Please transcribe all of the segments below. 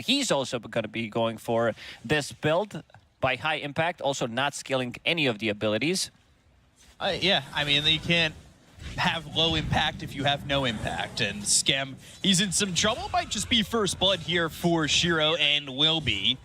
he's also going to be going for this build by high impact, also not scaling any of the abilities. Yeah, I mean, you can't have low impact if you have no impact. And Skem, he's in some trouble. Might just be first blood here for Shiro, and will be.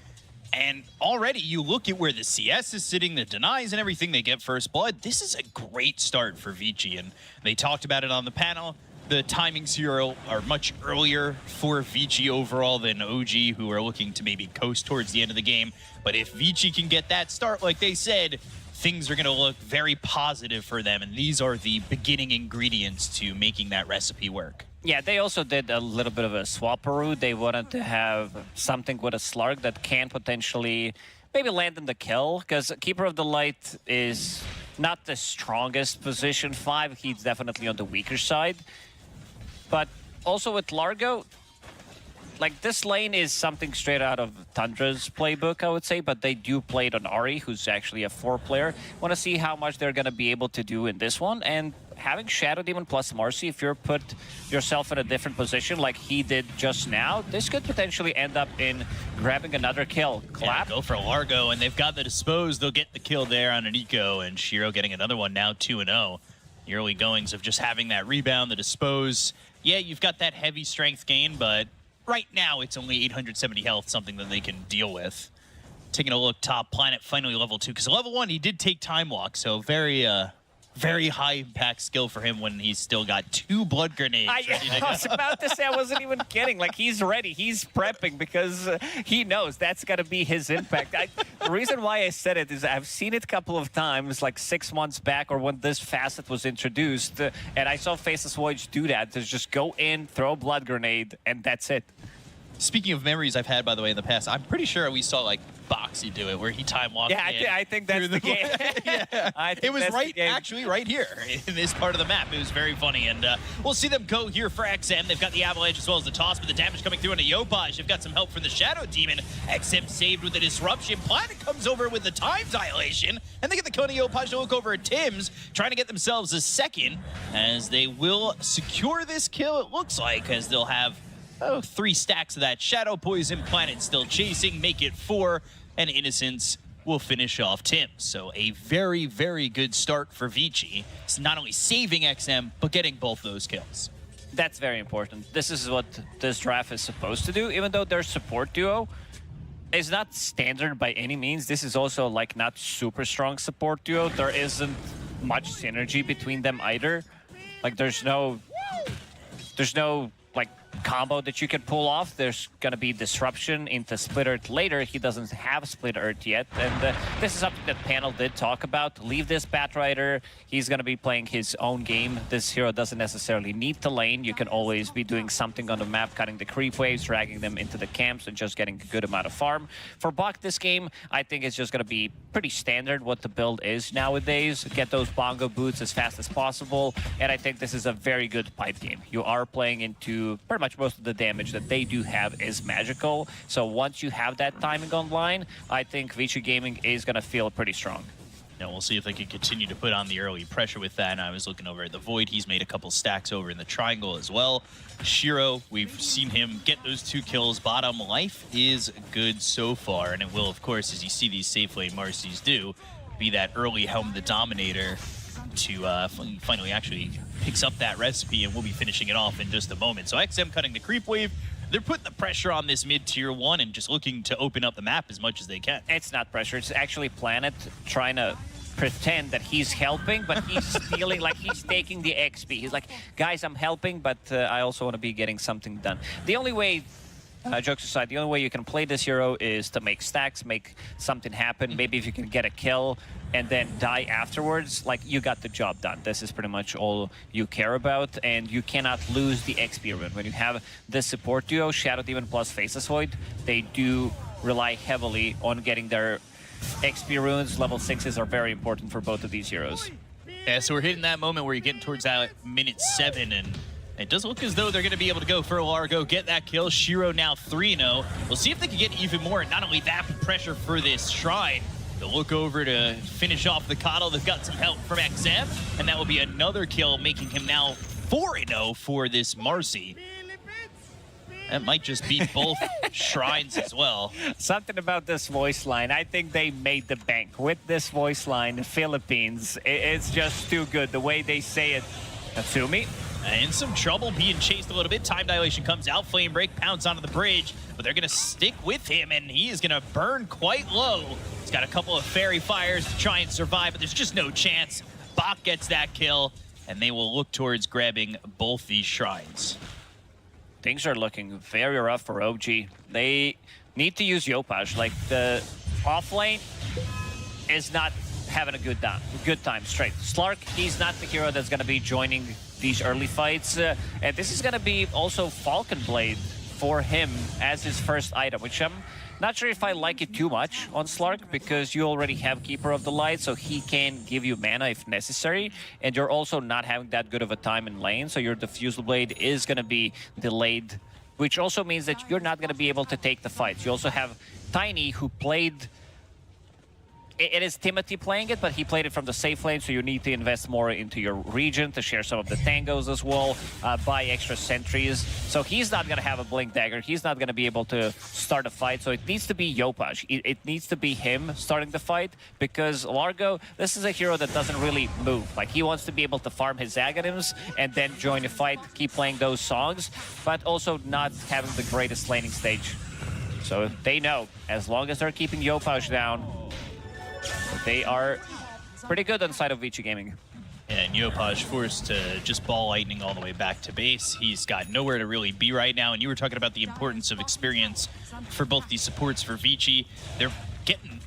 And already you look at where the CS is sitting, the denies and everything, they get first blood. This is a great start for Vici, and they talked about it on the panel. The timings here are much earlier for Vici overall than OG, who are looking to maybe coast towards the end of the game. But if Vici can get that start, like they said, things are going to look very positive for them, and these are the beginning ingredients to making that recipe work. Yeah, they also did a little bit of a swapperoo. They wanted to have something with a Slark that can potentially maybe land in the kill, because Keeper of the Light is not the strongest position 5. He's definitely on the weaker side. But also with Largo, like, this lane is something straight out of Tundra's playbook, I would say, but they do play it on Ari, who's actually a 4-player. Want to see how much they're going to be able to do in this one, and having Shadow Demon plus Marcy, if you're put yourself in a different position like he did just now, this could potentially end up in grabbing another kill. Clap. Yeah, go for Largo, and they've got the Dispose. They'll get the kill there on an Eco, and Shiro getting another one now, 2-0. The early goings of just having that rebound, the Dispose. Yeah, you've got that heavy strength gain, but right now it's only 870 health, something that they can deal with. Taking a look, top planet, finally level 2, because level 1, he did take Time Walk, so very high impact skill for him when he's still got 2 blood grenades. I was about to say, I wasn't even kidding. Like, he's ready. He's prepping because he knows that's going to be his impact. The reason why I said it is I've seen it a couple of times, like 6 months back or when this facet was introduced, and I saw Faceless Voyage do that. To just go in, throw a blood grenade, and that's it. Speaking of memories I've had, by the way, in the past, I'm pretty sure we saw, like, Boxy do it, where he time walked in. Yeah, I think that's the game. Yeah. It was actually right here in this part of the map. It was very funny, and we'll see them go here for XM. They've got the Avalanche as well as the Toss, but the damage coming through into Yopaj. They've got some help from the Shadow Demon. XM saved with the Disruption. Planet comes over with the Time Dilation, and they get the kill on Yopaj to look over at Tim's, trying to get themselves a second, as they will secure this kill, it looks like, as they'll have 3 stacks of that Shadow Poison. Planet still chasing, make it 4, and Innocence will finish off Tim. So a very, very good start for Vici. It's not only saving XM, but getting both those kills. That's very important. This is what this draft is supposed to do, even though their support duo is not standard by any means. This is also, like, not super strong support duo. There isn't much synergy between them either. Like, there's no like, combo that you can pull off. There's gonna be disruption into Split Earth later. He doesn't have Split Earth yet, and this is something that panel did talk about. Leave this Batrider. He's gonna be playing his own game. This hero doesn't necessarily need to lane. You can always be doing something on the map, cutting the creep waves, dragging them into the camps, and just getting a good amount of farm. For Buck this game, I think it's just gonna be pretty standard what the build is nowadays. Get those bongo boots as fast as possible, and I think this is a very good pipe game. You are playing into pretty much most of the damage that they do have is magical. So once you have that timing online, I think Vici Gaming is going to feel pretty strong. Now we'll see if they can continue to put on the early pressure with that. And I was looking over at the Void. He's made a couple stacks over in the triangle as well. Shiro, we've seen him get those 2 kills. Bottom, life is good so far. And it will, of course, as you see these safe lane Marcies do, be that early Helm the Dominator to finally actually picks up that recipe, and we'll be finishing it off in just a moment. So XM cutting the creep wave. They're putting the pressure on this mid-tier 1 and just looking to open up the map as much as they can. It's not pressure. It's actually Planet trying to pretend that he's helping, but he's stealing, like he's taking the XP. He's like, guys, I'm helping, but I also want to be getting something done. The only way, jokes aside, the only way you can play this hero is to make stacks, make something happen. Maybe if you can get a kill and then die afterwards, like, you got the job done. This is pretty much all you care about, and you cannot lose the XP rune. When you have this support duo, Shadow Demon plus Faceless Void, they do rely heavily on getting their XP runes. Level 6s are very important for both of these heroes. Yeah, so we're hitting that moment where you're getting towards that minute 7, and it does look as though they're going to be able to go for a Largo, get that kill. Shiro now 3-0. We'll see if they can get even more. Not only that, but pressure for this Shrine. They'll look over to finish off the Coddle. They've got some help from XM, and that will be another kill, making him now 4-0 for this Marcy. That might just be both shrines as well. Something about this voice line. I think they made the bank with this voice line. The Philippines, it's just too good. The way they say it. Natsumi. In some trouble, being chased a little bit. Time dilation comes out. Flame break pounds onto the bridge, but they're going to stick with him, and he is going to burn quite low. He's got a couple of fairy fires to try and survive, but there's just no chance. Bach gets that kill, and they will look towards grabbing both these shrines. Things are looking very rough for OG. They need to use Yopaj. Like, the off lane is not having a good time straight. Slark, he's not the hero that's going to be joining these early fights. And this is going to be also Falcon Blade for him as his first item, which I'm not sure if I like it too much on Slark, because you already have Keeper of the Light, so he can give you mana if necessary, and you're also not having that good of a time in lane, so your Diffusal Blade is going to be delayed, which also means that you're not going to be able to take the fights. You also have Tiny, who played... It is Timothy playing it, but he played it from the safe lane, so you need to invest more into your region to share some of the tangos as well, buy extra sentries. So he's not going to have a Blink Dagger. He's not going to be able to start a fight, so it needs to be Yopaj. It needs to be him starting the fight, because Largo, this is a hero that doesn't really move. Like, he wants to be able to farm his Aghanims and then join the fight, keep playing those songs, but also not having the greatest laning stage. So they know, as long as they're keeping Yopaj down, they are pretty good on side of Vici Gaming. And Yopaj forced to just ball lightning all the way back to base. He's got nowhere to really be right now. And you were talking about the importance of experience for both these supports for Vici. They're getting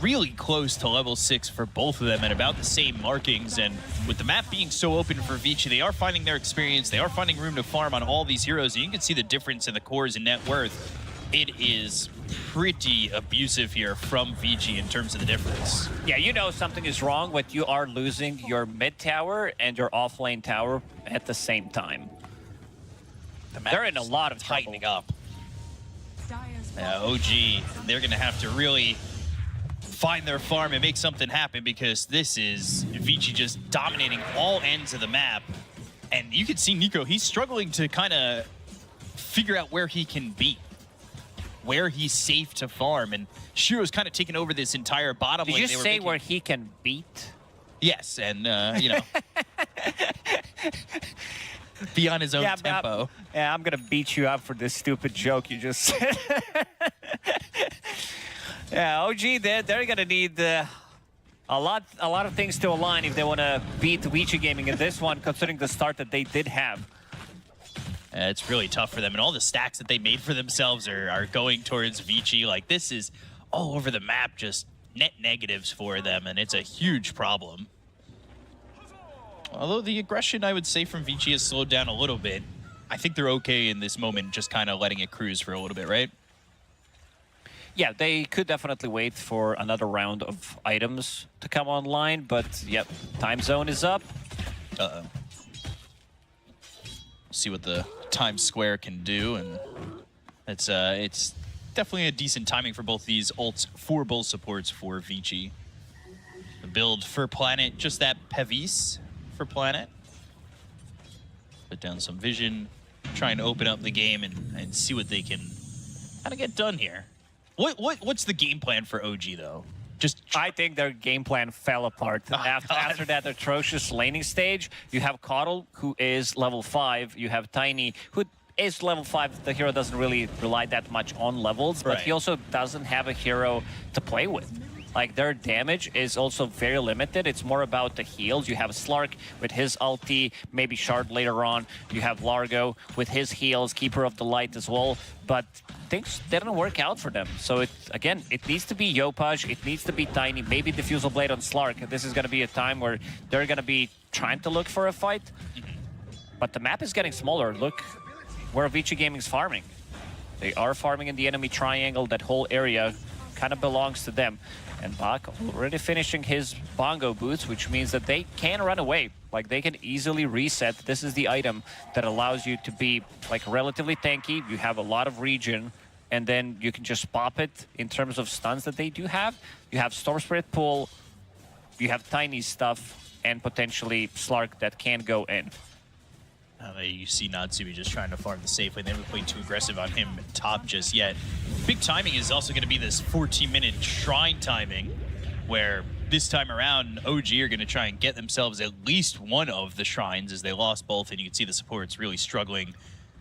really close to level 6 for both of them at about the same markings. And with the map being so open for Vici, they are finding their experience. They are finding room to farm on all these heroes. And you can see the difference in the cores and net worth. It is pretty abusive here from Vici in terms of the difference. Yeah, you know something is wrong when you are losing your mid tower and your off lane tower at the same time. They're in a lot of tightening trouble. up. OG, they're going to have to really find their farm and make something happen, because this is Vici just dominating all ends of the map. And you can see Nico, he's struggling to kind of figure out where he can be, where he's safe to farm, and Shiro's kind of taken over this entire bottom lane. Did you say where he can beat? Yes, and, you know, be on his own tempo. I'm going to beat you up for this stupid joke you just said. Yeah, OG, they're going to need a lot of things to align if they want to beat Vici Gaming in this one, considering the start that they did have. It's really tough for them, and all the stacks that they made for themselves are going towards Vici. Like, this is all over the map, just net negatives for them, and it's a huge problem. Although the aggression, I would say, from Vici has slowed down a little bit. I think they're okay in this moment, just kind of letting it cruise for a little bit, right? Yeah, they could definitely wait for another round of items to come online, but yep, time zone is up. Uh-oh. See what the Times Square can do, and it's definitely a decent timing for both these ults for both supports for Vici. The build for Planet, just that Pevis for Planet. Put down some vision, try and open up the game and see what they can kind of get done here. What's the game plan for OG though? I think their game plan fell apart. After that atrocious laning stage, you have Coddle, who is level 5. You have Tiny, who is level 5. The hero doesn't really rely that much on levels, but he also doesn't have a hero to play with. Like, their damage is also very limited. It's more about the heals. You have Slark with his ulti, maybe Shard later on. You have Largo with his heals, Keeper of the Light as well. But things didn't work out for them. So, it needs to be Yopaj. It needs to be Tiny. Maybe Diffusal Blade on Slark. This is going to be a time where they're going to be trying to look for a fight. But the map is getting smaller. Look where Vici Gaming's farming. They are farming in the enemy triangle. That whole area kind of belongs to them. And Bach already finishing his bongo boots, which means that they can run away. Like, they can easily reset. This is the item that allows you to be, like, relatively tanky. You have a lot of regen, and then you can just pop it in terms of stuns that they do have. You have Storm Spirit Pool, you have Tiny stuff, and potentially Slark that can go in. You see Natsumi just trying to farm the safe lane. They haven't played too aggressive on him top just yet. Big timing is also going to be this 14-minute shrine timing, where this time around, OG are going to try and get themselves at least one of the shrines, as they lost both, and you can see the supports really struggling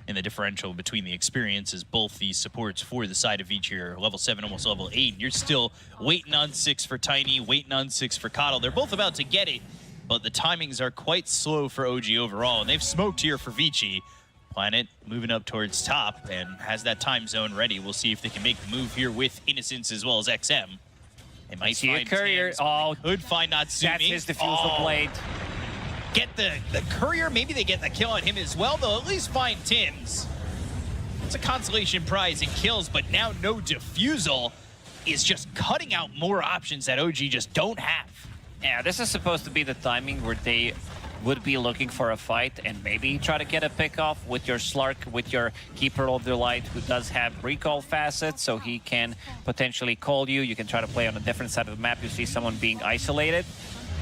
in the differential between the experiences. Both these supports for the side of Vici are level 7, almost level 8. You're still waiting on 6 for Tiny, waiting on 6 for Coddle. They're both about to get it, but the timings are quite slow for OG overall, and they've smoked here for Vici. Planet moving up towards top and has that time zone ready. We'll see if they can make the move here with Innocence as well as XM. They might see find a courier. Tams, oh, could find Natsumi. That's his defusal blade. Get the courier. Maybe they get the kill on him as well. They'll at least find Tims. It's a consolation prize in kills, but now no defusal is just cutting out more options that OG just don't have. Yeah, this is supposed to be the timing where they would be looking for a fight and maybe try to get a pick off with your Slark, with your Keeper of the Light, who does have recall facets, so he can potentially call you. You can try to play on a different side of the map. You see someone being isolated.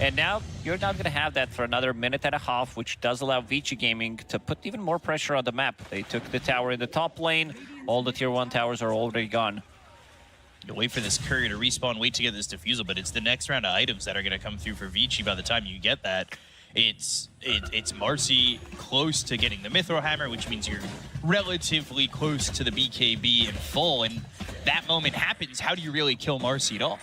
And now you're not going to have that for another minute and a half, which does allow Vici Gaming to put even more pressure on the map. They took the tower in the top lane. All the tier 1 towers are already gone. You wait for this courier to respawn, wait to get this defusal, but it's the next round of items that are going to come through for Vici by the time you get that. It's Marcy close to getting the Mithril Hammer, which means you're relatively close to the BKB in full, and that moment happens. How do you really kill Marcy at all?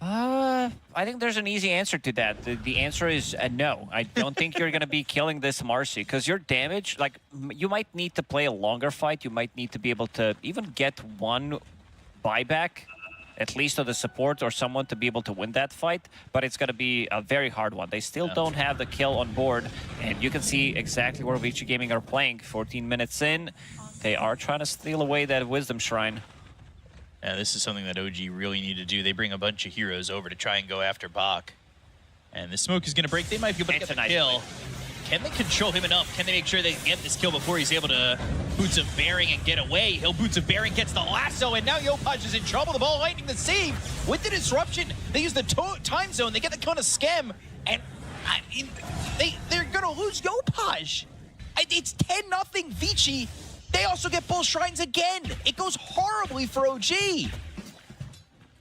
I think there's an easy answer to that. The answer is no. I don't think you're going to be killing this Marcy, because your damage, like, you might need to play a longer fight. You might need to be able to even get one buyback, at least of the support or someone to be able to win that fight, but it's going to be a very hard one. They still don't have the kill on board, and you can see exactly where Vici Gaming are playing. 14 minutes in, they are trying to steal away that Wisdom Shrine. Yeah, this is something that OG really need to do. They bring a bunch of heroes over to try and go after Bach. And the smoke is going to break. They might be able to get the kill. Can they control him enough? Can they make sure they get this kill before he's able to Boots of Bearing and get away? He'll Boots of Bearing, gets the lasso, and now Yopaj is in trouble. The ball lightning the save with the disruption. They use the time zone. They get the kill on a Skem, and I mean, they're going to lose Yopaj. It's 10-0 Vici. They also get both shrines again. It goes horribly for OG.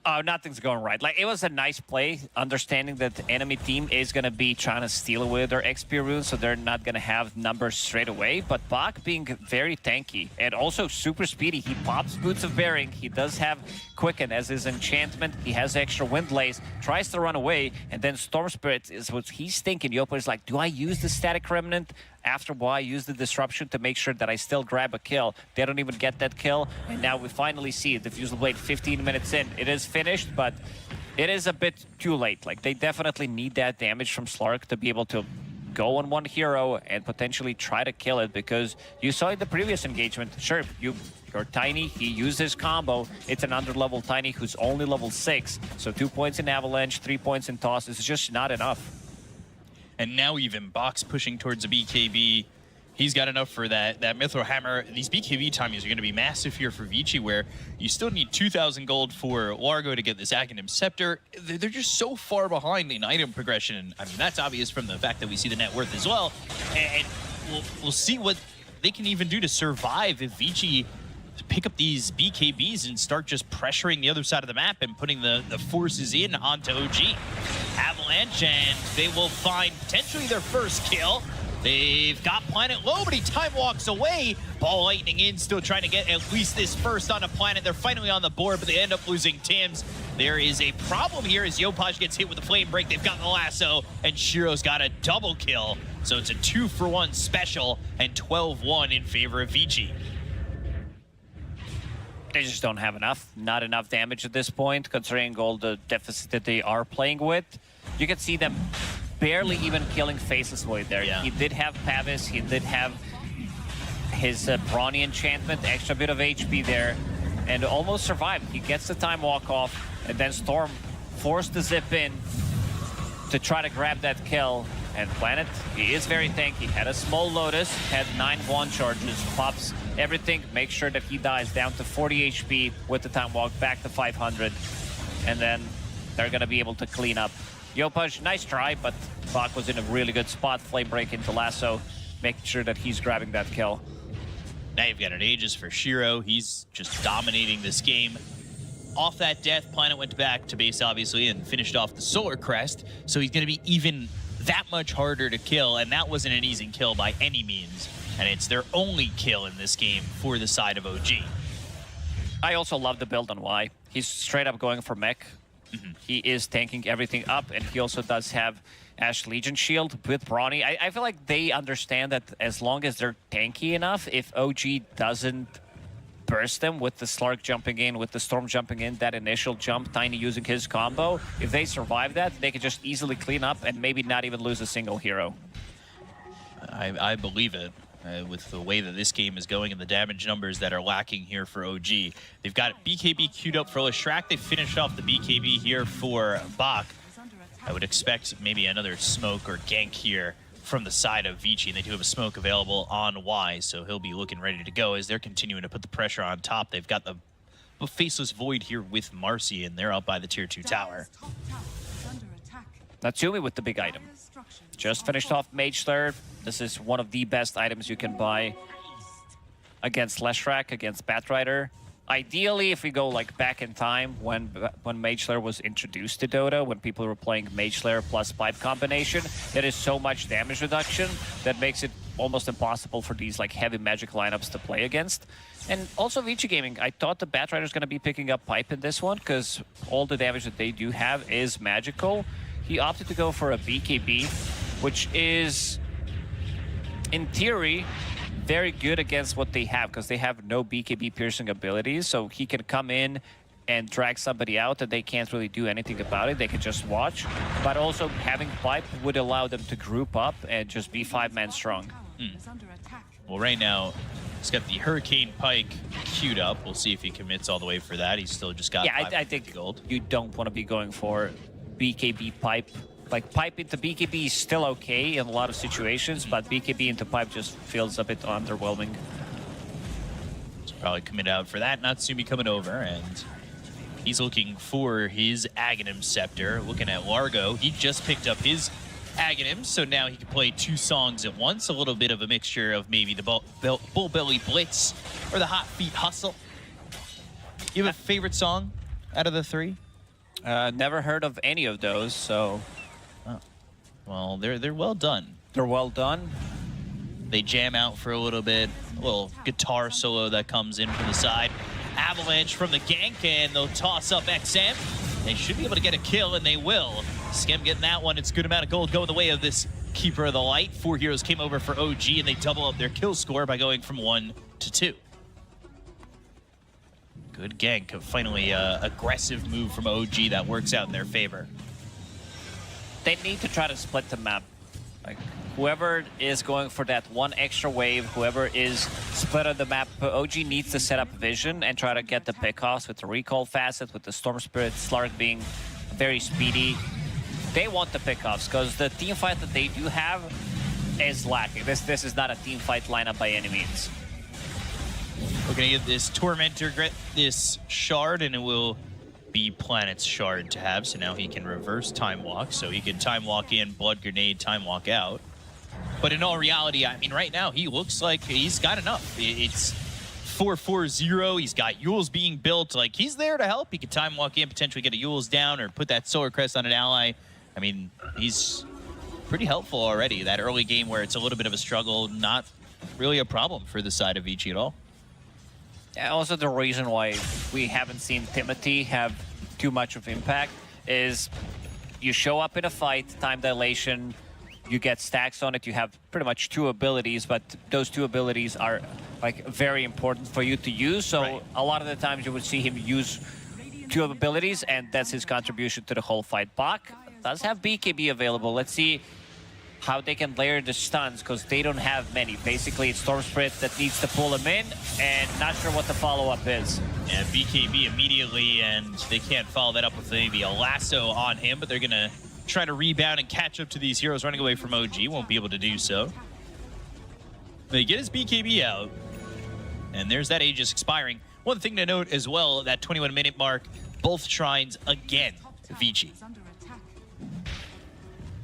Oh, nothing's going right. Like, it was a nice play, understanding that the enemy team is going to be trying to steal away their XP runes, so they're not going to have numbers straight away. But Bach being very tanky and also super speedy. He pops Boots of Bearing. He does have Quicken as his enchantment. He has extra Wind Lace, tries to run away, and then Storm Spirit is what he's thinking. Yopa is like, do I use the Static Remnant? After a while, I use the Disruption to make sure that I still grab a kill. They don't even get that kill, and now we finally see the Diffusal Blade 15 minutes in. It is finished, but it is a bit too late. Like, they definitely need that damage from Slark to be able to go on one hero and potentially try to kill it, because you saw in the previous engagement, sure, you're Tiny, he used his combo. It's an under-level Tiny who's only level 6, so 2 points in Avalanche, 3 points in Toss is just not enough. And now even Box pushing towards a BKB. He's got enough for that Mithril Hammer. These BKB timings are going to be massive here for Vici, where you still need 2,000 gold for Largo to get this Aghanim Scepter. They're just so far behind in item progression. I mean, that's obvious from the fact that we see the net worth as well. And we'll see what they can even do to survive if Vici pick up these BKBs and start just pressuring the other side of the map and putting the forces in onto OG. Avalanche, and they will find potentially their first kill. They've got Planet low, but he time walks away. Ball lightning in, still trying to get at least this first on a Planet. They're finally on the board, but they end up losing Tims. There is a problem here as Yopaj gets hit with the Flame Break. They've got the lasso, and Shiro's got a double kill. So it's a 2-for-1 special and 12-1 in favor of Vici. They just don't have enough. Not enough damage at this point, considering all the deficit that they are playing with. You can see them barely even killing Faceless Void there. Yeah. He did have Pavis, he did have his Brawny enchantment, extra bit of HP there, and almost survived. He gets the time walk off, and then Storm forced to zip in to try to grab that kill. And Planet, he is very tanky. Had a small Lotus, had 9 wand charges, pops everything, make sure that he dies down to 40 HP with the time walk back to 500. And then they're going to be able to clean up. Yopaj, nice try, but Bach was in a really good spot. Flame break into Lasso, making sure that he's grabbing that kill. Now you've got an Aegis for Shiro. He's just dominating this game. Off that death, Planet went back to base, obviously, and finished off the Solar Crest. So he's going to be even that much harder to kill, and that wasn't an easy kill by any means. And it's their only kill in this game for the side of OG. I also love the build on Y. He's straight up going for mech. He is tanking everything up, and he also does have Ash Legion Shield with Brawny. I feel like they understand that as long as they're tanky enough, if OG doesn't burst them with the Slark jumping in, with the Storm jumping in, that initial jump, Tiny using his combo, if they survive that, they can just easily clean up and maybe not even lose a single hero. I believe it. With the way that this game is going and the damage numbers that are lacking here for OG. They've got BKB queued up for Leshrac. They finished off the BKB here for Bach. I would expect maybe another smoke or gank here from the side of Vici, and they do have a smoke available on Y, so he'll be looking ready to go as they're continuing to put the pressure on top. They've got the Faceless Void here with Marcy, and they're up by the tier 2 tower. Natsumi with the big item. Just finished off Mage Slayer. This is one of the best items you can buy against Leshrac, against Batrider. Ideally, if we go like back in time when Mage Slayer was introduced to Dota, when people were playing Mage Slayer plus pipe combination, there is so much damage reduction that makes it almost impossible for these like heavy magic lineups to play against. And also Vici Gaming, I thought the Batrider is going to be picking up pipe in this one because all the damage that they do have is magical. He opted to go for a BKB, which is, in theory, very good against what they have, because they have no BKB piercing abilities, so he can come in and drag somebody out and they can't really do anything about it. They can just watch. But also having pipe would allow them to group up and just be 5-man strong. Well, right now, he's got the Hurricane Pike queued up. We'll see if he commits all the way for that. He's still just got I think gold. You don't want to be going for BKB pipe. Like, pipe into BKB is still okay in a lot of situations, but BKB into pipe just feels a bit underwhelming. So probably commit out for that. Natsumi coming over, and he's looking for his Aghanim Scepter. Looking at Largo, he just picked up his Aghanim, so now he can play 2 songs at once. A little bit of a mixture of maybe the Bull Belly Blitz or the Hot Feet Hustle. You have a favorite song out of the 3? Never heard of any of those, so... Oh. Well, they're well done. They're well done. They jam out for a little bit. A little guitar solo that comes in from the side. Avalanche from the gank, and they'll toss up XM. They should be able to get a kill, and they will. Skem getting that one. It's a good amount of gold going the way of this Keeper of the Light. 4 heroes came over for OG, and they double up their kill score by going from 1 to 2. Good gank. Finally, aggressive move from OG that works out in their favor. They need to try to split the map. Like, whoever is going for that one extra wave, whoever is split on the map, OG needs to set up vision and try to get the pickoffs with the recall facet, with the Storm Spirit, Slark being very speedy. They want the pickoffs because the team fight that they do have is lacking. This is not a team fight lineup by any means. We're gonna get this Tormentor, get this Shard, and it will be Planet's Shard to have, so now he can reverse Time Walk, so he can Time Walk in, Blood Grenade, Time Walk out. But in all reality, I mean, right now, he looks like he's got enough. It's 4-4-0, he's got Yules being built, like, he's there to help. He can Time Walk in, potentially get a Yules down, or put that Solar Crest on an ally. I mean, he's pretty helpful already. That early game where it's a little bit of a struggle, not really a problem for the side of Vici at all. Yeah, also the reason why we haven't seen Timothy have too much of impact is you show up in a fight, time dilation, you get stacks on it, you have pretty much 2 abilities, but those 2 abilities are like very important for you to use, so right. A lot of the times you would see him use 2 abilities, and that's his contribution to the whole fight. Bach does have BKB available. Let's see how they can layer the stuns, because they don't have many. Basically, it's Storm Spirit that needs to pull him in, and not sure what the follow-up is. Yeah, BKB immediately, and they can't follow that up with maybe a lasso on him, but they're going to try to rebound and catch up to these heroes running away from OG. Won't be able to do so. They get his BKB out, and there's that Aegis expiring. One thing to note as well, that 21-minute mark, both shrines again, Vici.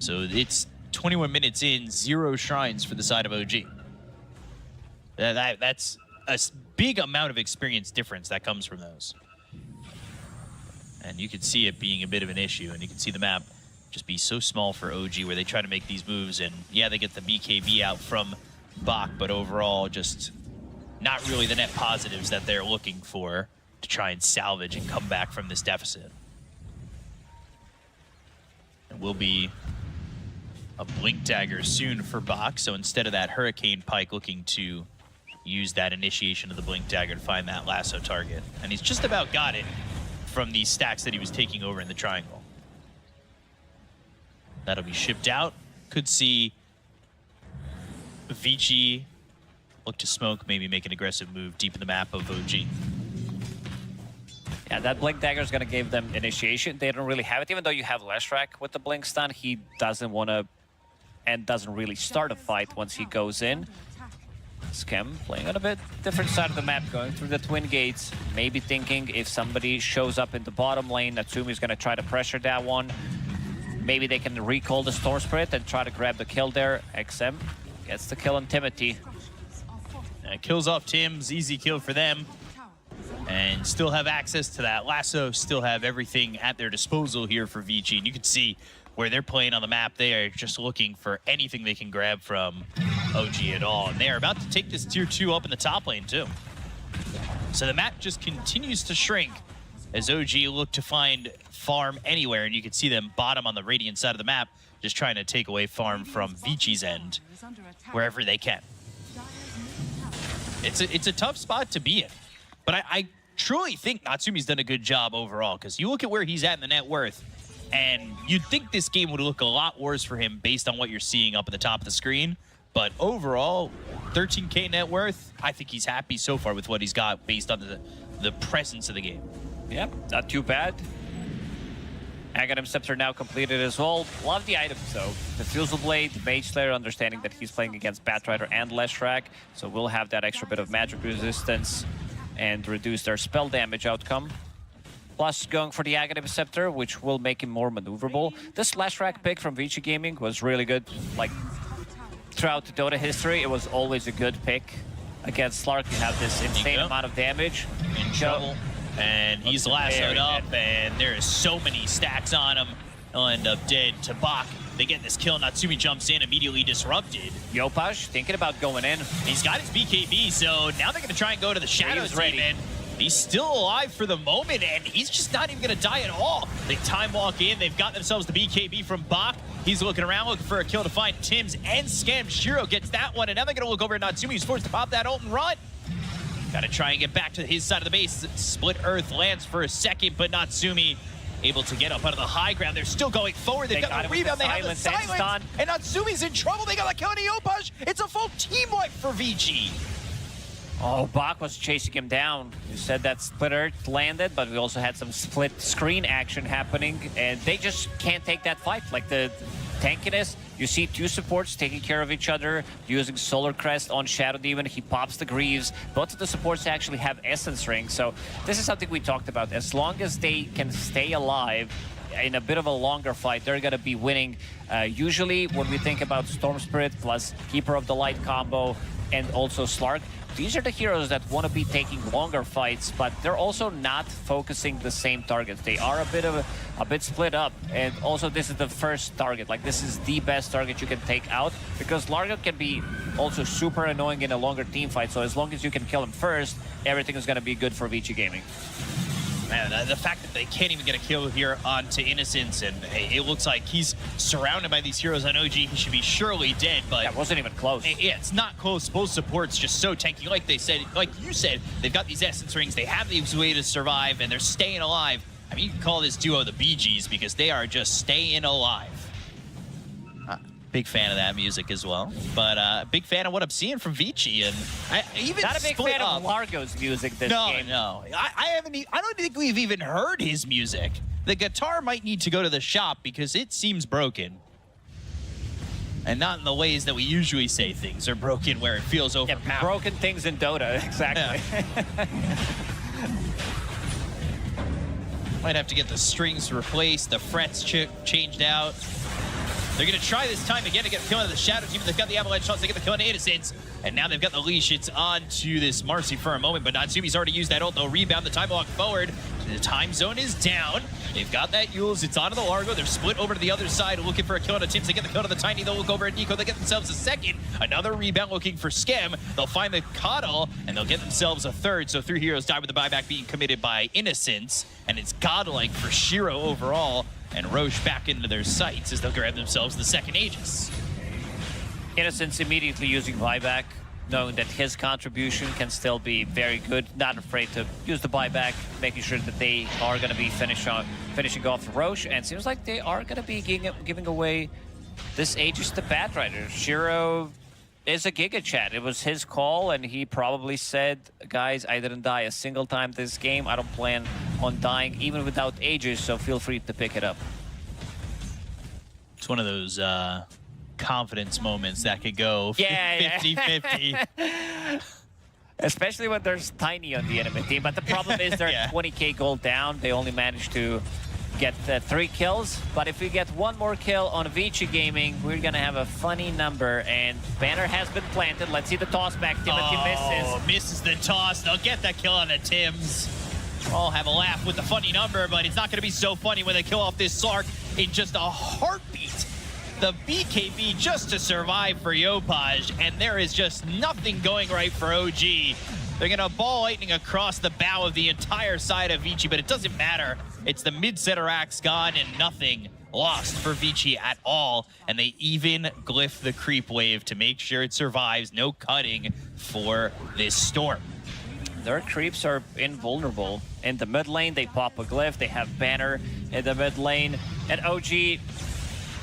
So it's 21 minutes in, 0 shrines for the side of OG. That's a big amount of experience difference that comes from those. And you can see it being a bit of an issue, and you can see the map just be so small for OG where they try to make these moves, and yeah, they get the BKB out from Bach, but overall just not really the net positives that they're looking for to try and salvage and come back from this deficit. It will be a Blink Dagger soon for Bach, so instead of that Hurricane Pike looking to use that initiation of the Blink Dagger to find that lasso target. And he's just about got it from these stacks that he was taking over in the triangle. That'll be shipped out. Could see Vici look to smoke, maybe make an aggressive move deep in the map of OG. Yeah, that Blink Dagger is going to give them initiation. They don't really have it, even though you have Leshrac with the Blink Stun. He doesn't want to and doesn't really start a fight once he goes in. Skem playing on a bit different side of the map, going through the twin gates, maybe thinking if somebody shows up in the bottom lane, Natsumi's going to try to pressure that one. Maybe they can recall the Storm Spirit and try to grab the kill there. XM gets the kill on Timothy. Kills off Tim's, easy kill for them. And still have access to that lasso, still have everything at their disposal here for Vici. And you can see where they're playing on the map, they are just looking for anything they can grab from OG at all. And they are about to take this tier 2 up in the top lane too. So the map just continues to shrink as OG look to find farm anywhere. And you can see them bottom on the Radiant side of the map, just trying to take away farm from Vici's end wherever they can. It's a tough spot to be in. But I truly think Natsumi's done a good job overall, because you look at where he's at in the net worth, and you'd think this game would look a lot worse for him based on what you're seeing up at the top of the screen. But overall, 13K net worth, I think he's happy so far with what he's got based on the presence of the game. Yep, not too bad. Aghanim Scepter now completed as well. Love the items though. The Fusel Blade, the Mage Slayer, understanding that he's playing against Batrider and Leshrac, so we'll have that extra bit of magic resistance and reduce their spell damage outcome. Plus going for the Aghanim Scepter, which will make him more maneuverable. This Leshrac pick from Vici Gaming was really good. Like, throughout the Dota history, it was always a good pick. Against Slark, you have this insane amount of damage. In trouble. And he's lassoed up, and there is so many stacks on him. He'll end up dead to Bach. They get this kill. Natsumi jumps in, immediately disrupted. Yopaj thinking about going in. He's got his BKB, so now they're going to try and go to the Shadow Demon. He's still alive for the moment, and he's just not even going to die at all. They time walk in. They've got themselves the BKB from Bach. He's looking around, looking for a kill to find Tim's and Scam. Shiro gets that one, and now they're going to look over at Natsumi, who's forced to pop that ult and run. Got to try and get back to his side of the base. Split Earth lands for a second, but Natsumi able to get up out of the high ground. They're still going forward. They've got the rebound. They have the silence. And Natsumi's in trouble. They got the kill on Yopaj. It's a full team wipe for Vici. Oh, Bach was chasing him down. You said that Split Earth landed, but we also had some split screen action happening, and they just can't take that fight. Like the tankiness, you see two supports taking care of each other, using Solar Crest on Shadow Demon. He pops the Greaves. Both of the supports actually have Essence Ring, so this is something we talked about. As long as they can stay alive in a bit of a longer fight, they're going to be winning. Usually, when we think about Storm Spirit plus Keeper of the Light combo and also Slark, these are the heroes that want to be taking longer fights, but they're also not focusing the same targets. They are a bit split up, and also this is the first target. Like, this is the best target you can take out, because Largo can be also super annoying in a longer team fight. So as long as you can kill him first, everything is going to be good for Vici Gaming. Man, the fact that they can't even get a kill here onto Innocence, and it looks like he's surrounded by these heroes on OG. He should be surely dead, but that wasn't even close. Yeah, it's not close. Both supports just so tanky. Like they said, like you said, they've got these Essence Rings. They have these way to survive, and they're staying alive. I mean, you can call this duo the Bee Gees because they are just staying alive. Big fan of that music as well, but big fan of what I'm seeing from Vici, and I even not a big fan of Largo's music this game. No, I don't think we've even heard his music. The guitar might need to go to the shop because it seems broken, and not in the ways that we usually say things are broken, where it feels overpowered. Yeah, broken things in Dota, exactly. Yeah. Might have to get the strings replaced, the frets changed out. They're going to try this time again to get a kill on the Shadow Team. They've got the Avalanche shots. They get the kill on Innocence. And now they've got the leash. It's on to this Marcy for a moment. But Natsumi's already used that ult. They'll rebound the time walk forward. The time zone is down. They've got that Yules. It's onto the Largo. They're split over to the other side looking for a kill on a Tims. They get the kill on the Tiny. They'll look over at Nico. They get themselves a second. Another rebound looking for Skem. They'll find the Coddle, and they'll get themselves a third. So 3 heroes die with the buyback being committed by Innocence. And it's godlike for Shiro overall. And Roche back into their sights as they'll grab themselves the second Aegis. Innocence immediately using buyback, knowing that his contribution can still be very good, not afraid to use the buyback, making sure that they are going to be finishing off Roche, and seems like they are going to be giving away this Aegis to Batrider. Shiro is a Giga Chat. It was his call, and he probably said, guys, I didn't die a single time this game. I don't plan on dying even without Aegis, so feel free to pick it up. It's one of those confidence moments that could go 50-50. Especially when there's Tiny on the enemy team. But the problem is they're 20k gold down. They only managed to get 3 kills. But if we get 1 more kill on Vici Gaming, we're going to have a funny number. And banner has been planted. Let's see the toss back. Timothy misses the toss. They'll get that kill on the Tims. All have a laugh with the funny number, but it's not going to be so funny when they kill off this Sark in just a heartbeat. The BKB just to survive for Yopaj, and there is just nothing going right for OG. They're going to ball lightning across the bow of the entire side of Vici, but it doesn't matter. It's the mid-center axe gone and nothing lost for Vici at all. And they even glyph the creep wave to make sure it survives. No cutting for this Storm. Their creeps are invulnerable. In the mid lane, they pop a glyph. They have banner in the mid lane. And OG,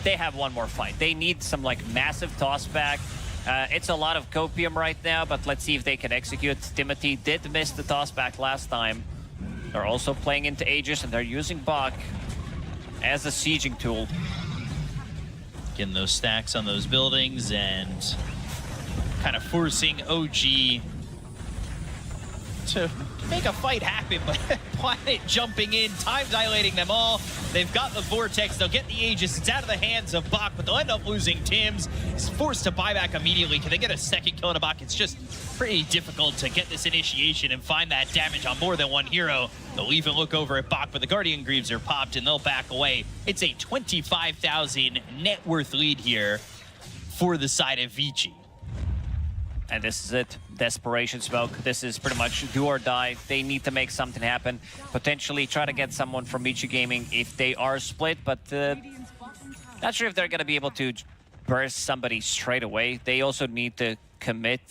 they have one more fight. They need some like massive toss back. It's a lot of copium right now, but let's see if they can execute. Timothy did miss the toss back last time. They're also playing into Aegis, and they're using Bach as a sieging tool. Getting those stacks on those buildings and kind of forcing OG to make a fight happen, but Planet jumping in, time dilating them all. They've got the Vortex, they'll get the Aegis, it's out of the hands of Bach, but they'll end up losing Tims. He's forced to buy back immediately. Can they get a second kill on a Bach? It's just pretty difficult to get this initiation and find that damage on more than one hero. They'll even look over at Bach, but the Guardian Greaves are popped and they'll back away. It's a 25,000 net worth lead here for the side of Vici. And this is it. Desperation smoke. This is pretty much do or die. They need to make something happen. Potentially try to get someone from Vici Gaming if they are split, but not sure if they're going to be able to burst somebody straight away. They also need to commit,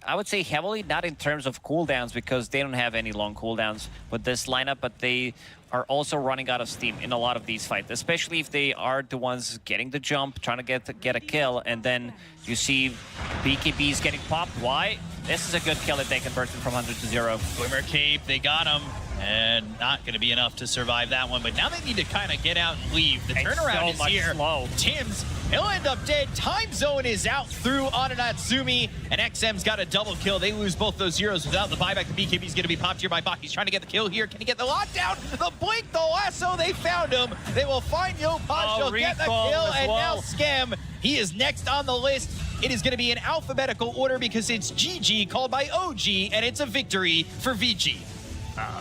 I would say heavily, not in terms of cooldowns, because they don't have any long cooldowns with this lineup, but they are also running out of steam in a lot of these fights, especially if they are the ones getting the jump, trying to get a kill, and then you see BKBs getting popped. Why? This is a good kill if they can burst it from 100 to 0. Swimmer Cape, they got him. And not going to be enough to survive that one. But now they need to kind of get out and leave. The turnaround is here. Slow. Tims, he'll end up dead. Time zone is out through Natsumi. And XM's got a double kill. They lose both those heroes without the buyback. The BKB's going to be popped here by Bach. He's trying to get the kill here. Can he get the lockdown? The blink, the lasso, they found him. They will find Yopaj. They'll get the kill. And now Skem, he is next on the list. It is going to be in alphabetical order because it's GG called by OG. And it's a victory for Vici.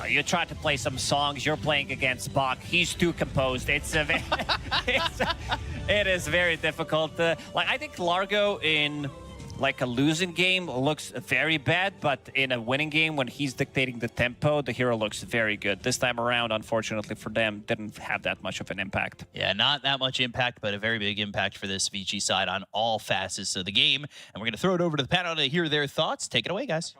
You tried to play some songs. You're playing against Bach. He's too composed. It is very difficult. Like I think Largo in like a losing game looks very bad, but in a winning game when he's dictating the tempo, the hero looks very good. This time around, unfortunately for them, didn't have that much of an impact. Yeah, not that much impact, but a very big impact for this Vici side on all facets of the game. And we're going to throw it over to the panel to hear their thoughts. Take it away, guys.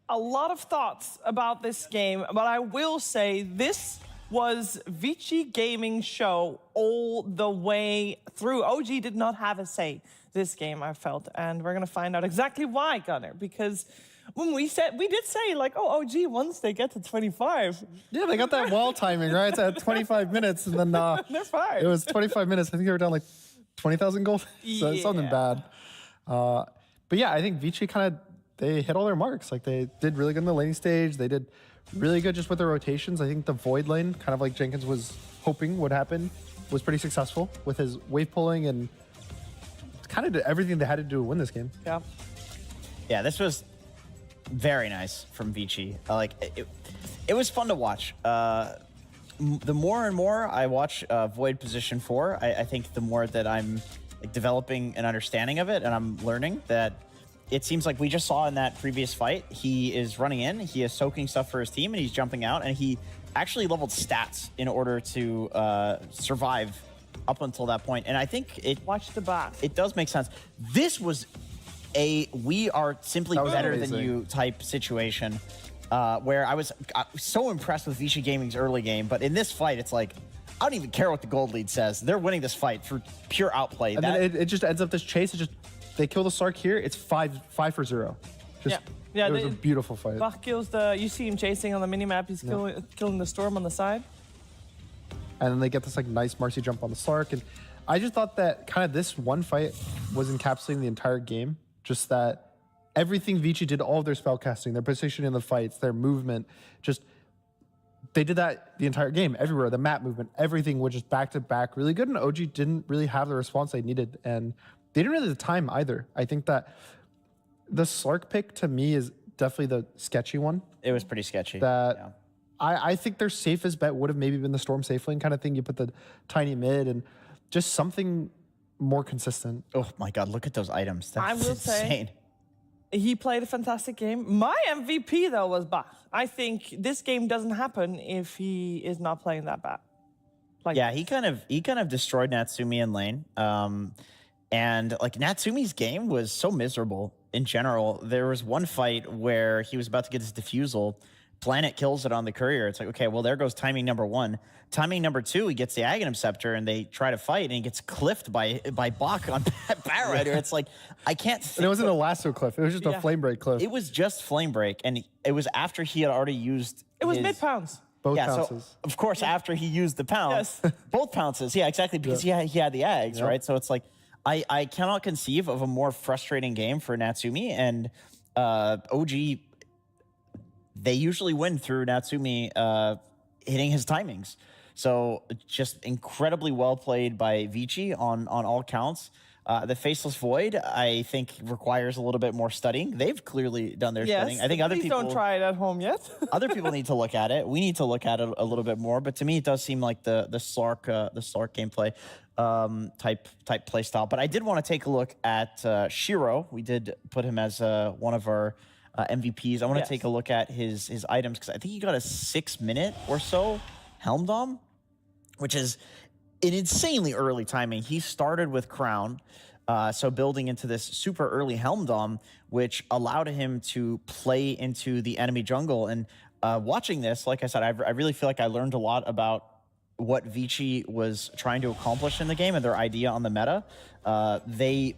A lot of thoughts about this game, but I will say this was Vici Gaming show all the way through. OG did not have a say this game, I felt, and we're gonna find out exactly why, Gunnar, because when we did say like, oh, OG once they get to 25. Yeah, they got that wall timing, right? It's at 25 minutes, and then they're fine. It was 25 minutes. I think they were down like 20,000 gold, so it's something bad. But yeah, I think Vici they hit all their marks. Like they did really good in the laning stage. They did really good just with their rotations. I think the Void lane, kind of like Jenkins was hoping would happen, was pretty successful with his wave pulling and kind of did everything they had to do to win this game. Yeah. Yeah, this was very nice from Vici. It was fun to watch. The more and more I watch Void Position 4, I think the more that I'm developing an understanding of it, and I'm learning that it seems like we just saw in that previous fight, he is running in, he is soaking stuff for his team, and he's jumping out, and he actually leveled stats in order to survive up until that point. And I think Watch the back. it does make sense. This was a we are simply better than you type situation, where I was so impressed with Vici Gaming's early game, but in this fight, it's like, I don't even care what the gold lead says. They're winning this fight through pure outplay. And then it just ends up this chase. They kill the Sark here. It's 5-0. Just, yeah. It was a beautiful fight. Bach kills you see him chasing on the minimap. He's killing the Storm on the side. And then they get this like nice Marcy jump on the Sark. And I just thought that kind of this one fight was encapsulating the entire game. Just that everything Vici did, all of their spell casting, their position in the fights, their movement, just they did that the entire game, everywhere. The map movement, everything was just back to back, really good. And OG didn't really have the response they needed, and they didn't really have the time either. I think that the Slark pick to me is definitely the sketchy one. It was pretty sketchy. I think their safest bet would have maybe been the Storm safe lane kind of thing. You put the tiny mid and just something more consistent. Oh my God, look at those items. That's I will insane. say, he played a fantastic game. My MVP, though, was Bach. I think this game doesn't happen if he is not playing that bad. Yeah, he kind of destroyed Natsumi in lane. And like Natsumi's game was so miserable in general. There was one fight where he was about to get his defusal. Planet kills it on the courier. It's like, okay, well, there goes timing number one. Timing number two, he gets the Aghanim Scepter, and they try to fight, and he gets cliffed by Bach on Bat Rider. It's like, I can't think. And it wasn't a lasso cliff. It was just a flame break cliff. It was just flame break, and it was after he had already used It was mid-pounds. Both pounces. So, of course, after he used the pounce, Yes. both pounces. Yeah, exactly, because he had the Ags, right? So it's like, I cannot conceive of a more frustrating game for Natsumi, and OG, they usually win through Natsumi hitting his timings. So just incredibly well played by Vici on all counts. The Faceless Void, I think, requires a little bit more studying. They've clearly done their studying. I think other people don't try it at home yet. other people need to look at it. We need to look at it a little bit more. But to me, it does seem like the Slark gameplay type play style. But I did want to take a look at Shiro. We did put him as one of our MVPs. I want to take a look at his items, because I think he got a 6-minute or so Helm Dom, which is an insanely early timing. He started with Crown, so building into this super early Helm Dom, which allowed him to play into the enemy jungle. And watching this, like I said, I really feel like I learned a lot about what Vici was trying to accomplish in the game and their idea on the meta. They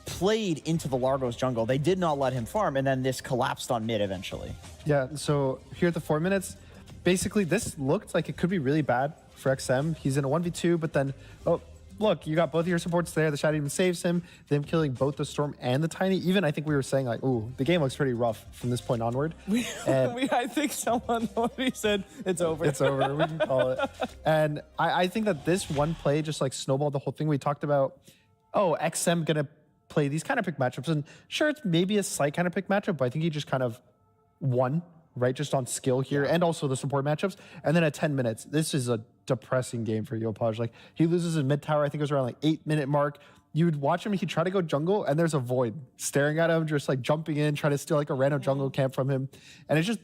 played into the Largo's jungle. They did not let him farm, and then this collapsed on mid eventually. Yeah, so here at the 4 minutes, basically this looked like it could be really bad for XM. He's in a 1v2, but then, oh, look, you got both of your supports there. The Shadow even saves him. Them killing both the Storm and the Tiny. Even I think we were saying like, ooh, the game looks pretty rough from this point onward. I think someone already said it's over. It's over. We can call it. And I think that this one play just like snowballed the whole thing. We talked about, oh, XM gonna play these kind of pick matchups, and sure, it's maybe a slight kind of pick matchup, but I think he just kind of won, right, just on skill here, and also the support matchups. And then at 10 minutes, this is a depressing game for Yopaj. Like, he loses in mid tower. I think it was around like 8-minute mark. You would watch him, he'd try to go jungle, and there's a Void staring at him, just like jumping in, trying to steal like a random jungle camp from him. And it's just,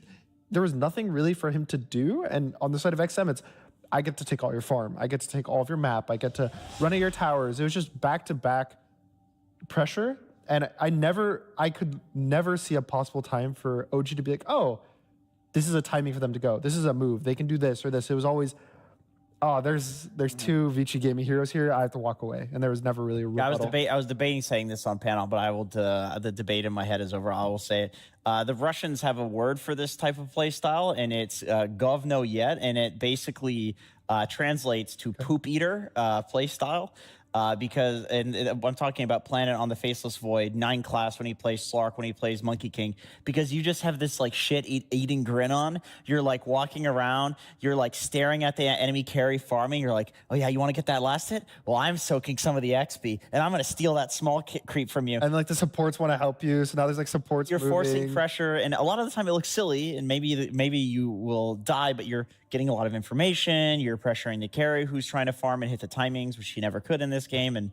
there was nothing really for him to do. And on the side of XM, it's, I get to take all your farm. I get to take all of your map. I get to run at your towers. It was just back-to-back pressure. And I could never see a possible time for OG to be like, oh, this is a timing for them to go. This is a move. They can do this or this. It was always, oh, there's two Vici gaming heroes here. I have to walk away. And there was never really a rebuttal. I was debating saying this on panel, but I will. The debate in my head is over. I will say it. The Russians have a word for this type of play style, and it's govno yet, and it basically translates to poop eater play style. because I'm talking about Planet on the Faceless Void, 9 class when he plays Slark, when he plays Monkey King, because you just have this like shit-eating grin on. You're like walking around, you're like staring at the enemy carry farming. You're like, oh yeah, you want to get that last hit? Well, I'm soaking some of the XP, and I'm going to steal that small creep from you. And like the supports want to help you, so now there's like supports. You're moving. forcing pressure, and a lot of the time it looks silly, and maybe you will die, but you're getting a lot of information. You're pressuring the carry who's trying to farm and hit the timings, which he never could in this game. And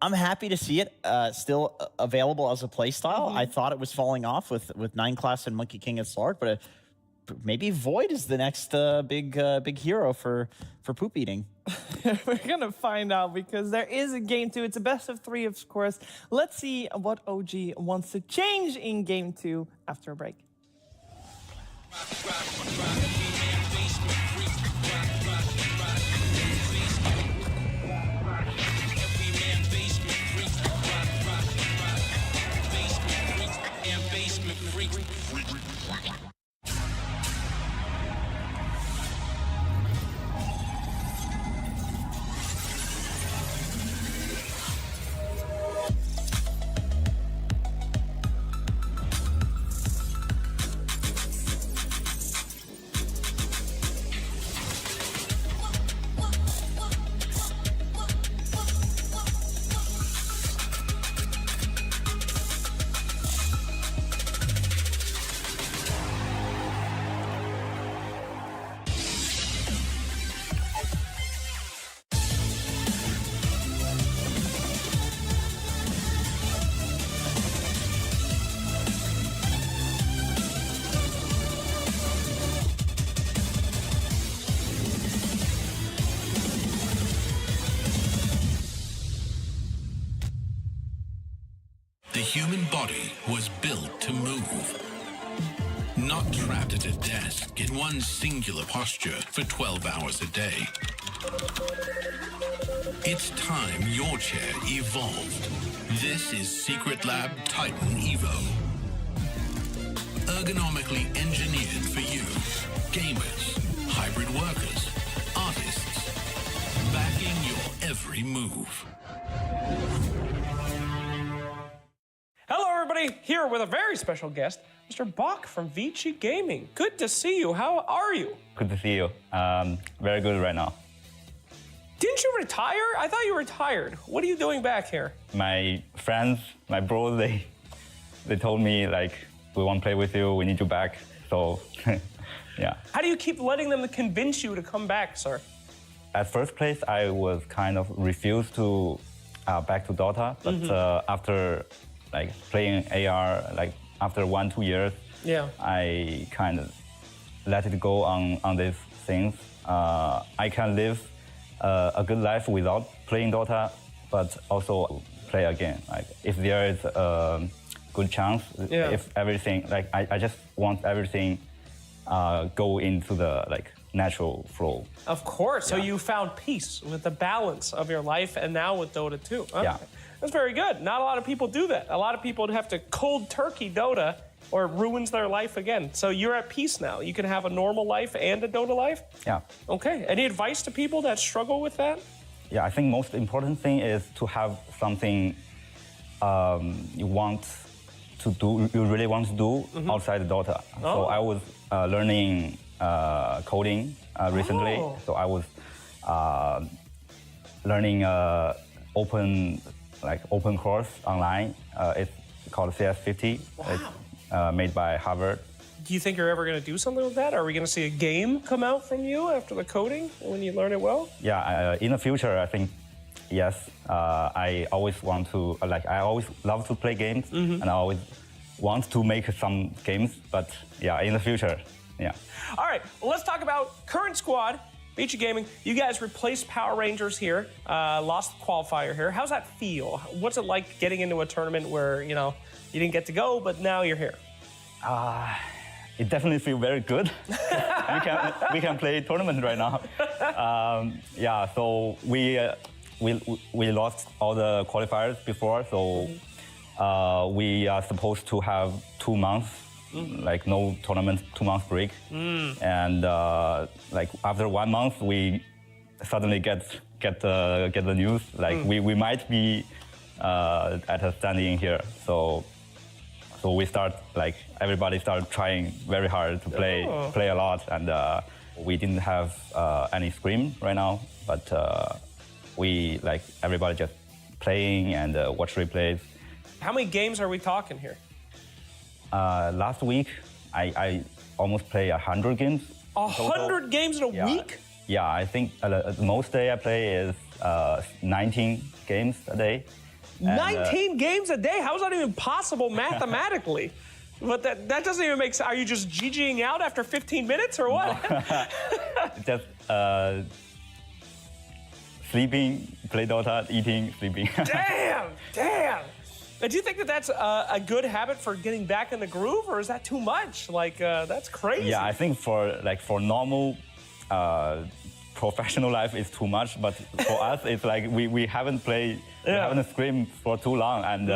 I'm happy to see it still available as a play style. I thought it was falling off with 9 class and Monkey King and Slark, but maybe Void is the next big hero for poop eating. We're gonna find out because there is a game 2. It's a best of 3, of course. Let's see what OG wants to change in game 2 after a break. The human body was built to move. Not trapped at a desk in one singular posture for 12 hours a day. It's time your chair evolved. This is Secret Lab Titan Evo. Ergonomically engineered for you, gamers, hybrid workers, artists, backing your every move. Hello, everybody. Here with a very special guest, Mr. Bach from Vici Gaming. Good to see you. How are you? Good to see you. Very good right now. Didn't you retire? I thought you retired. What are you doing back here? My friends, my bros, they told me like, we want to play with you. We need you back. So, yeah. How do you keep letting them convince you to come back, sir? At first place, I was kind of refused to back to Dota, but after like playing AR, like after 1-2 years, yeah, I kind of let it go on these things. I can live a good life without playing Dota, but also play again. Like if there is a good chance, if everything, like I just want everything go into the like natural flow. Of course. So you found peace with the balance of your life, and now with Dota 2. Okay. Yeah. That's very good. Not a lot of people do that. A lot of people have to cold turkey Dota, or it ruins their life again. So you're at peace now. You can have a normal life and a Dota life? Yeah. Okay. Any advice to people that struggle with that? Yeah, I think most important thing is to have something you want to do, you really want to do outside Dota. So I was learning coding recently. So I was learning open course online. It's called CS50. Wow. It's made by Harvard. Do you think you're ever going to do something with that? Are we going to see a game come out from you after the coding when you learn it well? Yeah, in the future, I think, yes. I always want to, I always love to play games, and I always want to make some games, but yeah, in the future, yeah. All right, well, let's talk about current squad. Vici Gaming, you guys replaced Power Rangers here, lost the qualifier here. How's that feel? What's it like getting into a tournament where, you know, you didn't get to go, but now you're here? It definitely feels very good. we can play tournament right now. Yeah, so we lost all the qualifiers before, so we are supposed to have 2 months, like no tournament, 2 months break, and like after 1 month we suddenly get get the news. Like we might be at a standing here. So we start everybody started trying very hard to play a lot, and we didn't have any scrim right now, but we everybody just playing and watch replays. How many games are we talking here? Last week, I almost play 100 games. 100 games in a week? Yeah, I think the most day I play is 19 games a day. 19 games a day? How is that even possible mathematically? But that doesn't even make sense. Are you just GGing out after 15 minutes or what? Just sleeping, play Dota, eating, sleeping. Damn. And do you think that that's a good habit for getting back in the groove, or is that too much? That's crazy. Yeah, I think for normal professional life it's too much, but for us it's like we haven't played, we haven't scrimmed for too long, and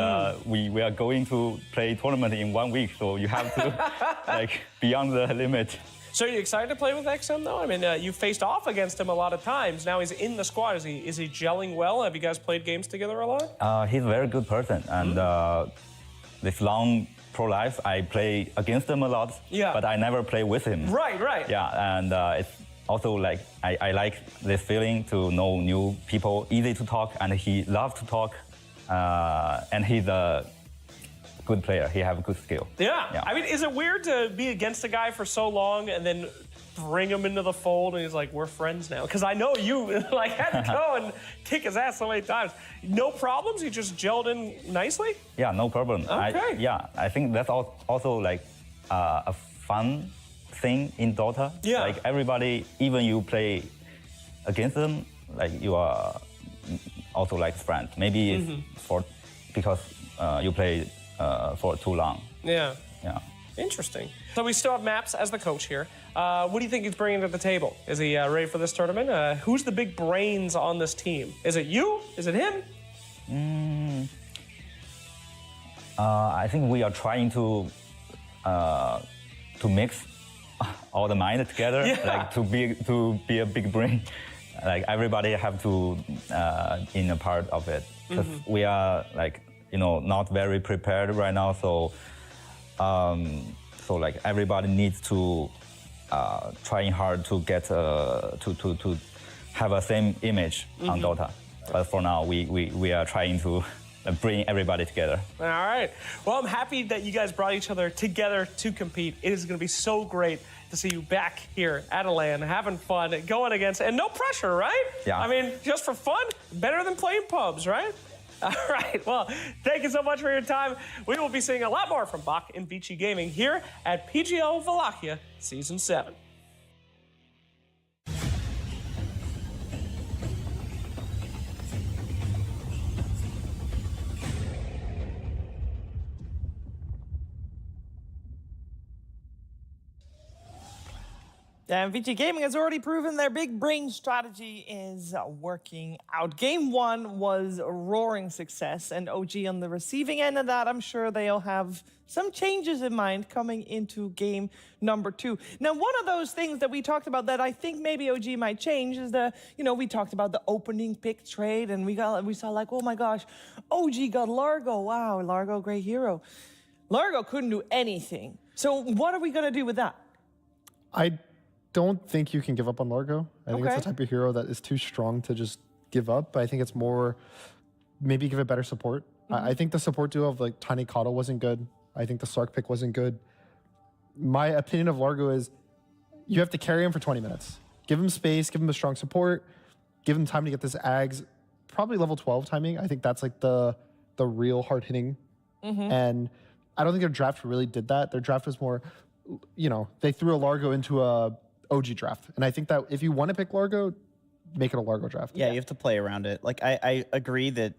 we are going to play tournament in 1 week, so you have to beyond the limit. So are you excited to play with XM though? I mean, you faced off against him a lot of times. Now he's in the squad. Is he gelling well? Have you guys played games together a lot? He's a very good person, and this long pro life I play against him a lot. Yeah. But I never play with him. Right. Yeah, and it's also I like this feeling to know new people, easy to talk, and he loves to talk, and he's a good player. He have a good skill. Yeah. I mean, is it weird to be against a guy for so long and then bring him into the fold and he's like, we're friends now? Because I know you had to go and kick his ass so many times. No problems? You just gelled in nicely? Yeah, no problem. Okay. I think that's also a fun thing in Dota. Yeah. Everybody, even you play against them, you are also friends. Maybe it's because you play for too long. Yeah. Yeah. Interesting. So we still have Maps as the coach here. What do you think he's bringing to the table? Is he ready for this tournament? Who's the big brains on this team? Is it you? Is it him? I think we are trying to mix all the mind together, to be a big brain. Everybody have to in a part of it, because we are not very prepared right now. So everybody needs to trying hard to get to have a same image on Dota. But for now, we are trying to bring everybody together. All right. Well, I'm happy that you guys brought each other together to compete. It is going to be so great to see you back here at LAN, having fun, going against, and no pressure, right? Yeah. I mean, just for fun, better than playing pubs, right? All right. Well, thank you so much for your time. We will be seeing a lot more from Bach and Vici Gaming here at PGL Wallachia Season 7. And Vici Gaming has already proven their big brain strategy is working out. Game 1 was a roaring success, and OG on the receiving end of that, I'm sure they'll have some changes in mind coming into game number 2. Now, one of those things that we talked about that I think maybe OG might change is we talked about the opening pick trade, and we saw oh my gosh, OG got Largo. Wow, Largo, great hero. Largo couldn't do anything. So what are we gonna do with that? I don't think you can give up on Largo. I think it's the type of hero that is too strong to just give up. But I think it's more, maybe give it better support. I think the support duo of Tiny Coddle wasn't good. I think the Sark pick wasn't good. My opinion of Largo is you have to carry him for 20 minutes. Give him space, give him a strong support, give him time to get this Ags, probably level 12 timing. I think that's the real hard hitting. And I don't think their draft really did that. Their draft was more, they threw a Largo into a OG draft. And I think that if you want to pick Largo, make it a Largo draft. Yeah, you have to play around it. I agree that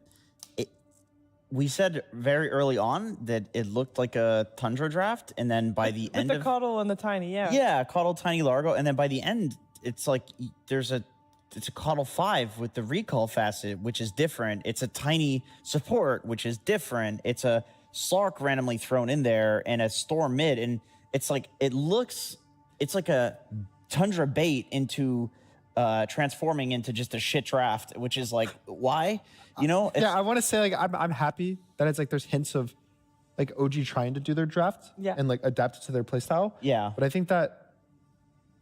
we said very early on that it looked like a Tundra draft, and then by the end of the Coddle and the Tiny, yeah, Coddle, Tiny, Largo, and then by the end, it's it's a Coddle 5 with the recall facet, which is different. It's a Tiny support, which is different. It's a Sark randomly thrown in there, and a Storm mid, and it's like a Tundra bait into transforming into just a shit draft, which is like, why? You know? Yeah, I want to say, like, I'm happy that it's like there's hints of like OG trying to do their draft and like adapt it to their playstyle. Yeah. But I think that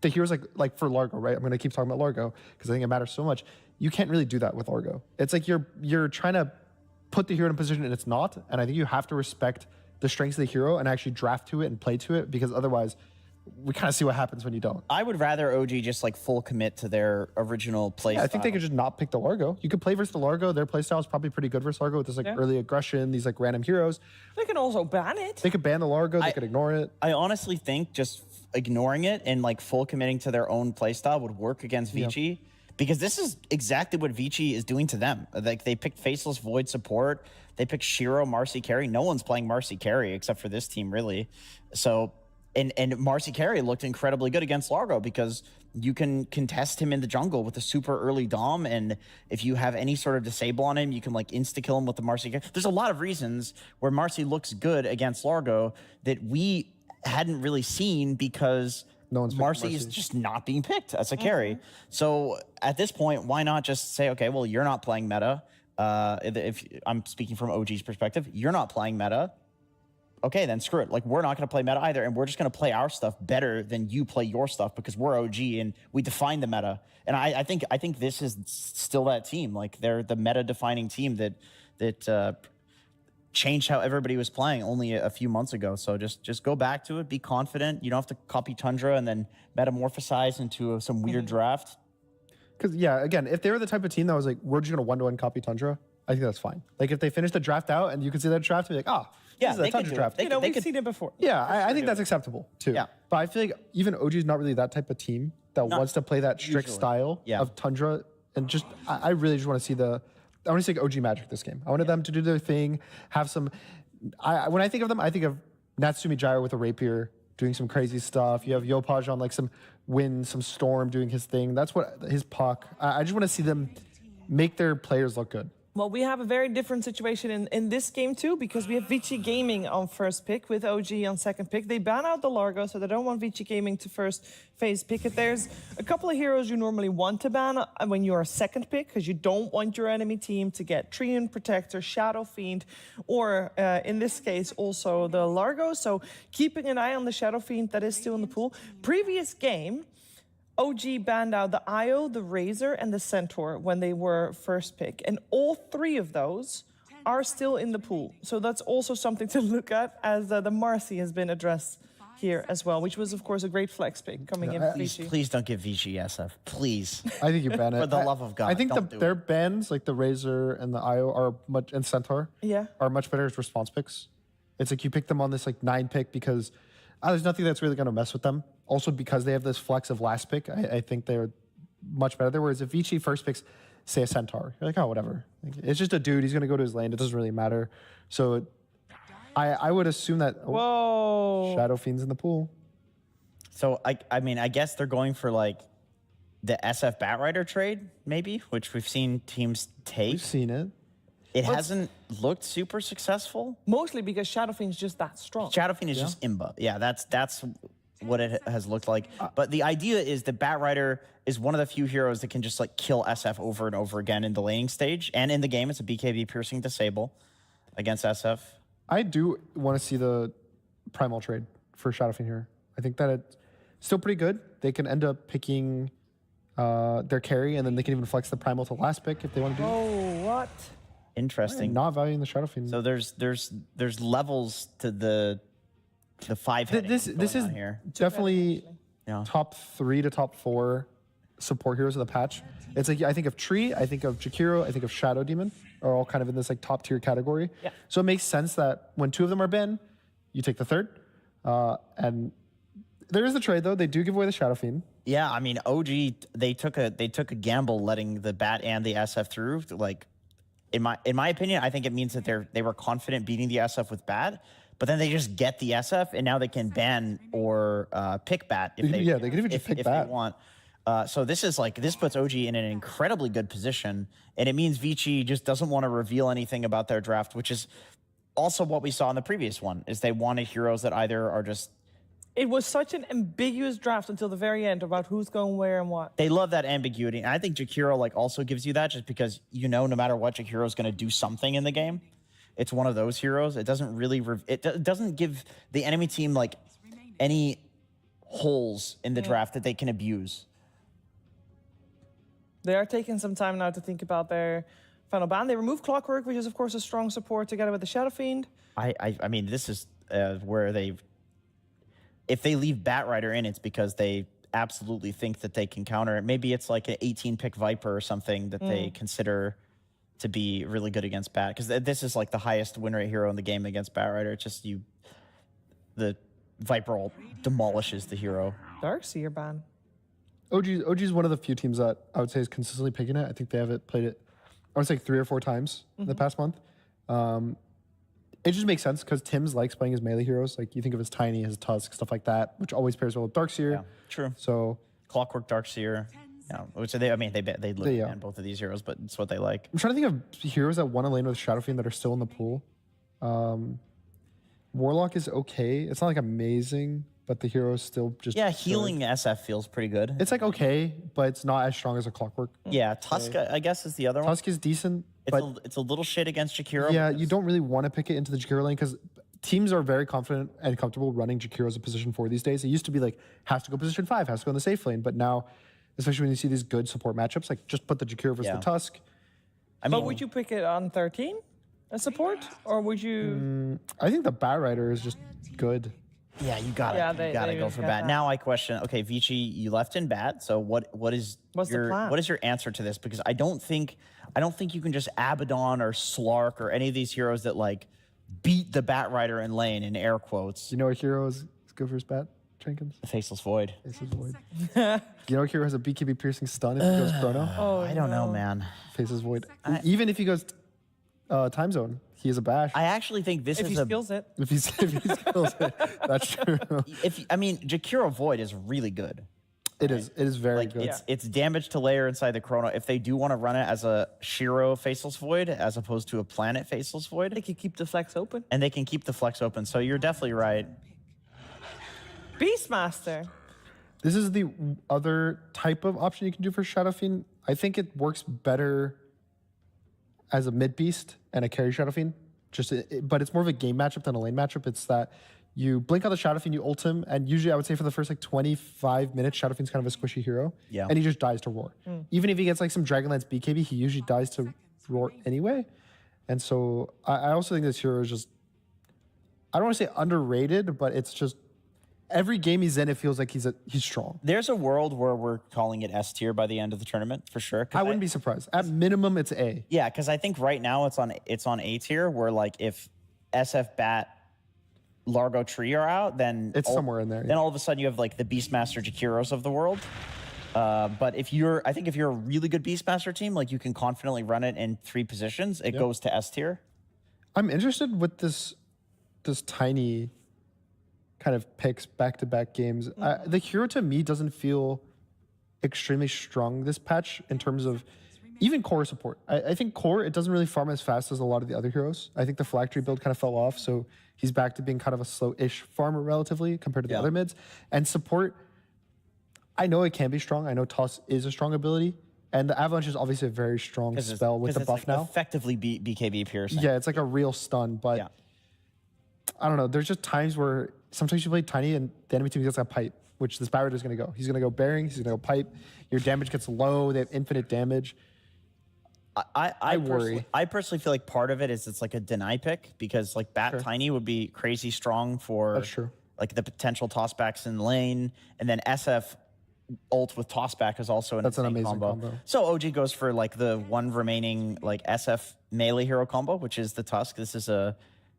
the heroes like for Largo, right? I'm going to keep talking about Largo because I think it matters so much. You can't really do that with Largo. It's like you're trying to put the hero in a position and it's not. And I think you have to respect the strengths of the hero and actually draft to it and play to it, because otherwise we kind of see what happens when you don't. I would rather OG just like full commit to their original play. Yeah, I think they could just not pick the Largo. You could play versus the Largo. Their playstyle is probably pretty good versus Largo with this like early aggression, these like random heroes. They can also ban it. They could ban the Largo. They could ignore it. I honestly think just ignoring it and like full committing to their own playstyle would work against Vici. Because this is exactly what Vici is doing to them. Like they picked Faceless Void support. They picked Shiro, Marcy Carry. No one's playing Marcy Carry except for this team, really. So, and Marcy Carry looked incredibly good against Largo because you can contest him in the jungle with a super early Dom. And if you have any sort of disable on him, you can like insta-kill him with the Marcy Carry. There's a lot of reasons where Marcy looks good against Largo that we hadn't really seen because Marcy is just not being picked as a carry. So at this point, why not just say, okay, well, you're not playing meta. If I'm speaking from OG's perspective, you're not playing meta. Okay, then screw it. Like, we're not going to play meta either, and we're just going to play our stuff better than you play your stuff because we're OG and we define the meta. And I think this is still that team. Like, they're the meta-defining team that changed how everybody was playing only a few months ago. So just go back to it, be confident. You don't have to copy Tundra and then metamorphosize into some weird draft. Because, yeah, again, if they were the type of team that was like, we're just going to one-to-one copy Tundra, I think that's fine. Like, if they finish the draft out and you can see that draft, be like, this is a Tundra draft. We've seen it before. Yeah, I think that's acceptable, too. Yeah. But I feel like even OG is not really that type of team that wants to play that strict style of Tundra. And just, I really just want to see I want to see OG Magic this game. I wanted them to do their thing, have some... when I think of them, I think of Natsumi Gyro with a rapier, doing some crazy stuff. You have Yopaj on like some wind, some storm doing his thing. That's what his puck. I just want to see them make their players look good. Well, we have a very different situation in this game too, because we have Vici Gaming on first pick with OG on second pick. They ban out the Largo, so they don't want Vici Gaming to first phase pick it. There's a couple of heroes you normally want to ban when you're a second pick, because you don't want your enemy team to get Treant Protector, Shadow Fiend, or in this case also the Largo. So keeping an eye on the Shadow Fiend that is still in the pool. Previous game, OG banned out the Io, the Razor, and the Centaur when they were first pick. And all three of those are still in the pool. So that's also something to look at, as the Marcy has been addressed here as well, which was, of course, a great flex pick coming in for Vici. Please don't give Vici SF. Please. I think you ban it. For the love of God, I think their bans, like the Razor and the Io, and Centaur, are much better as response picks. It's like you pick them on this like 9 pick because there's nothing that's really going to mess with them. Also, because they have this flex of last pick, I think they're much better there. Whereas if Vici first picks, say, a Centaur, you're like, oh, whatever. Like, it's just a dude. He's going to go to his lane. It doesn't really matter. So I would assume that Shadow Fiend's in the pool. So, I mean, I guess they're going for, like, the SF Batrider trade, maybe, which we've seen teams take. We've seen it. It hasn't looked super successful. Mostly because Shadow Fiend's just that strong. Shadow Fiend is just imba. Yeah, that's what it has looked like. But the idea is that Batrider is one of the few heroes that can just like kill SF over and over again in the laning stage. And in the game, it's a BKB piercing disable against SF. I do want to see the Primal trade for Shadow Fiend here. I think that it's still pretty good. They can end up picking their carry, and then they can even flex the Primal to last pick if they want to do it. Oh, what? Interesting. Not valuing the Shadow Fiend. So there's levels to the 5 This is here. definitely top 3 to top 4 support heroes of the patch. It's like I think of Tree, I think of Jakiro, I think of Shadow Demon are all kind of in this like top tier category. Yeah. So it makes sense that when 2 of them are banned, you take the third. And there is the trade though. They do give away the Shadow Fiend. Yeah, I mean OG they took a gamble letting the Bat and the SF through. Like in my opinion, I think it means that they were confident beating the SF with Bat. But then they just get the SF, and now they can ban or pick Bat if they they can even just pick if Bat. they want. So this puts OG in an incredibly good position, and it means Vici just doesn't want to reveal anything about their draft, which is also what we saw in the previous one. Is they wanted heroes that either are just It was such an ambiguous draft until the very end about who's going where and what. They love that ambiguity. And I think Jakiro like also gives you that just because you know no matter what, Jakiro is going to do something in the game. It's one of those heroes. It doesn't really doesn't give the enemy team like any holes in the draft that they can abuse. They are taking some time now to think about their final ban. They remove Clockwork, which is of course a strong support together with the Shadow Fiend. I mean, this is where if they leave Batrider in, it's because they absolutely think that they can counter it. Maybe it's like an 18-pick Viper or something that they consider to be really good against Bat. Because this is like the highest win rate hero in the game against Batrider. It's just the Viper ult demolishes the hero. Darkseer ban. OG is one of the few teams that I would say is consistently picking it. I think they have played it, I would say 3 or 4 times in the past month. It just makes sense because Tim's likes playing his melee heroes. Like you think of his Tiny, his Tusk, stuff like that, which always pairs well with Darkseer. Yeah, true. So Clockwork, Darkseer. Yeah, which they literally ban both of these heroes, but it's what they like. I'm trying to think of heroes that want to lane with Shadow Fiend that are still in the pool. Warlock is okay. It's not like amazing, but the hero is still just healing SF feels pretty good. It's like okay, but it's not as strong as a Clockwork. Yeah, Tusk I guess is the other one. Tusk is decent. It's a little shit against Jakiro. Yeah, you don't really want to pick it into the Jakiro lane because teams are very confident and comfortable running Jakiro as a position 4 these days. It used to be like, has to go position 5, has to go in the safe lane. But now, especially when you see these good support matchups, like just put the Jakiro versus the Tusk. But would you pick it on 13 as support? Or would you... I think the Batrider is just good. Yeah, you gotta go for Bat. that. Now I question, okay, Vici, you left in Bat, so what is What's the plan? what is your answer to this? Because I don't think you can just Abaddon or Slark or any of these heroes that like beat the Batrider in lane in air quotes. You know what hero is good for his Bat, Jenkins? The Faceless Void. Faceless Void. You know what hero has a BKB piercing stun if he goes chrono? Oh, I don't know, man. Faceless Void. Even if he goes time zone, he is a bash. I actually think this if is he skills it. if he skills it, that's true. Jakiro Void is really good. It is very good. It's damage to layer inside the chrono. If they do want to run it as a Shiro Faceless Void as opposed to a Planet Faceless Void, They could keep the flex open. and they can keep the flex open. So you're definitely right. Beastmaster. This is the other type of option you can do for Shadow Fiend. I think it works better as a mid beast and a carry Shadow Fiend. But it's more of a game matchup than a lane matchup. It's that you blink out the Shadow Fiend, you ult him, and usually I would say for the first like 25 minutes, Shadow Fiend's kind of a squishy hero. Yeah. And he just dies to Roar. Even if he gets like some Dragonlance BKB, he usually dies to Roar anyway. And so I also think this hero is just, I don't want to say underrated, but it's just every game he's in, it feels like he's strong. There's a world where we're calling it S tier by the end of the tournament for sure. I wouldn't be surprised. At minimum, it's A. Yeah, because I think right now it's on A tier. Where like if SF Bat, Largo Tree are out, then It's somewhere in there, Then yeah. all of a sudden you have like the Beastmaster Jakiros of the world. But if you're a really good Beastmaster team, like you can confidently run it in 3 positions, it goes to S tier. I'm interested with this tiny kind of picks back-to-back games. The hero to me doesn't feel extremely strong this patch in terms of even core support. I think core, it doesn't really farm as fast as a lot of the other heroes. I think the Phylactery build kind of fell off, so he's back to being kind of a slow-ish farmer relatively compared to the other mids. And support, I know it can be strong. I know Toss is a strong ability. And the Avalanche is obviously a very strong spell with the buff like now. Effectively BKB piercing. Yeah, it's like a real stun, but I don't know. There's just times where sometimes you play Tiny and the enemy team gets a pipe, which this Barrett is going to go. He's going to go bearing, he's going to go pipe. Your damage gets low, they have infinite damage. I worry. I personally feel like part of it is it's like a deny pick because like Bat Tiny would be crazy strong for That's true. like the potential tossbacks in lane, and then SF ult with tossback is also an That's an insane amazing combo. So OG goes for like the one remaining like SF melee hero combo, which is the Tusk. This is a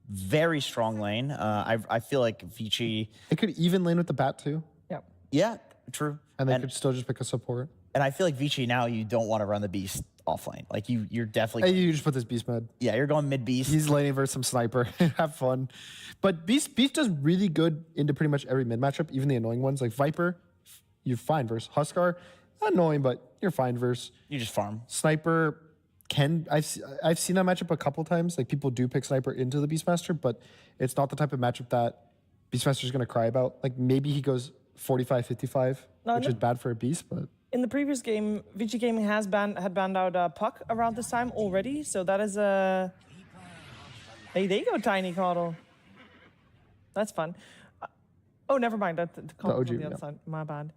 very strong lane. I feel like Vici. It could even lane with the Bat too. Yep. Yeah, true. And they could still just pick a support. And I feel like Vici now you don't want to run the beast off lane. Like you're definitely And you just put this Beast mid. yeah, you're going mid beast. He's laning versus some sniper. Have fun. But Beast does really good into pretty much every mid matchup, even the annoying ones. Like Viper, you're fine versus. Huskar, annoying, but you're fine versus. You just farm. Sniper I've seen that matchup a couple times. Like people do pick Sniper into the Beastmaster, but it's not the type of matchup that Beastmaster's going to cry about. Like maybe he goes 45-55, which is bad for a Beast, but in the previous game, Vici Gaming had banned out Puck around this time already, so that is a. Hey, there you go, Tiny Coddle. That's fun. Oh, never mind. That the OG, on the other side. My bad.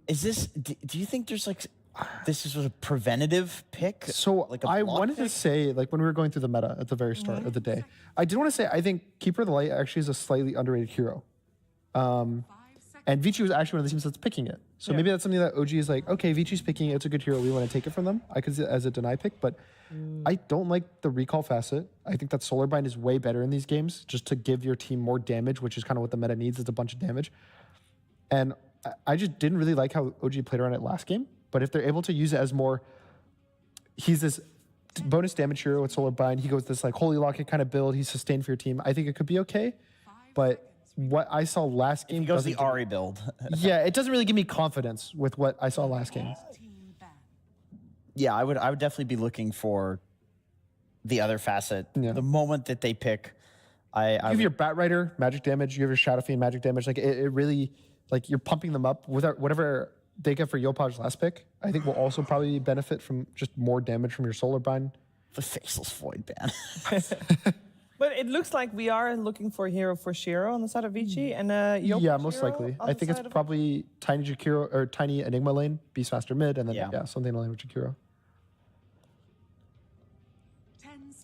Is this? Do you think there's like this is a preventative pick? So like a I block wanted pick? to say, like when we were going through the meta at the very start of the day, I did want to say I think Keeper of the Light actually is a slightly underrated hero. And Vici was actually one of the teams that's picking it. So maybe that's something that OG is like, okay, Vici's picking it. It's a good hero. We want to take it from them. I could see it as a deny pick, but I don't like the recall facet. I think that Solarbind is way better in these games just to give your team more damage, which is kind of what the meta needs, is a bunch of damage. And I just didn't really like how OG played around it last game. But if they're able to use it as more, he's this bonus damage hero with Solarbind. He goes this like Holy Locket kind of build. He's sustained for your team. I think it could be okay. But what I saw last game He goes the doesn't Ari build. yeah, it doesn't really give me confidence with what I saw last game. Yeah, I would definitely be looking for the other facet. Yeah. The moment that they pick, You have your Bat Rider, magic damage. You have your Shadow Fiend, magic damage. Like it really, like you're pumping them up with whatever they get for Yopaj's last pick. I think will also probably benefit from just more damage from your Solarbind. the Faceless Void ban. But it looks like we are looking for a hero for Shiro on the side of Vici and Yoko Yeah, most Shiro likely. on I the think it's side of- probably Tiny Jakiro or Tiny Enigma lane, Beastmaster mid, and then Yeah. something in the lane with Jakiro.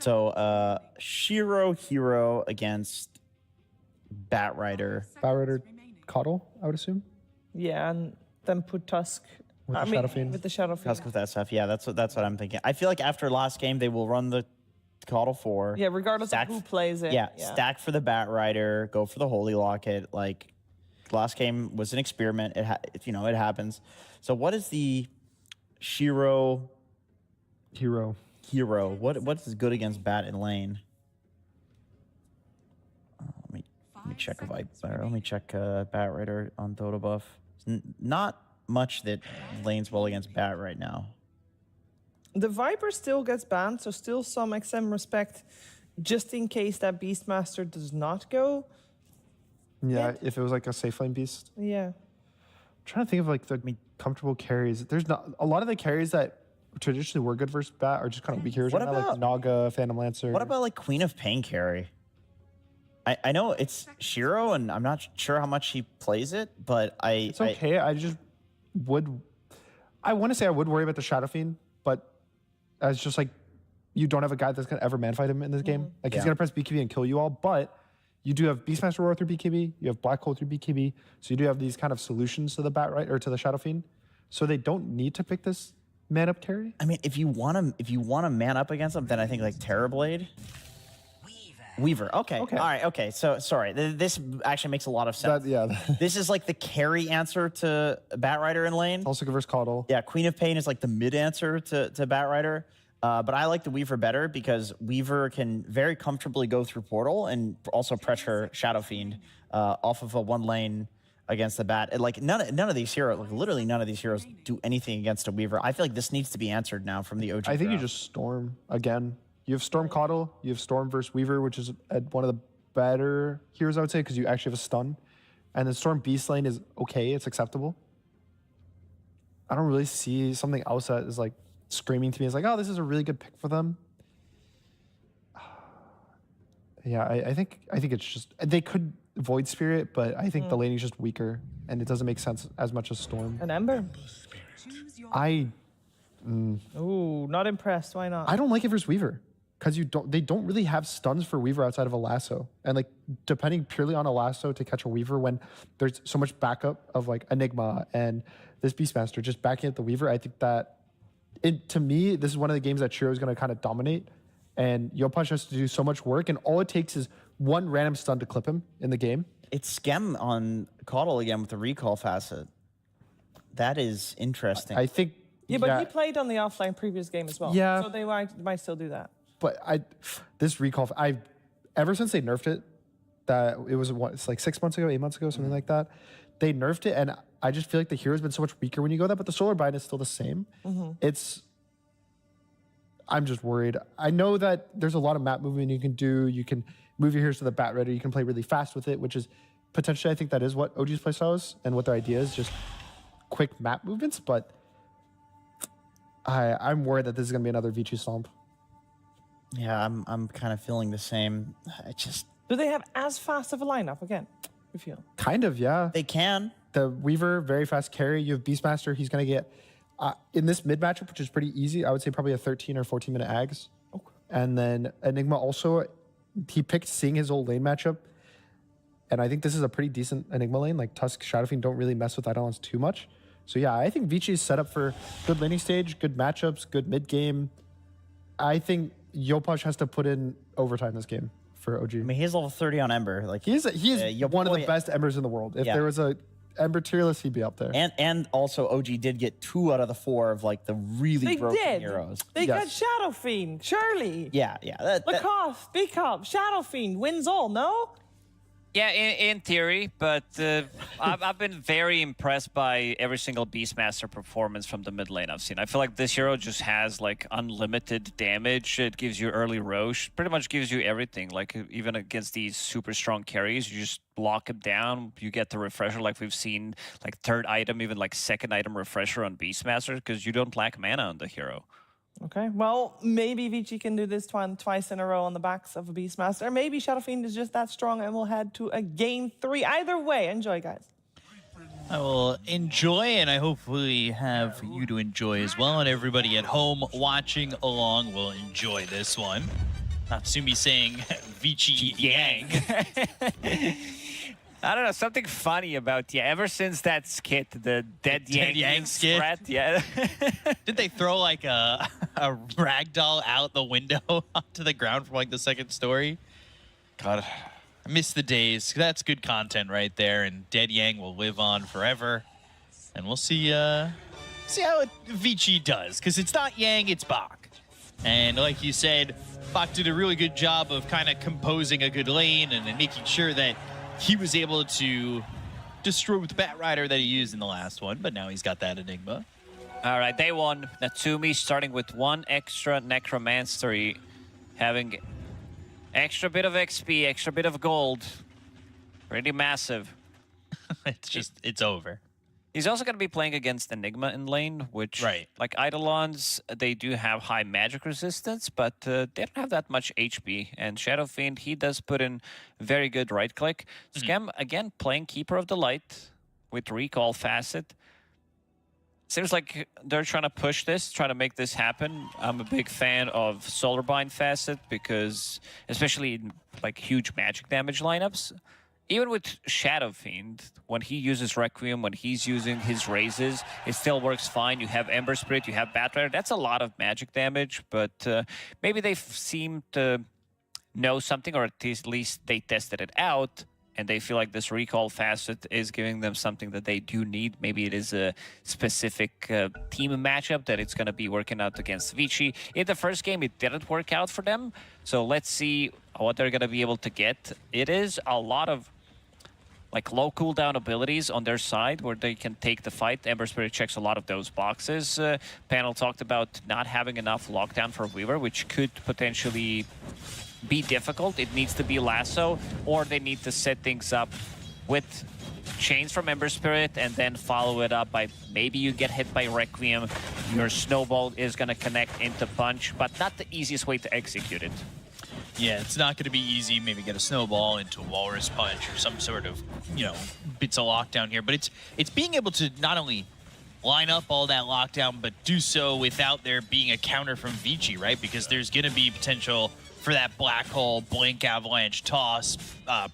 So Shiro hero against Bat Rider. Bat Rider, Coddle, I would assume. Yeah, and then put Tusk. With the Shadow Fiend. With the Shadow Fiend. Tusk with that stuff. Yeah, that's what I'm thinking. I feel like after last game they will run the Coddle 4. Yeah, regardless Stack- of who plays it. Yeah, stack for the Bat Rider, go for the Holy Locket. Like last game was an experiment. It it happens. So what is the Shiro Hero. hero? What is good against Bat in lane? Let me check Viper. Let me check Bat Rider on Dota buff. Not much that lanes well against Bat right now. The Viper still gets banned, so still some XM respect just in case that Beastmaster does not go. Yeah, if it was like a safe lane beast. Yeah. I'm trying to think of like the comfortable carries. There's not a lot of the carries that traditionally were good versus Bat are just kind of weak carries What right now, like about- Naga, Phantom Lancer. What about like Queen of Pain carry? I know it's Shiro, and I'm not sure how much he plays it, but It's okay. I just would. I want to say I would worry about the Shadow Fiend, but it's just like you don't have a guy that's gonna ever man fight him in this game. Like he's Yeah. gonna press BKB and kill you all, but you do have Beastmaster Roar through BKB, you have Black Hole through BKB, so you do have these kind of solutions to the Bat Right or to the Shadow Fiend. So they don't need to pick this man up carry. I mean, if you want to man up against him, then I think like Terrorblade. Weaver. Okay. Okay. All right. Okay. So sorry. This actually makes a lot of sense. This is like the carry answer to Bat Rider in lane. Also good versus Coddle. Yeah. Queen of Pain is like the mid answer to Bat Rider. But I like the Weaver better because Weaver can very comfortably go through Portal and also pressure Shadow Fiend off of a one lane against the Bat. And like none of these heroes, like literally none of these heroes do anything against a Weaver. I feel like this needs to be answered now from the OG. I think you draft. just Storm again. You have Storm Coddle, you have Storm versus Weaver, which is one of the better heroes, I would say, because you actually have a stun. And then Storm Beast lane is okay, it's acceptable. I don't really see something else that is like screaming to me as like, oh, this is a really good pick for them. Yeah, I think it's just they could Void Spirit, but I think the laning is just weaker and it doesn't make sense as much as Storm. An Ember. Ooh, not impressed. Why not? I don't like it versus Weaver because they don't really have stuns for Weaver outside of a lasso. And like depending purely on a lasso to catch a Weaver when there's so much backup of like Enigma and this Beastmaster just backing at the Weaver, I think that to me, this is one of the games that Shiro is going to kind of dominate. And Yopaj has to do so much work, and all it takes is one random stun to clip him in the game. It's Schem on Coddle again with the recall facet. That is interesting. I think. Yeah, but he played on the offline previous game as well. Yeah. So they might still do that. But this recall, ever since they nerfed it, that it was it's like 6 months ago, 8 months ago, something like that. They nerfed it, and I just feel like the hero's been so much weaker when you go that. But the Solar Bind is still the same. I'm just worried. I know that there's a lot of map movement you can do. You can move your heroes to the Bat Rider. You can play really fast with it, which is potentially, I think that is what OG's playstyle is and what their idea is, just quick map movements. But I'm worried that this is going to be another Vici stomp. Yeah, I'm kind of feeling the same. Do they have as fast of a lineup again, you feel? Kind of, yeah. They can. The Weaver, very fast carry. You have Beastmaster. He's going to get, in this mid matchup, which is pretty easy, I would say probably a 13 or 14 minute Ags. Okay. And then Enigma also, he picked seeing his old lane matchup. And I think this is a pretty decent Enigma lane. Like Tusk, Shadow Fiend don't really mess with Eidolons too much. So yeah, I think Vici is set up for good laning stage, good matchups, good mid game. I think Yopaj has to put in overtime this game for OG. I mean, he's level 30 on Ember. Like he is one of the best Embers in the world. If there was a Ember tier list, he'd be up there. And also OG did get 2 out of the 4 of like the really broken heroes. They got Shadow Fiend, surely. Yeah. Lacoste, Big Up, Shadow Fiend wins all, no? Yeah, in theory, but I've been very impressed by every single Beastmaster performance from the mid lane I've seen. I feel like this hero just has like unlimited damage. It gives you early Roche, pretty much gives you everything. Like even against these super strong carries, you just lock him down. You get the refresher, like we've seen, like third item, even like second item refresher on Beastmaster, because you don't lack mana on the hero. Okay, well, maybe Vici can do this twice in a row on the backs of a Beastmaster. Maybe Shadow Fiend is just that strong and we'll head to a game 3. Either way, enjoy, guys. I will enjoy, and I hopefully have you to enjoy as well, and everybody at home watching along will enjoy this one. Natsumi saying Vici Yang. I don't know, something funny about, ever since that skit, the Dead Yang skit. threat, yeah. Did they throw like a ragdoll out the window onto the ground from like the second story? God, I miss the days. That's good content right there, and Dead Yang will live on forever. And we'll see how Vici does, because it's not Yang, it's Bach. And like you said, Bach did a really good job of kind of composing a good lane and making sure that he was able to destroy with the Bat Rider that he used in the last one, but now he's got that Enigma. All right, day 1, Natsumi starting with 1 extra Necromancery, having extra bit of XP, extra bit of gold. Pretty massive. It's over. He's also going to be playing against Enigma in lane, which, like Eidolons, they do have high magic resistance, but they don't have that much HP. And Shadow Fiend, he does put in very good right click. Scam, again, playing Keeper of the Light with Recall Facet. Seems like they're trying to push this, trying to make this happen. I'm a big fan of Solarbind Facet because, especially in like huge magic damage lineups, even with Shadow Fiend, when he uses Requiem, when he's using his raises, it still works fine. You have Ember Spirit, you have Bat Rider. That's a lot of magic damage, but maybe they seem to know something, or at least they tested it out, and they feel like this Recall Facet is giving them something that they do need. Maybe it is a specific team matchup that it's going to be working out against Vici. In the first game, it didn't work out for them, so let's see what they're going to be able to get. It is a lot of like low cooldown abilities on their side where they can take the fight. Ember Spirit checks a lot of those boxes. Panel talked about not having enough lockdown for Weaver, which could potentially be difficult. It needs to be Lasso, or they need to set things up with chains from Ember Spirit and then follow it up by maybe you get hit by Requiem, your Snowball is going to connect into Punch, but not the easiest way to execute it. Yeah, it's not going to be easy. Maybe get a Snowball into a Walrus Punch or some sort of, bits of lockdown here. But it's being able to not only line up all that lockdown, but do so without there being a counter from Vici, right? Because there's going to be potential for that Black Hole, Blink, Avalanche, Toss,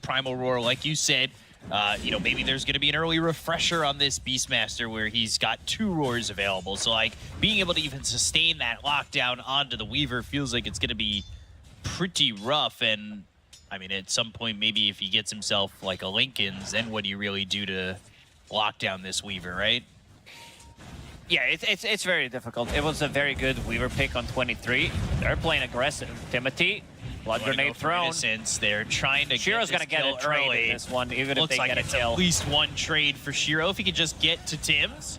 Primal Roar, like you said. Maybe there's going to be an early refresher on this Beastmaster where he's got 2 Roars available. So, like, being able to even sustain that lockdown onto the Weaver feels like it's going to be pretty rough. And I mean, at some point, maybe if he gets himself like a Lincoln's, then what do you really do to lock down this Weaver, right? Yeah, it's very difficult. It was a very good Weaver pick on 23. They're playing aggressive. Timothy, Blood Grenade thrown. Since they're trying to Shiro's going to get a trade early in this one, even if they get a kill. At least 1 trade for Shiro if he could just get to Tim's.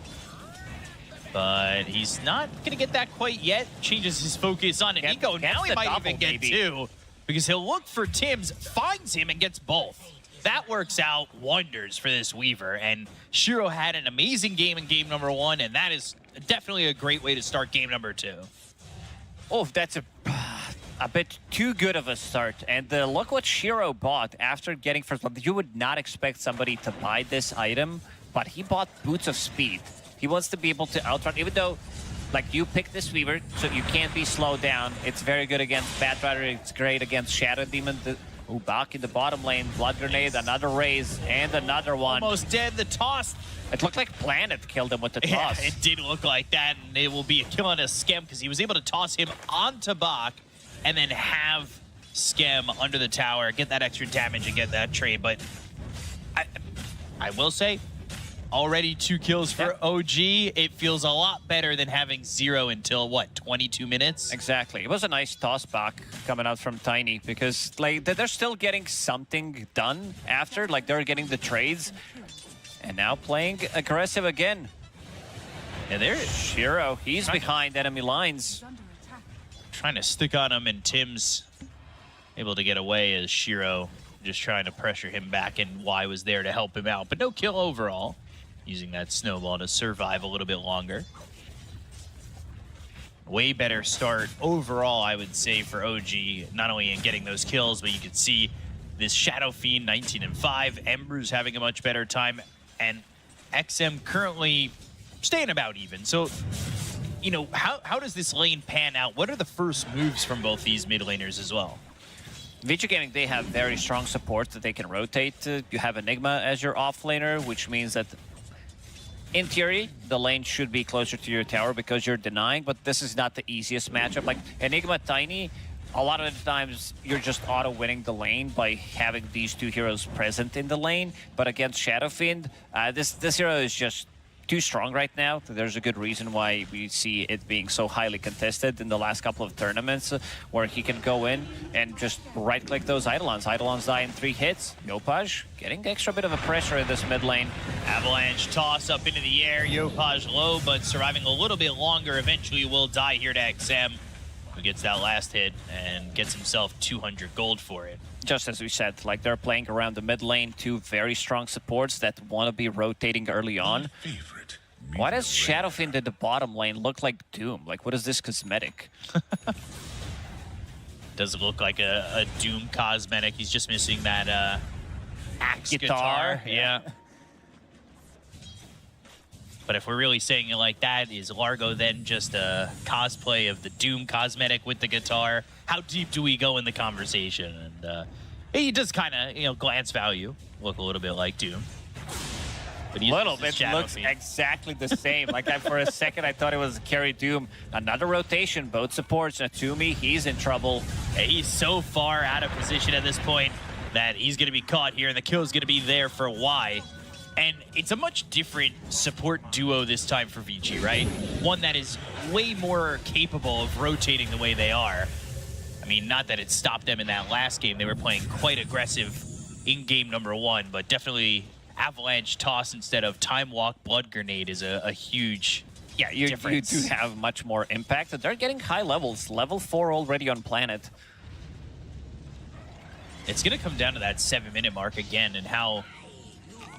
But he's not going to get that quite yet. Changes his focus on Nico. Now he might even get 2. because he'll look for Tim's, finds him, and gets both. That works out wonders for this Weaver, and Shiro had an amazing game in game number 1, and that is definitely a great way to start game number 2. Oh, that's a bit too good of a start. And look what Shiro bought after getting first blood. You would not expect somebody to buy this item, but he bought Boots of Speed. He wants to be able to outrun, even though, like, you pick this Weaver, so you can't be slowed down. It's very good against Batrider. It's great against Shadow Demon. Back in the bottom lane, Blood Grenade, another raise, and another one. Almost dead, the toss. It looked like Planet killed him with the toss. Yeah, it did look like that, and it will be a kill on a Skem because he was able to toss him onto Bach and then have Skem under the tower, get that extra damage and get that trade. But I will say, already 2 kills for OG. It feels a lot better than having 0 until, what, 22 minutes? Exactly. It was a nice toss back coming out from Tiny because, like, they're still getting something done after. Like, they're getting the trades. And now playing aggressive again. And there's Shiro. He's behind enemy lines. Trying to stick on him, and Tim's able to get away as Shiro just trying to pressure him back, and Y was there to help him out. But no kill overall. Using that snowball to survive a little bit longer. Way better start overall, I would say, for OG, not only in getting those kills, but you can see this Shadow Fiend 19-5, Ember's having a much better time, and XM currently staying about even. So, you know, how does this lane pan out? What are the first moves from both these mid laners as well? Vici Gaming, they have very strong support that they can rotate. You have Enigma as your offlaner, which means that in theory, the lane should be closer to your tower because you're denying, but this is not the easiest matchup. Like, Enigma Tiny, a lot of the times you're just auto-winning the lane by having these 2 heroes present in the lane. But against Shadow Fiend, this hero is just too strong right now. There's a good reason why we see it being so highly contested in the last couple of tournaments, where he can go in and just right-click those Eidolons. Eidolons die in 3 hits. Yopaj getting extra bit of a pressure in this mid lane. Avalanche toss up into the air. Yopaj low, but surviving a little bit longer. Eventually will die here to XM, who gets that last hit and gets himself 200 gold for it. Just as we said, like, they're playing around the mid lane, 2 very strong supports that want to be rotating early on. Why does Shadow Fiend in the bottom lane look like Doom? Like, what is this cosmetic? Does look like a Doom cosmetic. He's just missing that axe guitar. Yeah. But if we're really saying it like that, is Largo then just a cosplay of the Doom cosmetic with the guitar? How deep do we go in the conversation? And he does kind of, you know, glance value look a little bit like Doom. But little bit looks exactly the same. Like, for a second, I thought it was Carry Doom. Another rotation, both supports. Natsumi, he's in trouble. He's so far out of position at this point that he's going to be caught here, and the kill is going to be there for Y. And it's a much different support duo this time for Vici, right? One that is way more capable of rotating the way they are. I mean, not that it stopped them in that last game. They were playing quite aggressive in game number 1, but definitely Avalanche toss instead of Time Walk Blood Grenade is a huge difference. You do have much more impact. They're getting high levels. Level 4 already on Planet. It's going to come down to that 7-minute mark again, and how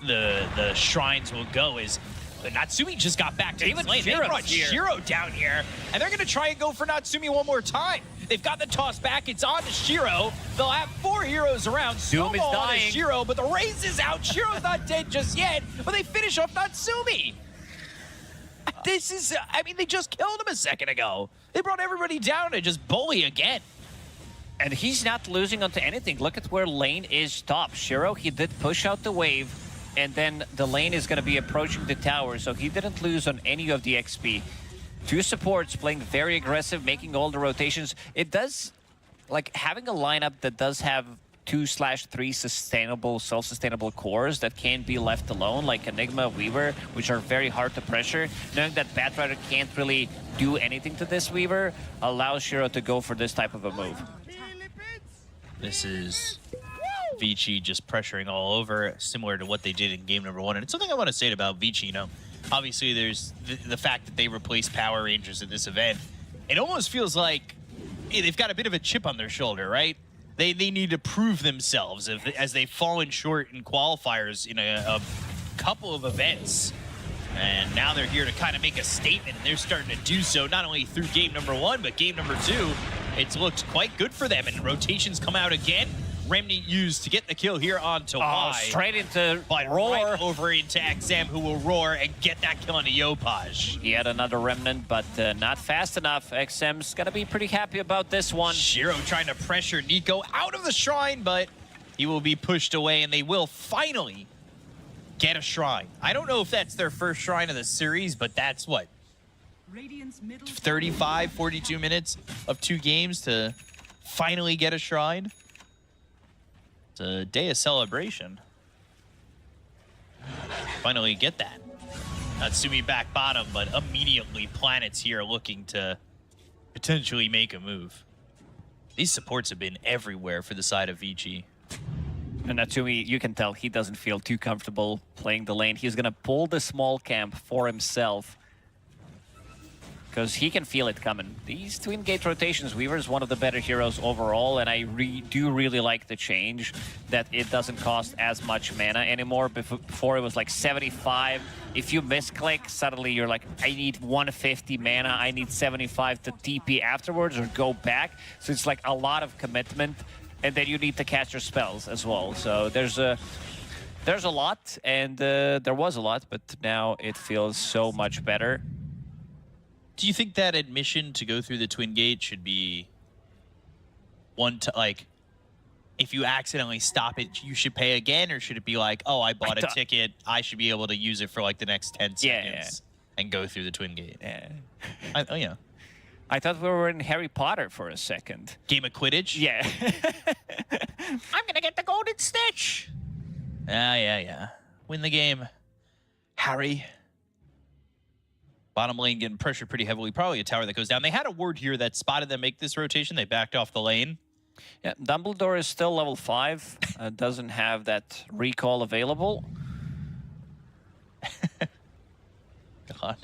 the shrines will go is Natsumi just got back to his lane. They brought Shiro down here, and they're going to try and go for Natsumi one more time. They've got the toss back. It's on to Shiro. They'll have 4 heroes around. Doom is dying. Shiro, but the raise is out. Shiro's not dead just yet, but they finish off Natsumi. This is, I mean, they just killed him a second ago. They brought everybody down to just bully again. And he's not losing onto anything. Look at where lane is top. Shiro, he did push out the wave, and then the lane is going to be approaching the tower, so he didn't lose on any of the XP. 2 supports playing very aggressive, making all the rotations. It does, like, having a lineup that does have 2/3 sustainable, self-sustainable cores that can't be left alone, like Enigma, Weaver, which are very hard to pressure. Knowing that Batrider can't really do anything to this Weaver allows Shiro to go for this type of a move. This is Vici just pressuring all over, similar to what they did in game number 1. And it's something I want to say about Vici, you know. Obviously, there's the fact that they replaced Power Rangers at this event. It almost feels like they've got a bit of a chip on their shoulder, right? They need to prove themselves as they've fallen short in qualifiers in a couple of events. And now they're here to kind of make a statement, and they're starting to do so not only through game number 1, but game number 2. It's looked quite good for them, and rotations come out again. Remnant used to get the kill here onto Y. Straight into But Roar. right over into XM, who will roar and get that kill on Yopaj. He had another Remnant, but not fast enough. XM's gonna be pretty happy about this one. Shiro trying to pressure Nico out of the shrine, but he will be pushed away, and they will finally get a shrine. I don't know if that's their first shrine of the series, but that's what? 35, 42 minutes of 2 games to finally get a shrine. It's a day of celebration. Finally get that. Natsumi back bottom, but immediately Planet's here looking to potentially make a move. These supports have been everywhere for the side of Vici. And Natsumi, you can tell he doesn't feel too comfortable playing the lane. He's gonna pull the small camp for himself, because he can feel it coming. These twin gate rotations, Weaver is one of the better heroes overall, and I do really like the change that it doesn't cost as much mana anymore. Before it was like 75. If you misclick, suddenly you're like, I need 150 mana, I need 75 to TP afterwards or go back. So it's like a lot of commitment, and then you need to cast your spells as well. So there's a lot, and there was a lot, but now it feels so much better. Do you think that admission to go through the twin gate should be one to, like, if you accidentally stop it, you should pay again, or should it be like, oh, I bought a ticket, I should be able to use it for like the next 10 seconds and go through the twin gate? Yeah. Oh yeah. I thought we were in Harry Potter for a second. Game of Quidditch? Yeah. I'm gonna get the golden stitch. Yeah. Win the game, Harry. Bottom lane getting pressured pretty heavily. Probably a tower that goes down. They had a ward here that spotted them make this rotation. They backed off the lane. Yeah, Dumbledore is still level 5. Doesn't have that recall available. God.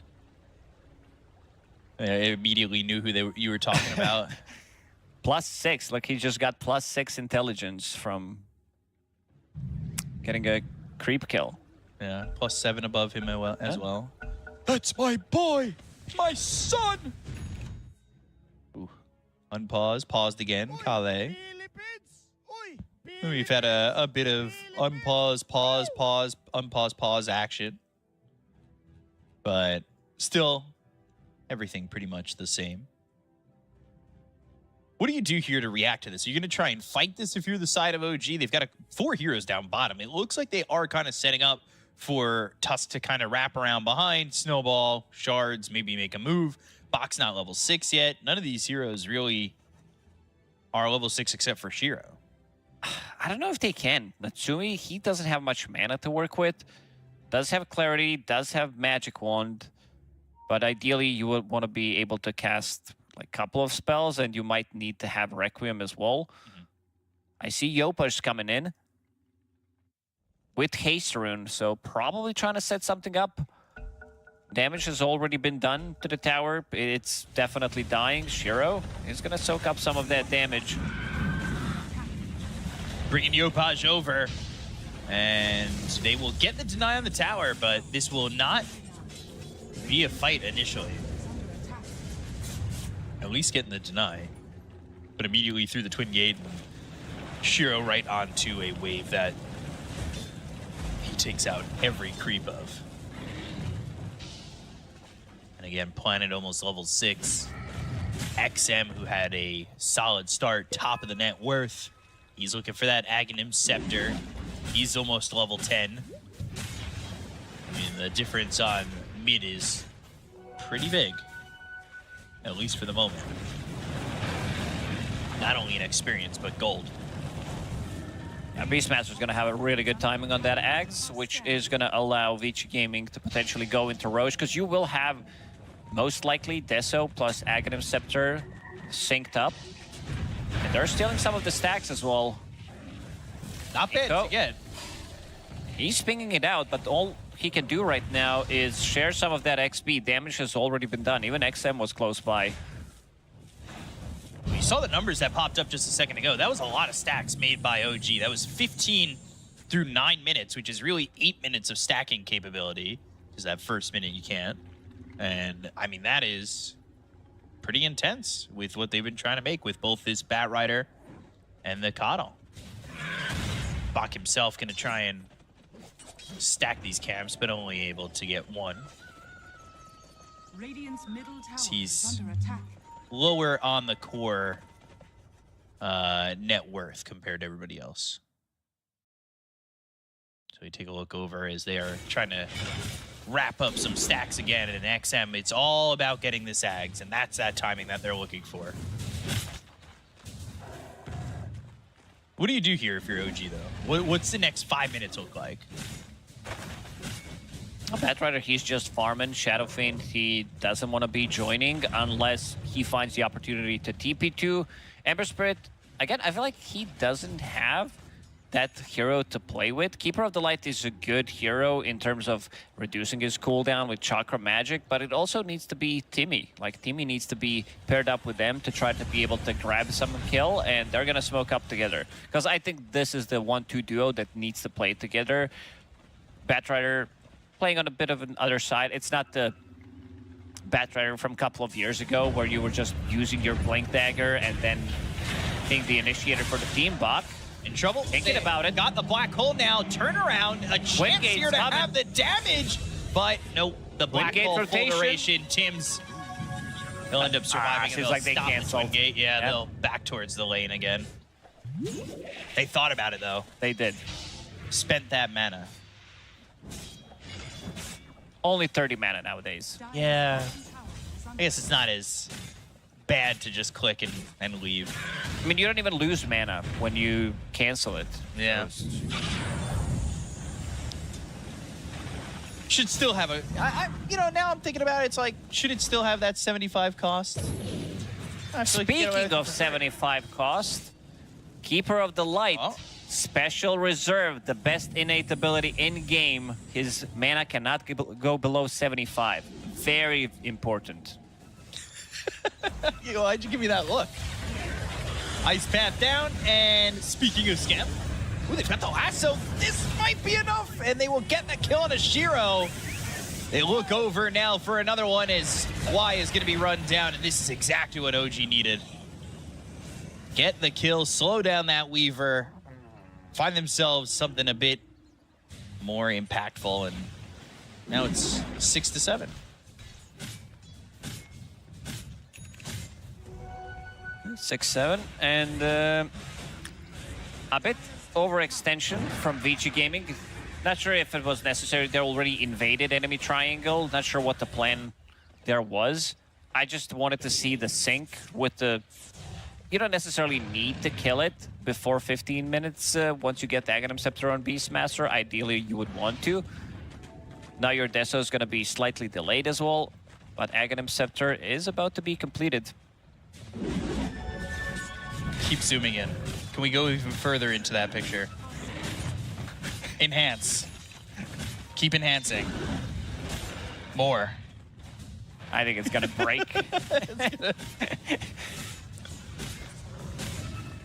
I immediately knew who you were talking about. +6. Like, he just got +6 intelligence from getting a creep kill. Yeah, +7 above him as well. That's my boy! My son! Ooh. Unpause, paused again, Kale. We've had a bit of unpause, pause, unpause, pause action. But still, everything pretty much the same. What do you do here to react to this? Are you going to try and fight this if you're the side of OG? They've got 4 heroes down bottom. It looks like they are kind of setting up for Tusk to kind of wrap around behind, snowball, shards, maybe make a move. Bok's not level 6 yet. None of these heroes really are level 6 except for Shiro. I don't know if they can. Natsumi, he doesn't have much mana to work with. Does have Clarity, does have Magic Wand. But ideally, you would want to be able to cast like a couple of spells, and you might need to have Requiem as well. I see Yopaj coming in with Haste Rune, so probably trying to set something up. Damage has already been done to the tower. It's definitely dying. Shiro is going to soak up some of that damage. Bringing Yopaj over, and they will get the deny on the tower, but this will not be a fight initially. At least getting the deny, but immediately through the twin gate, Shiro right onto a wave that he takes out every creep of. And again, Planet almost level 6. XM, who had a solid start, top of the net worth. He's looking for that Aghanim Scepter. He's almost level 10. I mean, the difference on mid is pretty big, at least for the moment. Not only in experience, but gold. Yeah, Beastmaster's going to have a really good timing on that Ags, which is going to allow Vici Gaming to potentially go into Roche, because you will have most likely Deso plus Aghanim Scepter synced up. And they're stealing some of the stacks as well. Not bad to get. He's pinging it out, but all he can do right now is share some of that XP. Damage has already been done. Even XM was close by. You saw the numbers that popped up just a second ago. That was a lot of stacks made by OG. That was 15 through 9 minutes, which is really 8 minutes of stacking capability. Because that first minute you can't. And I mean, that is pretty intense with what they've been trying to make with both this Bat Rider and the Coddle. Bach himself going to try and stack these camps, but only able to get one. Radiant's middle tower He's is under attack. lower on the core net worth compared to everybody else. So we take a look over as they are trying to wrap up some stacks again. And in XM, it's all about getting the Zags, and that's that timing that they're looking for. What do you do here if you're OG, though? What's the next 5 minutes look like? Bat Rider, he's just farming Shadow Fiend. He doesn't want to be joining unless he finds the opportunity to TP2. Ember Spirit, again, I feel like he doesn't have that hero to play with. Keeper of the Light is a good hero in terms of reducing his cooldown with Chakra Magic, but it also needs to be Timmy. Like, Timmy needs to be paired up with them to try to be able to grab some kill, and they're going to smoke up together. Because I think this is the 1-2 duo that needs to play together. Bat Rider playing on a bit of an other side. It's not the Bat Rider from a couple of years ago where you were just using your Blink Dagger and then being the initiator for the team. Bach in trouble. Thinking about it. Got the black hole now. Turn around. A chance here to have the damage. But no, the black hole full duration. Tim's. They'll end up surviving. Seems like they canceled. Gate. Yeah, they'll back towards the lane again. They thought about it though. They did. Spent that mana. Only 30 mana nowadays. Yeah. I guess it's not as bad to just click and leave. I mean, you don't even lose mana when you cancel it. Yeah. Should still have a... you know, now I'm thinking about it, it's like, should it still have that 75 cost? Speaking of 75 cost, Keeper of the Light, Special Reserve, the best innate ability in-game. His mana cannot go below 75. Very important. Why'd you give me that look? Ice Path down, and speaking of scam, they've got the lasso. This might be enough, and they will get the kill on a Shiro. They look over now for another one as Y is going to be run down, and this is exactly what OG needed. Get the kill, slow down that Weaver, find themselves something a bit more impactful, and now it's 6-7. Six, 7, and a bit overextension from Vici Gaming. Not sure if it was necessary. They already invaded enemy triangle. Not sure what the plan there was. I just wanted to see the sync with the... You don't necessarily need to kill it before 15 minutes once you get the Aghanim Scepter on Beastmaster. Ideally, you would want to. Now your Deso is going to be slightly delayed as well, but Aghanim Scepter is about to be completed. Keep zooming in. Can we go even further into that picture? Enhance. Keep enhancing. More. I think it's gonna break.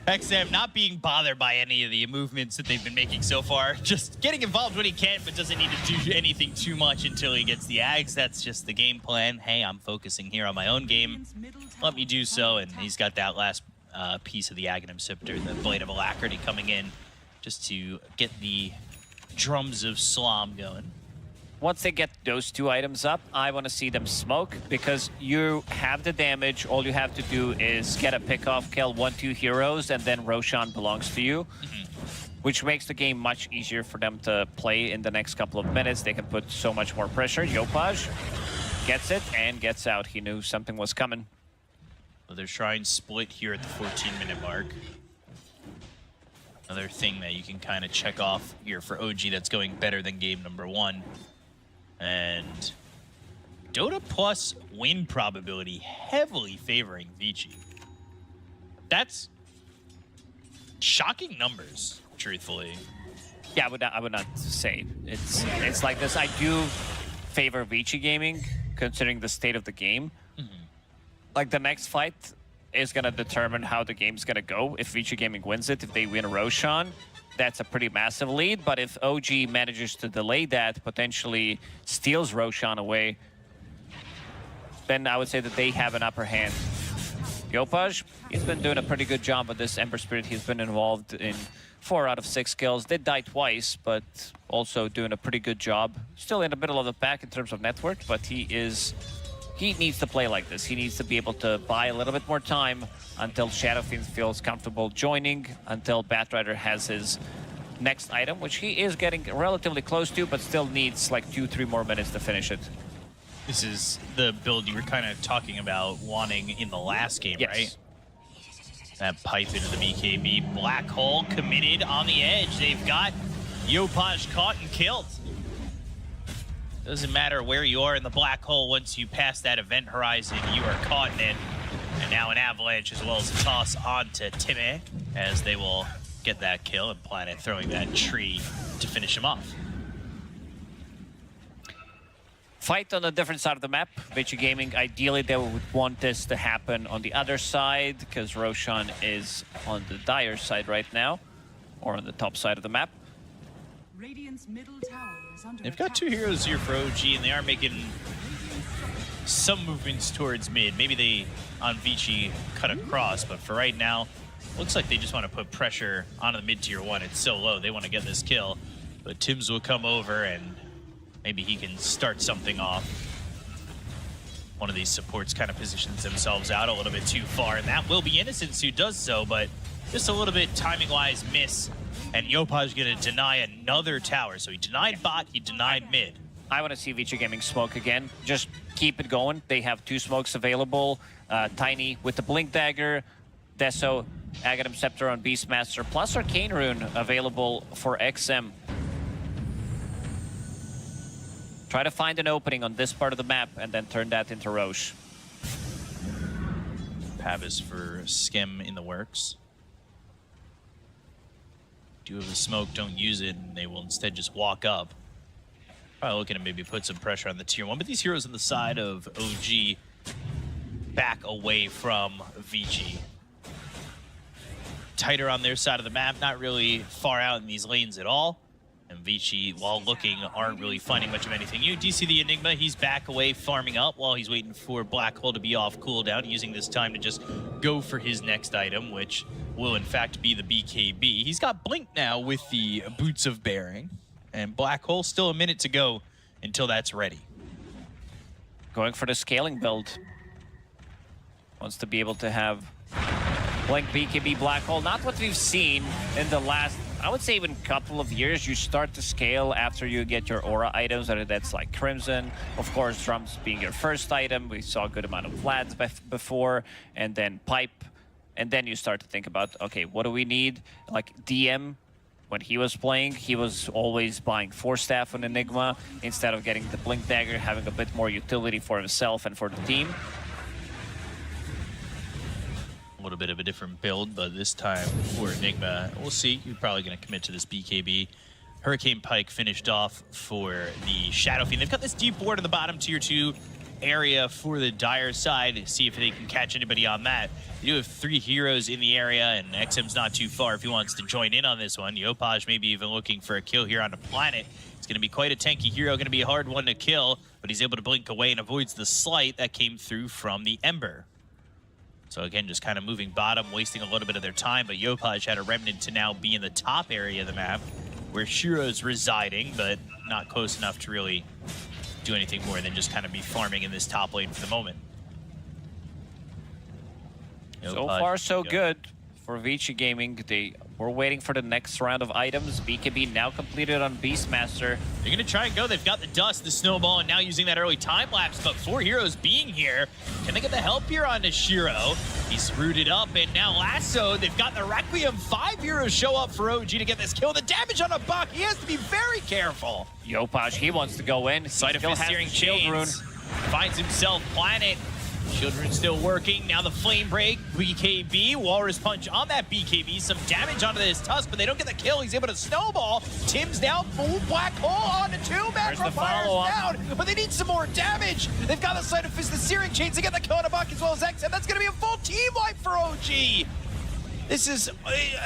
XM not being bothered by any of the movements that they've been making so far. Just getting involved when he can, but doesn't need to do anything too much until he gets the Ags. That's just the game plan. Hey, I'm focusing here on my own game. Let me do so, and he's got that last piece of the Aghanim Scepter, the Blade of Alacrity coming in just to get the drums of Slam going. Once they get those two items up, I want to see them smoke, because you have the damage. All you have to do is get a pick-off, kill 1-2 heroes, and then Roshan belongs to you, which makes the game much easier for them to play in the next couple of minutes. They can put so much more pressure. Yopaj gets it and gets out. He knew something was coming. Well, they're trying split here at the 14-minute mark. Another thing that you can kind of check off here for OG that's going better than game number 1. And Dota plus win probability heavily favoring Vici. That's shocking numbers, truthfully. Yeah, I would not say it's like this. I do favor Vici Gaming, considering the state of the game. Like, the next fight is going to determine how the game's going to go. If Vici Gaming wins it, if they win Roshan, that's a pretty massive lead. But if OG manages to delay that, potentially steals Roshan away, then I would say that they have an upper hand. Yopaj, he's been doing a pretty good job with this Ember Spirit. He's been involved in 4 out of 6 kills. Did die twice, but also doing a pretty good job. Still in the middle of the pack in terms of network, but he needs to play like this. He needs to be able to buy a little bit more time until Shadowfiend feels comfortable joining, until Batrider has his next item, which he is getting relatively close to, but still needs like 2-3 more minutes to finish it. This is the build you were kind of talking about wanting in the last game, Yes. right? That pipe into the BKB. Black Hole committed on the edge. They've got Yopaj caught and killed. Doesn't matter where you are in the Black Hole, once you pass that event horizon, you are caught in it. And now an avalanche as well as a toss onto Timmy as they will get that kill, and Planet throwing that tree to finish him off. Fight on a different side of the map. Vici Gaming, ideally they would want this to happen on the other side because Roshan is on the Dire side right now, or on the top side of the map. Radiant's middle tower is under They've got attack. 2 heroes here for OG, and they are making some movements towards mid. Maybe they, on Vici, cut across, but for right now, looks like they just want to put pressure onto the mid tier 1. It's so low, they want to get this kill. But Tims will come over, and maybe he can start something off. One of these supports kind of positions themselves out a little bit too far, and that will be Innocence who does so, but just a little bit timing-wise miss. And Yopaj going to deny another tower. So he denied bot, he denied mid. I want to see Vici Gaming smoke again. Just keep it going. They have 2 smokes available. Tiny with the Blink Dagger, Deso, Aghanim Scepter on Beastmaster, plus Arcane Rune available for XM. Try to find an opening on this part of the map and then turn that into Roche. Pavis for Skim in the works. Do have the smoke, don't use it, and they will instead just walk up. Probably looking to maybe put some pressure on the tier 1, but these heroes on the side of OG back away from Vici. Tighter on their side of the map, not really far out in these lanes at all. And Vici, while looking, aren't really finding much of anything. You do see the Enigma, he's back away farming up while he's waiting for Black Hole to be off cooldown, using this time to just go for his next item, which will in fact be the BKB. He's got Blink now with the Boots of Bearing, and Black Hole still a minute to go until that's ready. Going for the scaling build. Wants to be able to have Blink, BKB, Black Hole. Not what we've seen in the last, I would say, even couple of years. You start to scale after you get your aura items, whether that's like Crimson, of course, Drums being your first item. We saw a good amount of Vlads before, and then Pipe. And then you start to think about, okay, what do we need? Like DM, when he was playing, he was always buying 4 staff on Enigma instead of getting the Blink Dagger, having a bit more utility for himself and for the team. A little bit of a different build, but this time for Enigma, we'll see. You're probably going to commit to this BKB. Hurricane Pike finished off for the Shadow Fiend. They've got this deep ward in the bottom tier 2 area for the Dire side. See if they can catch anybody on that. You do have 3 heroes in the area, and XM's not too far if he wants to join in on this one. Yopaj maybe even looking for a kill here on the Planet. It's going to be quite a tanky hero, going to be a hard one to kill, but he's able to blink away and avoids the slight that came through from the Ember. So again, just kind of moving bottom, wasting a little bit of their time, but Yopaj had a remnant to now be in the top area of the map, where Shiro's residing, but not close enough to really do anything more than just kind of be farming in this top lane for the moment. So far, so good for Vici Gaming. They were waiting for the next round of items. BKB now completed on Beastmaster. They're going to try and go. They've got the dust, the snowball, and now using that early time lapse, but 4 heroes being here. Can they get the help here on Shiro? He's rooted up, and now Lasso. They've got the Requiem. 5 heroes show up for OG to get this kill. The damage on a Buck, he has to be very careful. Yopaj, he wants to go in. Sight of his searing chains. Finds himself Planet. Children still working. Now the flame break. BKB. Walrus punch on that BKB. Some damage onto this Tusk, but they don't get the kill. He's able to snowball. Tim's down. Full black hole onto 2. Macro Fire's down, but they need some more damage. They've got the Sleight of Fist, the Searing Chains. They get the kill on a buck as well as XM. That's going to be a full team wipe for OG. This is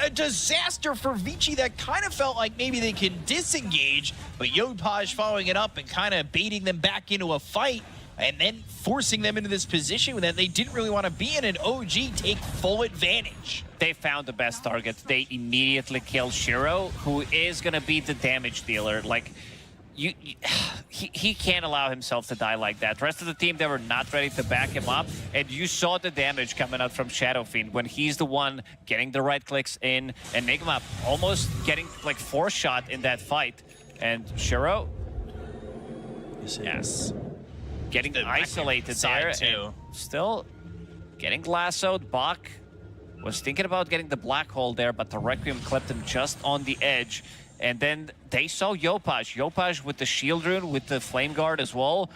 a disaster for Vici that kind of felt like maybe they can disengage, but Yopaj following it up and kind of baiting them back into a fight and then forcing them into this position that they didn't really want to be in, and OG take full advantage. They found the best target. They immediately killed Shiro, who is going to be the damage dealer. Like, he can't allow himself to die like that. The rest of the team, they were not ready to back him up, and you saw the damage coming out from Shadow Fiend when he's the one getting the right clicks in. Enigma almost getting like 4-shot in that fight, and Shiro, yes, getting isolated there, too. Still getting lassoed. Bach was thinking about getting the black hole there, but the Requiem clipped him just on the edge. And then they saw Yopaj. Yopaj with the shield rune, with the flame guard as well.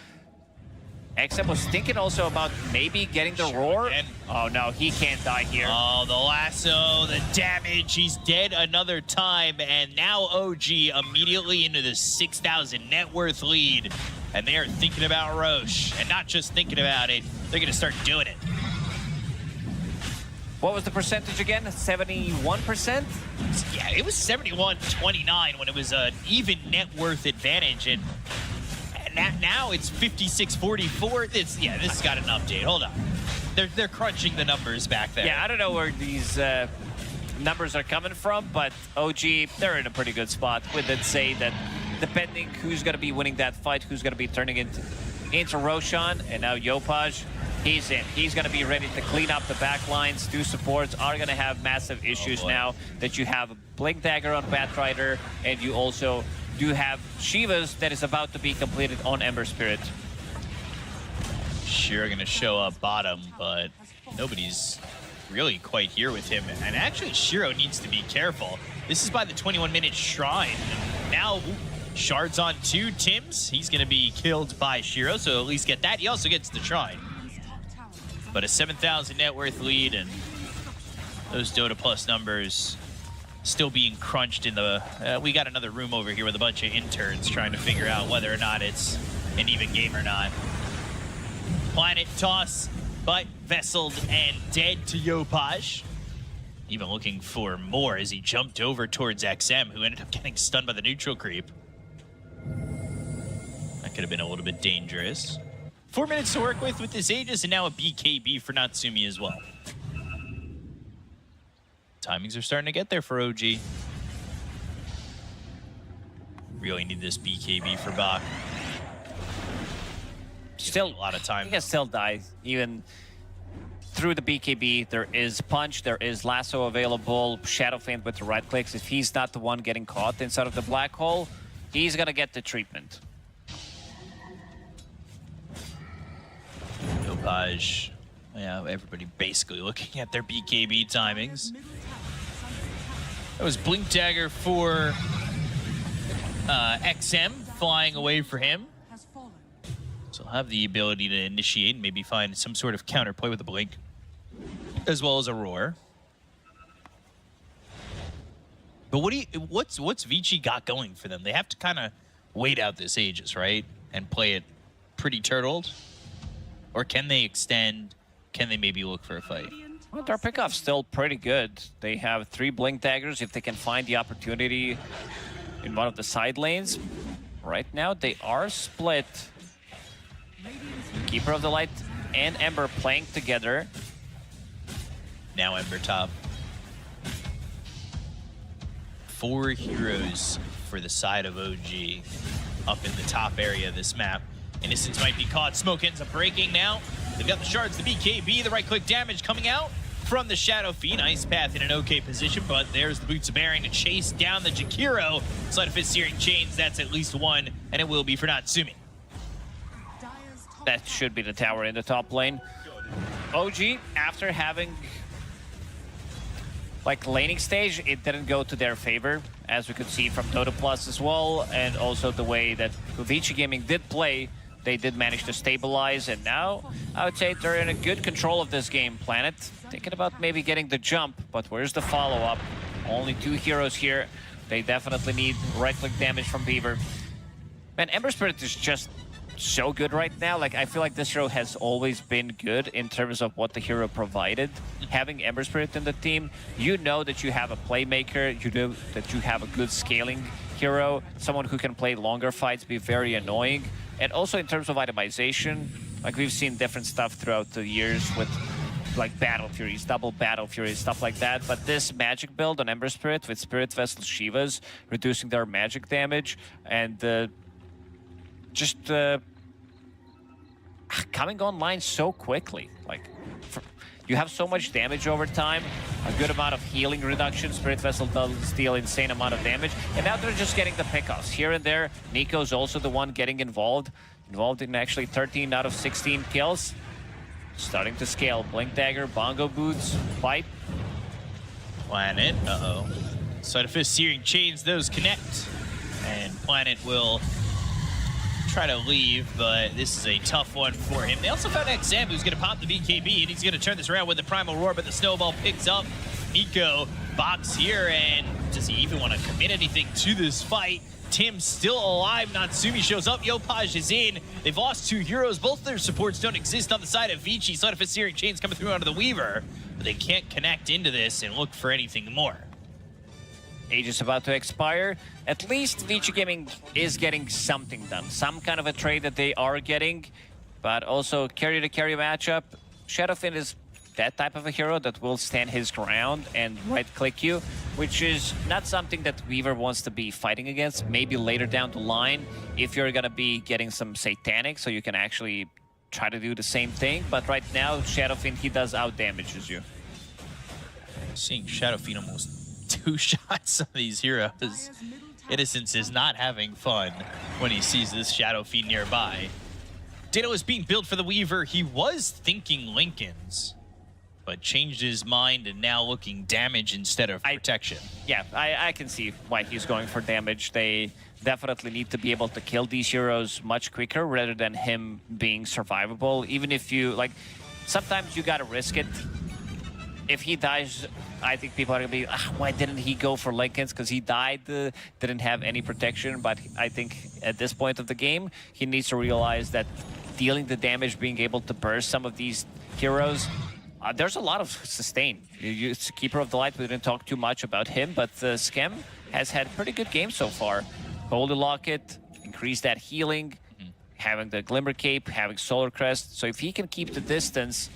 XM was thinking also about maybe getting the roar. Oh no, he can't die here. Oh, the lasso, the damage. He's dead another time. And now OG immediately into the 6,000 net worth lead. And they are thinking about Roche. And not just thinking about it, they're going to start doing it. What was the percentage again? 71%? Yeah, it was 71-29 when it was an even net worth advantage. And now it's 56-44. This got an update. Hold on. They're crunching the numbers back there. Yeah, I don't know where these numbers are coming from, but OG, they're in a pretty good spot. We did say that depending who's going to be winning that fight, who's going to be turning into Roshan, and now Yopaj, he's in. He's going to be ready to clean up the back lines. 2 supports are going to have massive issues now that you have a Blink Dagger on Batrider, and you also do have Shivas that is about to be completed on Ember Spirit. Sure going to show up bottom, but nobody's really quite here with him. And actually, Shiro needs to be careful. This is by the 21-minute Shrine. And now, Shards on 2 Tims. He's going to be killed by Shiro, so at least get that. He also gets the Shrine. But a 7,000 net worth lead, and those Dota Plus numbers still being crunched in the... we got another room over here with a bunch of interns trying to figure out whether or not it's an even game or not. Planet toss, but vesseled and dead to Yopaj. Even looking for more as he jumped over towards XM, who ended up getting stunned by the neutral creep. That could have been a little bit dangerous. 4 minutes to work with this Aegis, and now a BKB for Natsumi as well. Timings are starting to get there for OG. Really need this BKB for Bach. Still a lot of time. He can still die, even through the BKB. There is Punch, there is Lasso available, Shadow Feint with the right clicks. If he's not the one getting caught inside of the black hole, he's gonna get the treatment. Yopaj, yeah, everybody basically looking at their BKB timings. That was Blink Dagger for XM, flying away for him. So he'll have the ability to initiate and maybe find some sort of counterplay with a Blink, as well as a Roar. But what's Vici got going for them? They have to kind of wait out this Aegis, right? And play it pretty turtled? Or can they extend? Can they maybe look for a fight? Well, their pickoff's still pretty good. They have 3 Blink Daggers if they can find the opportunity in one of the side lanes. Right now, they are split. Keeper of the Light and Ember playing together. Now Ember top. 4 heroes for the side of OG up in the top area of this map. Innocence might be caught. Smoke ends up breaking now. They've got the shards, the BKB, the right click damage coming out from the Shadow Fiend. Ice Path in an okay position, but there's the Boots of Bearing to chase down the Jakiro. Sleight of Fist Searing Chains, that's at least 1, and it will be for Natsumi. That should be the tower in the top lane. OG, after having like laning stage, it didn't go to their favor, as we could see from Dota Plus as well, and also the way that Vici Gaming did play they did manage to stabilize, and now I would say they're in a good control of this game. Planet thinking about maybe getting the jump, but where's the follow-up? Only 2 heroes here. They definitely need right-click damage from Beaver. Man, Ember Spirit is just so good right now. Like, I feel like this hero has always been good in terms of what the hero provided. Having Ember Spirit in the team, you know that you have a playmaker, you know that you have a good scaling hero, someone who can play longer fights, be very annoying. And also in terms of itemization, like we've seen different stuff throughout the years with like Battle Furies, double Battle Furies, stuff like that. But this magic build on Ember Spirit with Spirit Vessel Shivas, reducing their magic damage, and just coming online so quickly. Like, you have so much damage over time, a good amount of healing reduction. Spirit Vessel does deal insane amount of damage, and now they're just getting the pickoffs here and there. Nico's also the one getting involved in actually 13 out of 16 kills. Starting to scale. Blink Dagger, Bongo Boots, Pipe. Planet, Side of Fist, Searing Chains, those connect. And Planet will try to leave, but this is a tough one for him. They also found XM, who's going to pop the BKB, and he's going to turn this around with the Primal Roar, but the Snowball picks up. Nico box here, and does he even want to commit anything to this fight? Tim's still alive. Natsumi shows up. Yopaj is in. They've lost 2 heroes. Both their supports don't exist on the side of Vici. Side of a Searing Chains coming through onto the Weaver, but they can't connect into this and look for anything more. Age is about to expire. At least Vici Gaming is getting something done. Some kind of a trade that they are getting, but also carry-to-carry matchup. Shadowfin is that type of a hero that will stand his ground and right-click you, which is not something that Weaver wants to be fighting against. Maybe later down the line, if you're gonna be getting some Satanic, so you can actually try to do the same thing. But right now, Shadowfin, he does out-damages you. Seeing Shadowfin almost 2 shots on these heroes. Innocence is not having fun when he sees this Shadowfiend nearby. Dano is being built for the Weaver. He was thinking Lincolns, but changed his mind and now looking damage instead of protection. I can see why he's going for damage. They definitely need to be able to kill these heroes much quicker rather than him being survivable. Even if you, like, sometimes you gotta risk it. If he dies, I think people are gonna be, why didn't he go for Lincolns? Because he died, didn't have any protection. But I think at this point of the game, he needs to realize that dealing the damage, being able to burst some of these heroes, there's a lot of sustain. It's Keeper of the Light, we didn't talk too much about him, but Skem has had pretty good games so far. Holy Locket, increase that healing, having the Glimmer Cape, having Solar Crest. So if he can keep the distance,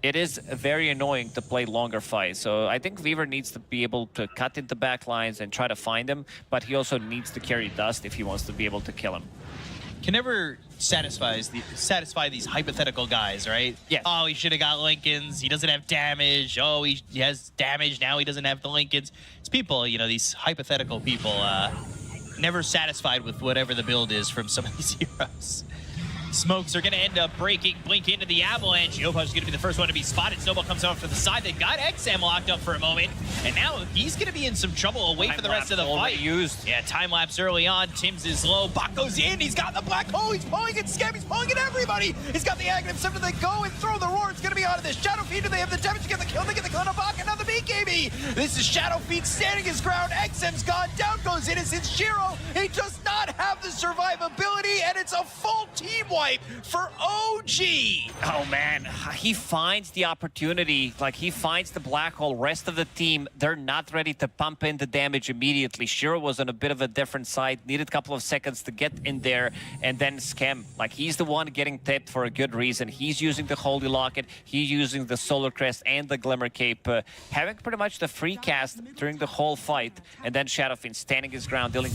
it is very annoying to play longer fights. So I think Weaver needs to be able to cut into back lines and try to find him, but he also needs to carry Dust if he wants to be able to kill him. Can never satisfy these hypothetical guys, right? Yeah. Oh, he should have got Lincolns. He doesn't have damage. Oh, he has damage. Now he doesn't have the Lincolns. It's people, you know, these hypothetical people, never satisfied with whatever the build is from some of these heroes. Smokes are going to end up breaking Blink into the Avalanche. Yopaj is going to be the first one to be spotted. Snowball comes off to the side. They got XM locked up for a moment, and now he's going to be in some trouble. Away for the rest of the fight. Yeah, time lapse early on. Tim's is low. Bot goes in. He's got the black hole. He's pulling at Scam. He's pulling at everybody. He's got the Aghanim. Something they go and throw the roar. It's going to be out of this. Shadowfiend, do they have the damage to get the kill? They get the kill on a Bach. Another BKB. This is Shadowfiend standing his ground. XM's gone. Down goes Innocence. Shiro, he does not have the survivability, and it's a full team wipe for OG. Oh man, he finds the opportunity, like he finds the black hole. Rest of the team, they're not ready to pump in the damage immediately. Shiro was on a bit of a different side, needed a couple of seconds to get in there, and then Skem, like he's the one getting tipped for a good reason. He's using the Holy Locket, he's using the Solar Crest and the Glimmer Cape, having pretty much the free cast during the whole fight, and then Shadowfiend standing his ground, dealing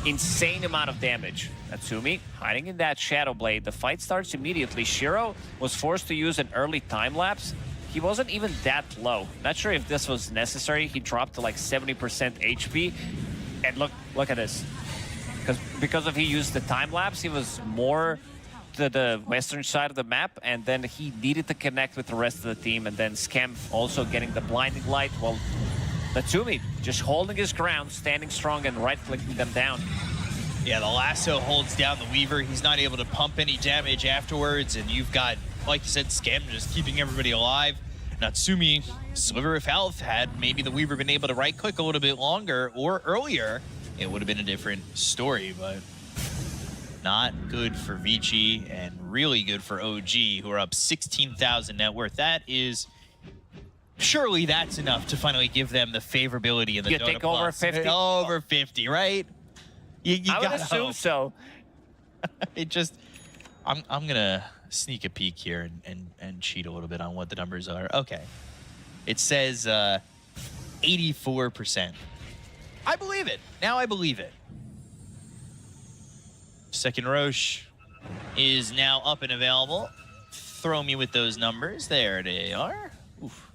insane amount of damage. Natsumi hiding in that Shadow Blade. The fight starts immediately. Shiro was forced to use an early time lapse. He wasn't even that low. Not sure if this was necessary. He dropped to like 70% HP. And look at this. Because of he used the time lapse, he was more to the western side of the map, and then he needed to connect with the rest of the team, and then Scam also getting the blinding light. Well, Natsumi just holding his ground, standing strong and right-clicking them down. Yeah, the lasso holds down the Weaver. He's not able to pump any damage afterwards, and you've got, like you said, Scam just keeping everybody alive. Natsumi, sliver of health. Had maybe the Weaver been able to right-click a little bit longer or earlier, it would have been a different story, but not good for Vici and really good for OG, who are up 16,000 net worth. That is... Surely that's enough to finally give them the favorability in the Dota think Plus. over 50? Over 50, right? You I would gotta assume hope. so. It just... I'm gonna sneak a peek here and cheat a little bit on what the numbers are. Okay. It says 84%. I believe it. Now I believe it. Second Roche is now up and available. Throw me with those numbers. There they are. Oof.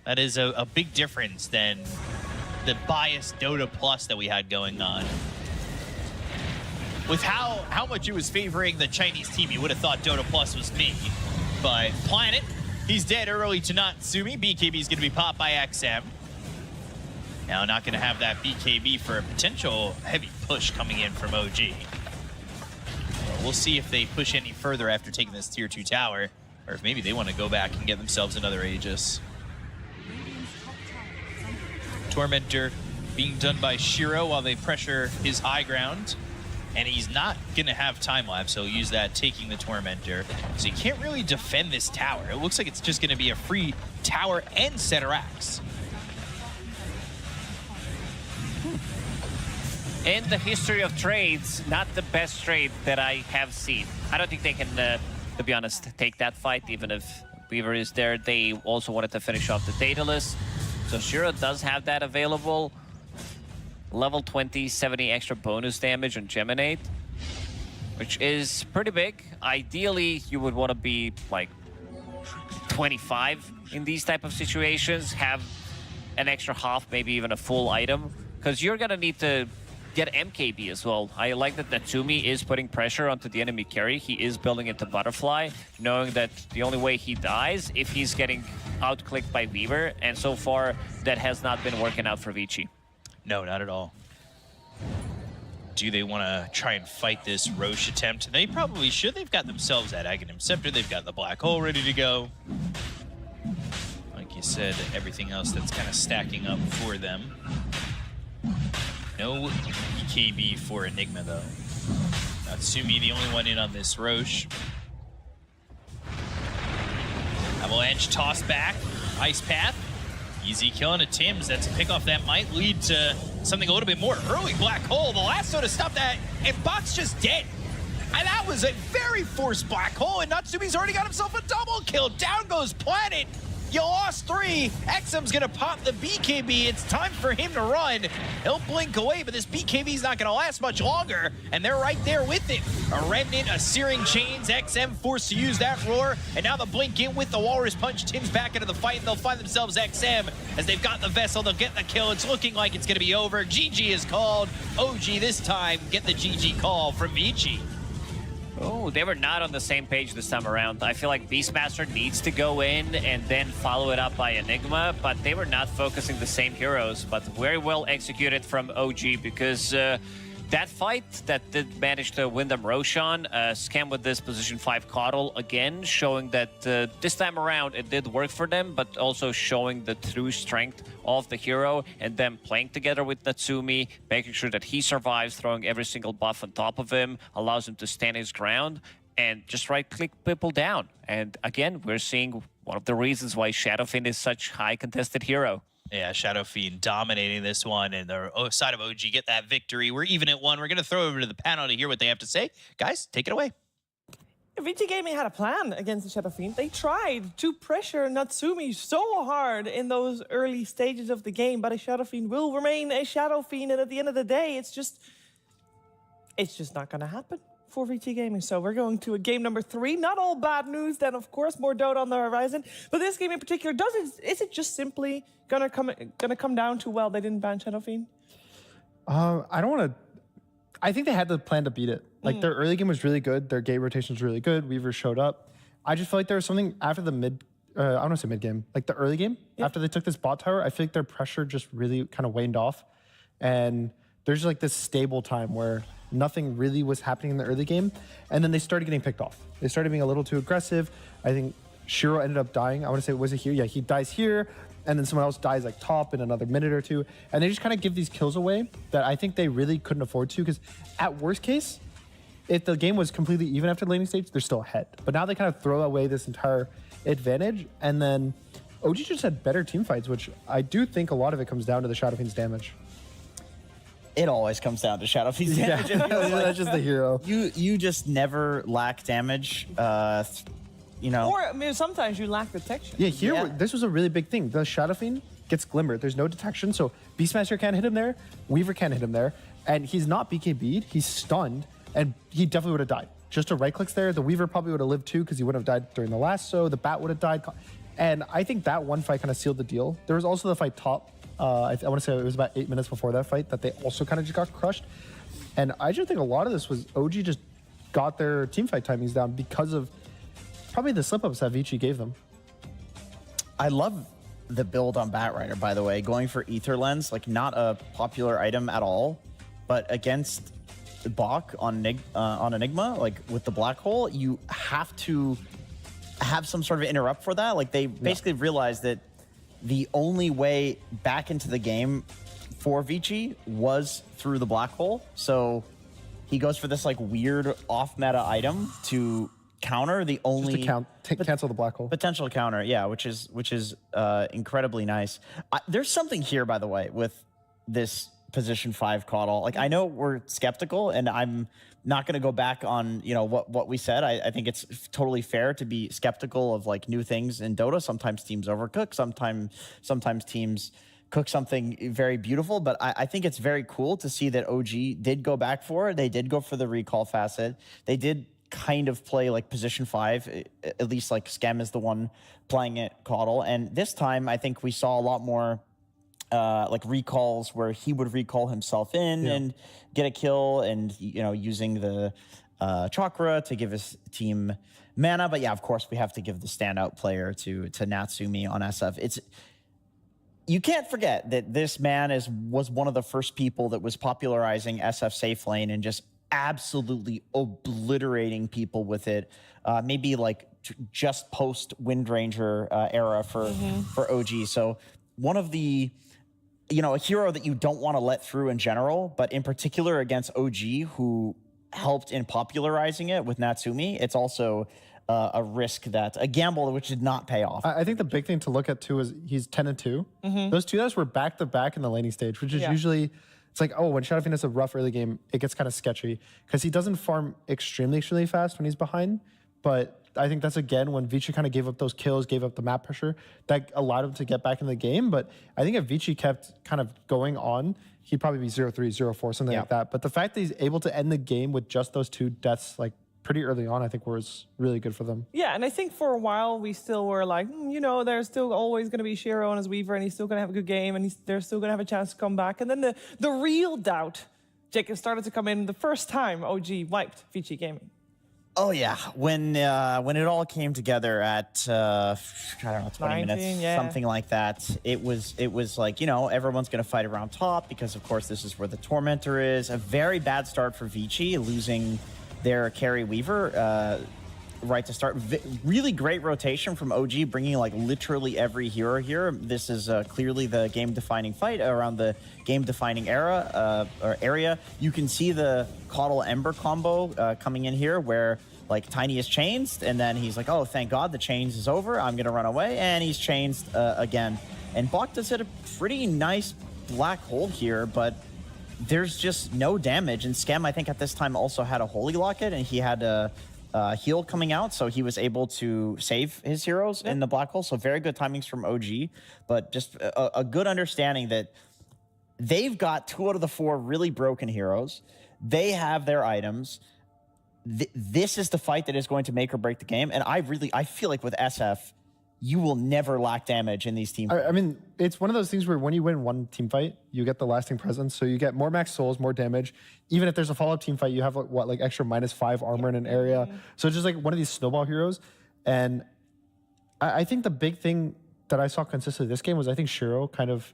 That is a big difference than the biased Dota Plus that we had going on. With how much it was favoring the Chinese team, you would have thought Dota Plus was me. But Planet, he's dead early to Natsumi. BKB is going to be popped by XM. Now not going to have that BKB for a potential heavy push coming in from OG. But we'll see if they push any further after taking this tier 2 tower, or if maybe they want to go back and get themselves another Aegis. Tormentor being done by Shiro while they pressure his high ground. And he's not going to have time lapse, so he'll use that taking the Tormentor. So he can't really defend this tower. It looks like it's just going to be a free tower and center axe. In the history of trades, not the best trade that I have seen. I don't think they can, to be honest, take that fight, even if Weaver is there. They also wanted to finish off the Daedalus. So Shiro does have that available. Level 20, 70 extra bonus damage on Geminate, which is pretty big. Ideally, you would want to be like 25 in these type of situations, have an extra half, maybe even a full item, because you're going to need to get MKB as well. I like that Natsumi is putting pressure onto the enemy carry. He is building into Butterfly, knowing that the only way he dies if he's getting outclicked by Weaver, and so far that has not been working out for Vici. No, not at all. Do they want to try and fight this Roche attempt? They probably should. They've got themselves that Aghanim Scepter. They've got the Black Hole ready to go. Like you said, everything else that's kind of stacking up for them. No EKB for Enigma, though. Natsumi, the only one in on this Roche. Avalanche tossed back. Ice Path. Easy kill into Tim's. That's a pickoff that might lead to something a little bit more early. Black Hole, the lasso to stop that, and Bot's just dead. And that was a very forced Black Hole, and Natsumi's already got himself a double kill. Down goes Planet. You lost 3. XM's gonna pop the BKB. It's time for him to run. He'll blink away, but this BKB's not gonna last much longer, and they're right there with him. A Remnant, a Searing Chains, XM forced to use that roar, and now the blink in with the Walrus Punch. Tim's back into the fight, and they'll find themselves XM. As they've got the Vessel, they'll get the kill. It's looking like it's gonna be over. GG is called. OG this time, get the GG call from Vici. Oh, they were not on the same page this time around. I feel like Beastmaster needs to go in and then follow it up by Enigma, but they were not focusing the same heroes, but very well executed from OG, because that fight that did manage to win them Roshan, Scam with this position 5 Coddle again, showing that this time around it did work for them, but also showing the true strength of the hero and them playing together with Natsumi, making sure that he survives, throwing every single buff on top of him, allows him to stand his ground and just right-click people down. And again, we're seeing one of the reasons why Shadowfiend is such high contested hero. Yeah, Shadow Fiend dominating this one, and the side of OG get that victory. We're even at 1. We're going to throw over to the panel to hear what they have to say. Guys, take it away. Vici Gaming had a plan against the Shadow Fiend. They tried to pressure Natsumi so hard in those early stages of the game, but a Shadow Fiend will remain a Shadow Fiend, and at the end of the day, it's just not going to happen for Vici Gaming. So we're going to a game number 3. Not all bad news then, of course, more Dota on the horizon. But this game in particular, is it just simply gonna come down to, well, they didn't ban Shadow Fiend? I don't want to. I think they had the plan to beat it. Like their early game was really good. Their gate rotation was really good. Weaver showed up. I just feel like there was something after the mid. I don't want to say mid game, like the early game. Yeah. After they took this bot tower, I feel like their pressure just really kind of waned off, and there's like this stable time where Nothing really was happening in the early game. And then they started getting picked off. They started being a little too aggressive. I think Shiro ended up dying. I want to say, was it here? Yeah, he dies here. And then someone else dies like top in another minute or two. And they just kind of give these kills away that I think they really couldn't afford to, because at worst case, if the game was completely even after the laning stage, they're still ahead. But now they kind of throw away this entire advantage. And then OG just had better team fights, which I do think a lot of it comes down to the Shadow Fiend's damage. It always comes down to Shadow Fiend's damage. Yeah, that's just the hero. You just never lack damage. You know. Or I mean, sometimes you lack detection. Yeah, here, Yeah. this was a really big thing. The Shadow Fiend gets Glimmer. There's no detection, so Beastmaster can't hit him there. Weaver can't hit him there. And he's not BKB'd, he's stunned, and he definitely would have died. Just a right clicks there. The Weaver probably would have lived too, because he wouldn't have died during the lasso. The Bat would have died. And I think that one fight kind of sealed the deal. There was also the fight top. I want to say it was about 8 minutes before that fight that they also kind of just got crushed. And I just think a lot of this was OG just got their team fight timings down because of probably the slip-ups that Vici gave them. I love the build on Batrider, by the way. Going for Ether Lens, like not a popular item at all, but against Bach on Enigma, like with the Black Hole, you have to have some sort of interrupt for that. Like they basically realized that the only way back into the game for Vici was through the Black Hole. So he goes for this like weird off-meta item to counter the only Cancel the Black Hole. potential counter, yeah, which is incredibly nice. There's something here, by the way, with this position 5 Caudle. Like I know we're skeptical, and I'm not going to go back on what we said. I think it's totally fair to be skeptical of like new things in Dota. Sometimes teams overcook. Sometimes teams cook something very beautiful. But I think it's very cool to see that OG did go back for it. They did go for the recall facet. They did kind of play like position 5, at least like Scam is the one playing it Caudle. And this time I think we saw a lot more like recalls where he would recall himself in and get a kill, and using the chakra to give his team mana. But yeah, of course we have to give the standout player to Natsumi on SF. You can't forget that this man was one of the first people that was popularizing SF safe lane and just absolutely obliterating people with it. Maybe like just post Windranger era for OG. So one of the a hero that you don't want to let through in general, but in particular against OG, who helped in popularizing it with Natsumi. It's also a risk a gamble which did not pay off. I think the big thing to look at too is he's 10-2. Those two guys were back to back in the laning stage, which is usually, it's like, when Shadow Fiend has a rough early game, it gets kind of sketchy because he doesn't farm extremely fast when he's behind. But I think that's, again, when Vici kind of gave up those kills, gave up the map pressure, that allowed him to get back in the game. But I think if Vici kept kind of going on, he'd probably be 0-3, 0-4, something like that. But the fact that he's able to end the game with just those 2 deaths, like pretty early on, I think was really good for them. Yeah, and I think for a while we still were like, there's still always going to be Shiro on his Weaver, and he's still going to have a good game, and they're still going to have a chance to come back. And then the real doubt, Jacob, started to come in the first time OG wiped Vici Gaming. Oh yeah, when it all came together at I don't know, 20 minutes, something like that. It was like everyone's gonna fight around top because of course this is where the Tormentor is. A very bad start for Vici, losing their carry Weaver right to start. Really great rotation from OG, bringing like literally every hero here. This is clearly the game-defining fight around the game-defining era or area. You can see the Caudle Ember combo coming in here, where like Tiny is changed, and then he's like, oh, thank God the chains is over. I'm gonna run away, and he's changed again. And Bach does hit a pretty nice black hold here, but there's just no damage. And Scam, I think at this time also had a Holy Locket, and he had a heal coming out, so he was able to save his heroes in the black hole. So very good timings from OG, but just a good understanding that they've got 2 out of the 4 really broken heroes. They have their items. This is the fight that is going to make or break the game. And I feel like with SF, you will never lack damage in these team fights. I mean, it's one of those things where when you win one team fight, you get the lasting presence. So you get more max souls, more damage. Even if there's a follow-up team fight, you have like extra -5 armor in an area. So it's just like one of these snowball heroes. And I think the big thing that I saw consistently this game was I think Shiro kind of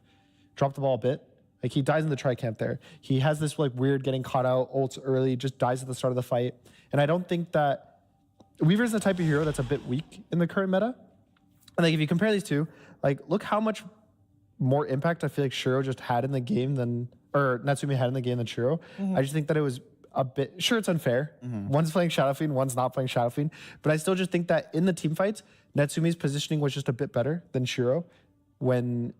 dropped the ball a bit. Like he dies in the tri-camp there. He has this like weird getting caught out, ults early, just dies at the start of the fight. And I don't think that Weaver's the type of hero that's a bit weak in the current meta. And like if you compare these two, like look how much more impact I feel like Shiro just had in the game than, or Natsumi had in the game than Shiro. I just think that it was a bit, sure it's unfair. One's playing Shadow Fiend, one's not playing Shadow Fiend. But I still just think that in the team fights, Natsumi's positioning was just a bit better than Shiro when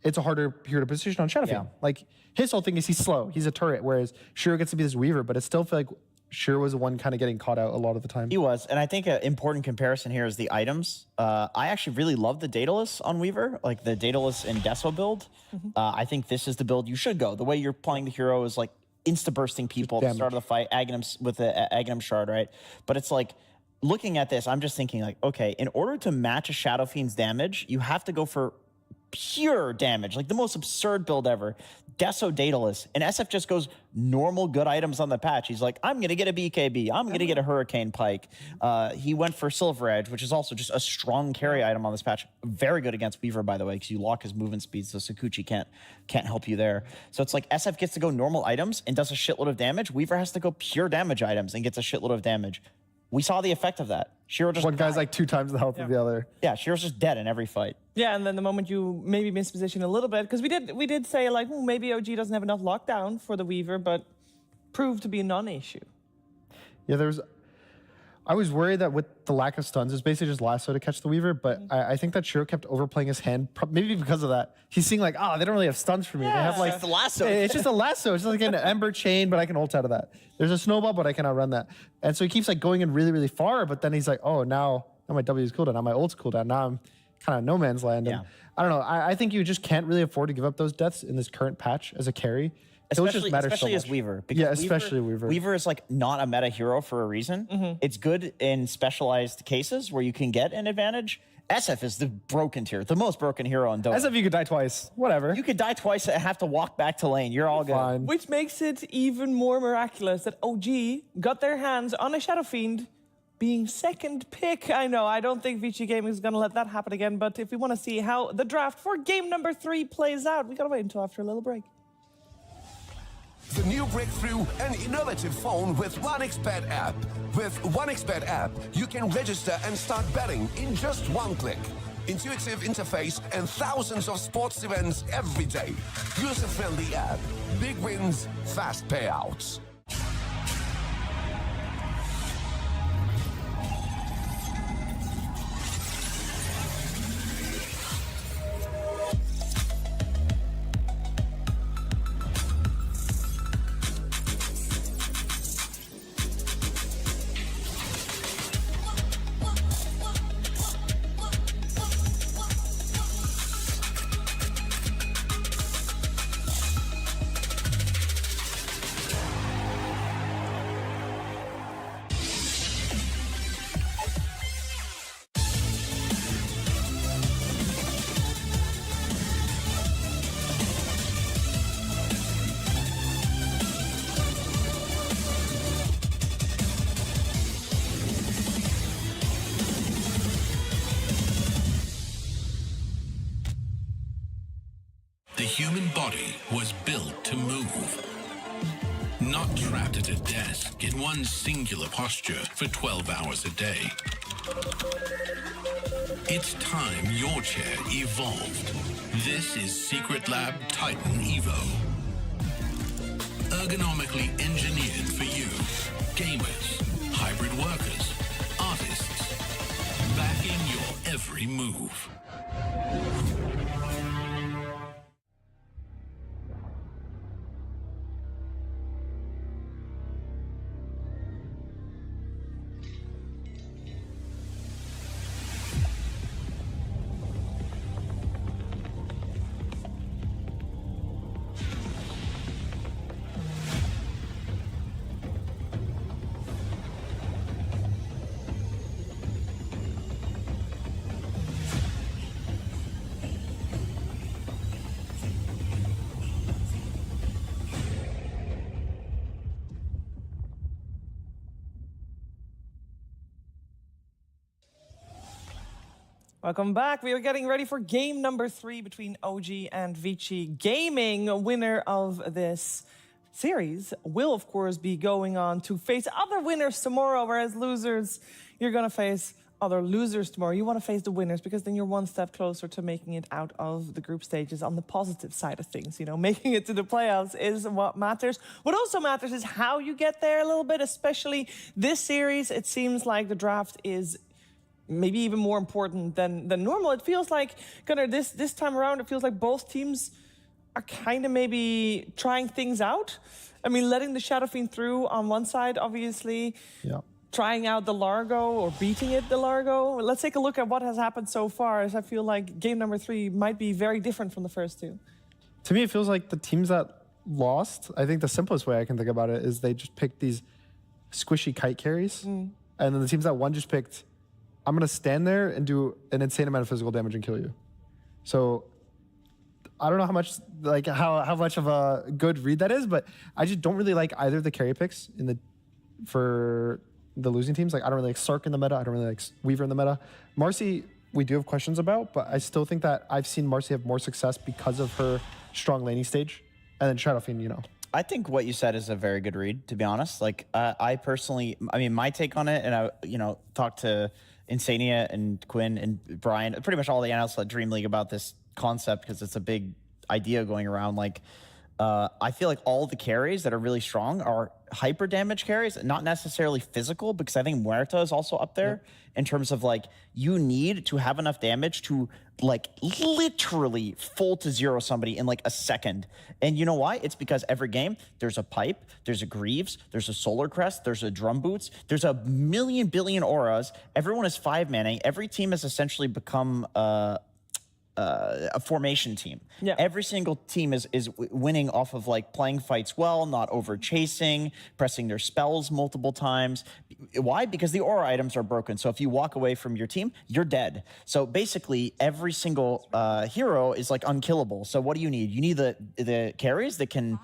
it's a harder hero to position on Shadow Fiend. Like his whole thing is he's slow, he's a turret, whereas Shiro gets to be this Weaver, but I still feel like Shiro was the one kind of getting caught out a lot of the time. He was, and I think an important comparison here is the items. I actually really love the Daedalus on Weaver, like the Daedalus and Deso build. I think this is the build you should go. The way you're playing the hero is like insta-bursting people at the start of the fight, Aghanim with the Aghanim Shard, right? But it's like, looking at this, I'm just thinking like, okay, in order to match a Shadow Fiend's damage, you have to go for pure damage, like the most absurd build ever. Deso Daedalus, and SF just goes normal good items on the patch. He's like, I'm gonna get a BKB, I'm gonna get a Hurricane Pike. He went for Silver Edge, which is also just a strong carry item on this patch. Very good against Weaver, by the way, because you lock his movement speed, so Sakuchi can't help you there. So it's like SF gets to go normal items and does a shitload of damage. Weaver has to go pure damage items and gets a shitload of damage. We saw the effect of that. Shiro just one guy's like 2 times the health of the other. Yeah, Shiro's just dead in every fight. Yeah, and then the moment you maybe misposition a little bit, because we did say like, maybe OG doesn't have enough lockdown for the Weaver, but proved to be a non-issue. Yeah, I was worried that with the lack of stuns, it's basically just lasso to catch the Weaver, but I think that Shiro kept overplaying his hand, maybe because of that. He's seeing like, they don't really have stuns for me. They have like it's a lasso. It's just a lasso. It's just like an Ember Chain, but I can ult out of that. There's a Snowball, but I can outrun that. And so he keeps like going in really, really far, but then he's like, oh, now my W is cooldown, now my ult's cooldown, now I'm kind of no man's land. And I don't know. I think you just can't really afford to give up those deaths in this current patch as a carry. Especially as Weaver. Because especially Weaver. Weaver is like not a meta hero for a reason. It's good in specialized cases where you can get an advantage. SF is the broken tier, the most broken hero in Dota. SF, you could die twice. Whatever. You could die twice and have to walk back to lane. You're all good. Fine. Which makes it even more miraculous that OG got their hands on a Shadow Fiend being second pick. I know, I don't think Vici Gaming is going to let that happen again, but if we want to see how the draft for game number 3 plays out, we got to wait until after a little break. The new breakthrough and innovative phone with OneXBet app. With OneXBet app, you can register and start betting in just one click. Intuitive interface and thousands of sports events every day. User-friendly app. Big wins, fast payouts. The human body was built to move. Not trapped at a desk in one singular posture for 12 hours a day. It's time your chair evolved. This is Secret Lab Titan Evo. Ergonomically engineered for you. Gamers, hybrid workers, artists. Backing your every move. Welcome back. We are getting ready for game number 3 between OG and Vici Gaming. Winner of this series will, of course, be going on to face other winners tomorrow, whereas losers, you're going to face other losers tomorrow. You want to face the winners because then you're one step closer to making it out of the group stages on the positive side of things. You know, making it to the playoffs is what matters. What also matters is how you get there a little bit, especially this series. It seems like the draft is maybe even more important than normal. It feels like, Gunnar, this time around, it feels like both teams are kind of maybe trying things out. I mean, letting the Shadow Fiend through on one side, obviously. Yeah. Trying out the Largo or beating it, the Largo. Let's take a look at what has happened so far, as I feel like game number 3 might be very different from the first 2. To me, it feels like the teams that lost, I think the simplest way I can think about it is they just picked these squishy kite carries. And then the teams that won just picked, I'm going to stand there and do an insane amount of physical damage and kill you. So I don't know how much of a good read that is, but I just don't really like either of the carry picks for the losing teams. Like, I don't really like Sark in the meta. I don't really like Weaver in the meta. Marcy, we do have questions about, but I still think that I've seen Marcy have more success because of her strong laning stage. And then Shadow Fiend, you know. I think what you said is a very good read, to be honest. Like, I personally, I mean, my take on it, and I, talked to Insania and Quinn and Brian, pretty much all the analysts at Dream League about this concept because it's a big idea going around. Like, I feel like all the carries that are really strong are hyper damage carries, not necessarily physical, because I think Muerta is also up there in terms of like, you need to have enough damage to like literally full to zero somebody in like a second. And you know why? It's because every game there's a pipe, there's a Greaves, there's a Solar Crest, there's a Drum Boots, there's a million billion auras. Everyone is 5-manning. Every team has essentially become a formation team. Yeah. Every single team is winning off of like playing fights well, not over chasing, pressing their spells multiple times. Why? Because the aura items are broken. So if you walk away from your team, you're dead. So basically every single hero is like unkillable. So what do you need? You need the carries that can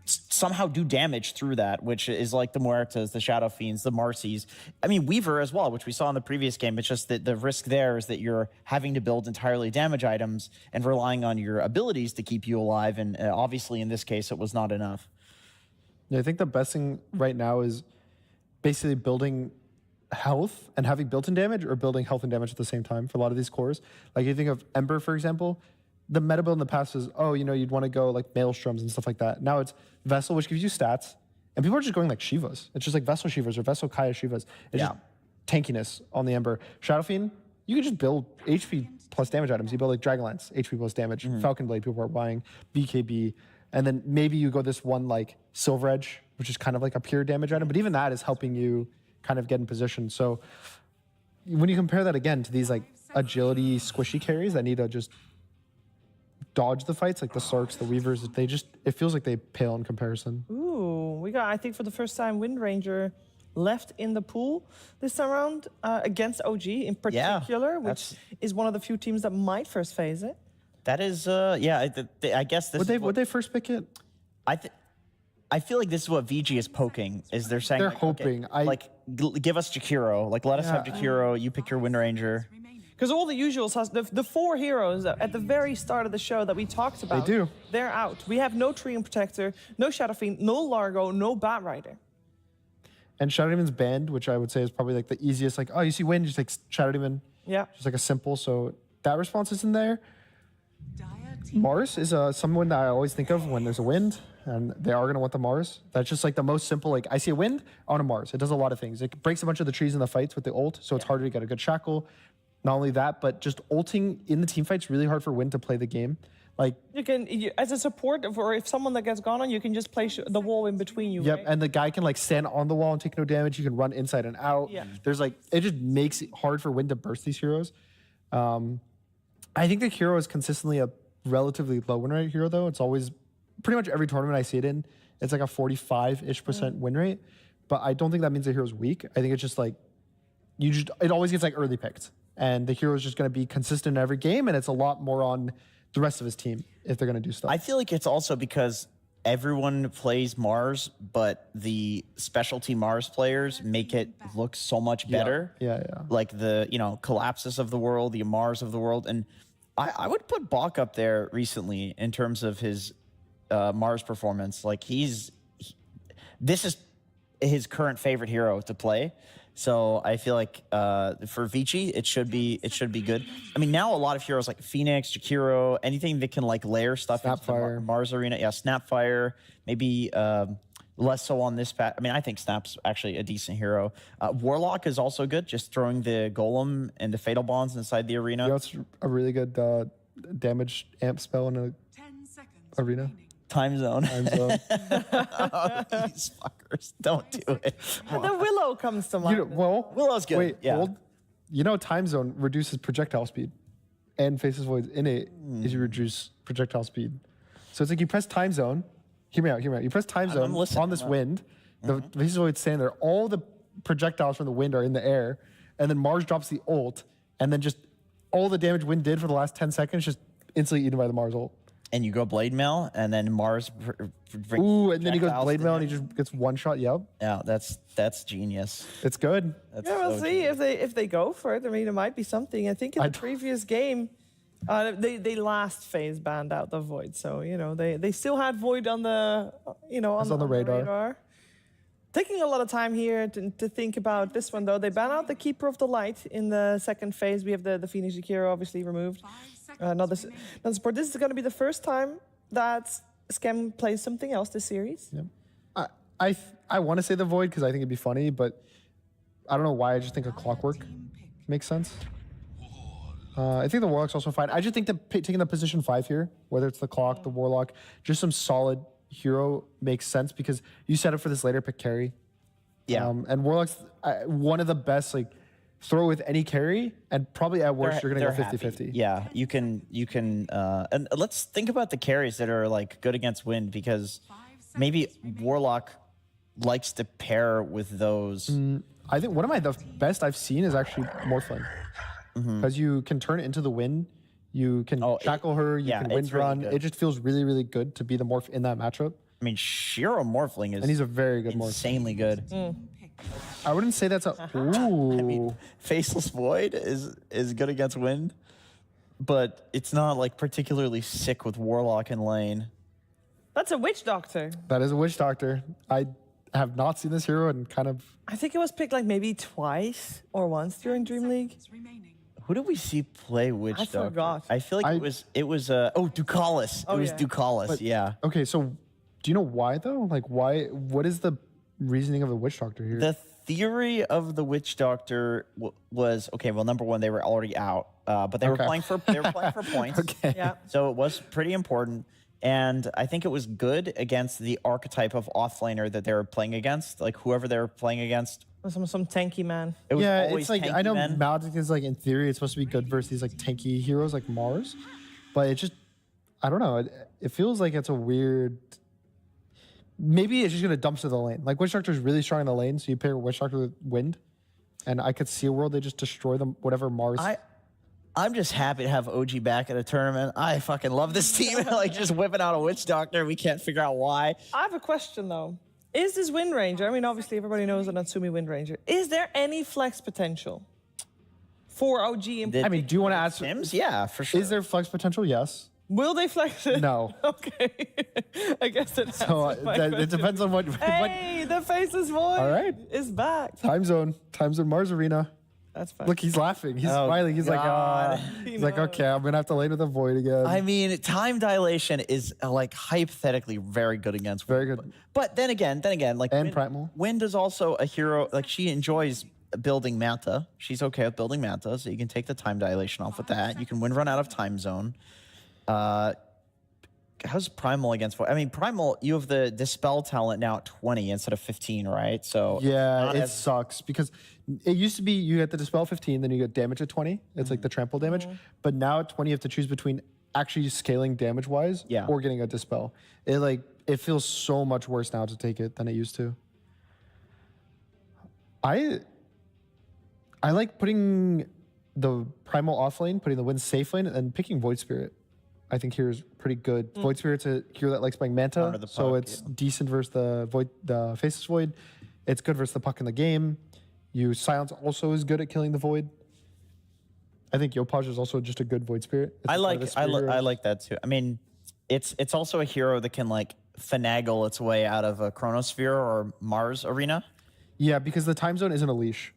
somehow do damage through that, which is like the Muertas, the Shadow Fiends, the Marcies. I mean, Weaver as well, which we saw in the previous game. It's just that the risk there is that you're having to build entirely damage items and relying on your abilities to keep you alive. And obviously, in this case, it was not enough. Yeah, I think the best thing right now is basically building health and having built-in damage, or building health and damage at the same time for a lot of these cores. Like, you think of Ember, for example. The meta build in the past is, you'd want to go like Maelstroms and stuff like that. Now it's Vessel, which gives you stats. And people are just going like Shivas. It's just like Vessel Shivas or Vessel Kaya Shivas. It's just tankiness on the Ember. Shadow Fiend, you can just build HP plus damage items. You build like Dragonlance, HP plus damage. Falcon Blade, people are buying. BKB. And then maybe you go this one like Silver Edge, which is kind of like a pure damage item. But even that is helping you kind of get in position. So when you compare that again to these like agility squishy carries that need to just dodge the fights, like the Sarks, the Weavers, it feels like they pale in comparison. Ooh, we got, I think for the first time, Wind Ranger left in the pool this time around against OG in particular, which is one of the few teams that might first phase it. That is, I guess this would they first pick it? I feel like this is what VG is poking, is they're saying, they're hoping. Okay, give us Jakiro. Like, let us have Jakiro. You pick your Wind Ranger. Because all the usuals, the 4 heroes at the very start of the show that we talked about, they're out. We have no Treant Protector, no Shadow Fiend, no Largo, no Bat Rider. And Shadow Demon's banned, which I would say is probably like the easiest. Like, you see Wind, just like Shadow Demon. Yeah. Just like a simple. So that response is in there. Mars is someone that I always think of when there's a Wind, and they are going to want the Mars. That's just like the most simple. Like, I see a Wind on a Mars. It does a lot of things. It breaks a bunch of the trees in the fights with the ult, so it's harder to get a good shackle. Not only that, but just ulting in the team fight's really hard for Wind to play the game. Like, as a support, or if someone that gets gone on, you can just place the wall in between you. Yep, right? and the guy can like stand on the wall and take no damage. You can run inside and out. Yeah. There's like, it just makes it hard for Wind to burst these heroes. I think the hero is consistently a relatively low win rate hero, though. It's always, pretty much every tournament I see it in, it's like a 45-ish% win rate. But I don't think that means the hero's weak. I think it's just like, it always gets like early picked. And the hero is just going to be consistent in every game, and it's a lot more on the rest of his team if they're going to do stuff. I feel like it's also because everyone plays Mars, but the specialty Mars players make it look so much better. Yeah. Like the, Collapses of the world, the Mars of the world. And I would put Bach up there recently in terms of his Mars performance. Like this is his current favorite hero to play. So I feel like for Vici, it should be good. I mean, now a lot of heroes like Phoenix, Jakiro, anything that can like layer stuff into the Mars arena. Yeah, Snapfire, maybe less so on this patch. I mean, I think Snap's actually a decent hero. Warlock is also good, just throwing the Golem and the Fatal Bonds inside the arena. You know, it's a really good damage amp spell in a 10 seconds arena. remaining. Time zone. Time zone. Oh, these fuckers, don't do it. The Willow comes to mind. Willow's good. Wait, yeah. time zone reduces projectile speed, and Faceless Void's innate is you reduce projectile speed. So it's like you press time zone. Hear me out. You press time zone on this wind. The Faceless Void's standing there. All the projectiles from the wind are in the air, and then Mars drops the ult, and then just all the damage wind did for the last 10 seconds just instantly eaten by the Mars ult. And you go Blade Mail, and then Mars. Ooh, and then he goes Blade Mail, and he just gets one shot. Yep. Yeah, that's genius. It's good. We'll see if they go for it. I mean, it might be something. I think in the previous game, they last phase banned out the Void, so they still had Void on the on the radar. Taking a lot of time here to think about this one though. They ban out the Keeper of the Light in the second phase. We have the Phoenix Jakiro obviously removed. Not support. This is going to be the first time that Scam plays something else this series. Yep. I want to say the Void because I think it'd be funny, but I don't know why. I just think a Clockwork makes sense. I think the Warlock's also fine. I just think that taking the position 5 here, whether it's the Clock, the Warlock, just some solid hero makes sense because you set up for this later pick carry. Yeah. And Warlock's one of the best, like, throw with any carry, and probably at worst you're gonna go 50-50. Yeah, you can, and let's think about the carries that are like good against wind because maybe Warlock likes to pair with those. I think one of the best I've seen is actually Morphling, because you can turn it into the wind, you can shackle her, you can wind run. It just feels really, really good to be the morph in that matchup. I mean, Shiro Morphling is, and he's a very good morph, insanely good. I wouldn't say that's a. Ooh. I mean, Faceless Void is good against wind, but it's not like particularly sick with Warlock in lane. That's a Witch Doctor. That is a Witch Doctor. I have not seen this hero and kind of. I think it was picked like maybe twice or once during Dream League. Who did we see play Witch Doctor? I forgot. I feel like it was Ducalis. It was Ducalis. Yeah. Okay, so do you know why though? Like why? What is the reasoning of the Witch Doctor here? The theory of the Witch Doctor was okay. Well, number one, they were already out, but they were playing for points. Okay. Yeah. So it was pretty important, and I think it was good against the archetype of offlaner that they were playing against, like whoever they were playing against. Some tanky man. It was Yeah, always it's like I know Magic is like in theory it's supposed to be good versus these like tanky heroes like Mars, but it just I don't know. It feels like it's a weird. Maybe it's just going to dump to the lane. Like, Witch Doctor is really strong in the lane, so you pair Witch Doctor with Wind, and I could see a world they just destroy them, whatever Mars. I'm just happy to have OG back at a tournament. I fucking love this team. Like, just whipping out a Witch Doctor. We can't figure out why. I have a question, though. Is this Wind Ranger, I mean, obviously everybody knows the Natsumi Wind Ranger. Is there any flex potential for OG? I mean, do you want to ask? Sims? Yeah, for sure. Is there flex potential? Yes. Will they flex it? No. Okay. I guess it So it depends on what. Hey, the Faceless Void All right. is back. Time zone Mars Arena. That's fine. Look, he's laughing. He's smiling. He's like, okay, I'm gonna have to lane with a Void again. I mean, time dilation is like hypothetically very good against Wind. Very good. But then again, like and Primal. Wind is also a hero. Like she enjoys building Manta. She's okay with building Manta, so you can take the time dilation off with that. You can wind run out of time zone. How's Primal against Void? I mean, Primal, you have the Dispel talent now at 20 instead of 15, right? So yeah, it sucks because it used to be you get the Dispel 15, then you get damage at 20. It's like the trample damage. But now at 20, you have to choose between actually scaling damage-wise or getting a Dispel. It feels so much worse now to take it than it used to. I like putting the Primal off lane, putting the Wind safe lane, and picking Void Spirit. I think here is pretty good. Void Spirit's a hero that likes playing Manta, so it's decent versus the Faceless Void. It's good versus the puck in the game. Silence also is good at killing the Void. I think Yopaj is also just a good Void Spirit. I like that too. I mean, it's also a hero that can like finagle its way out of a Chronosphere or Mars arena. Yeah, because the time zone isn't a leash.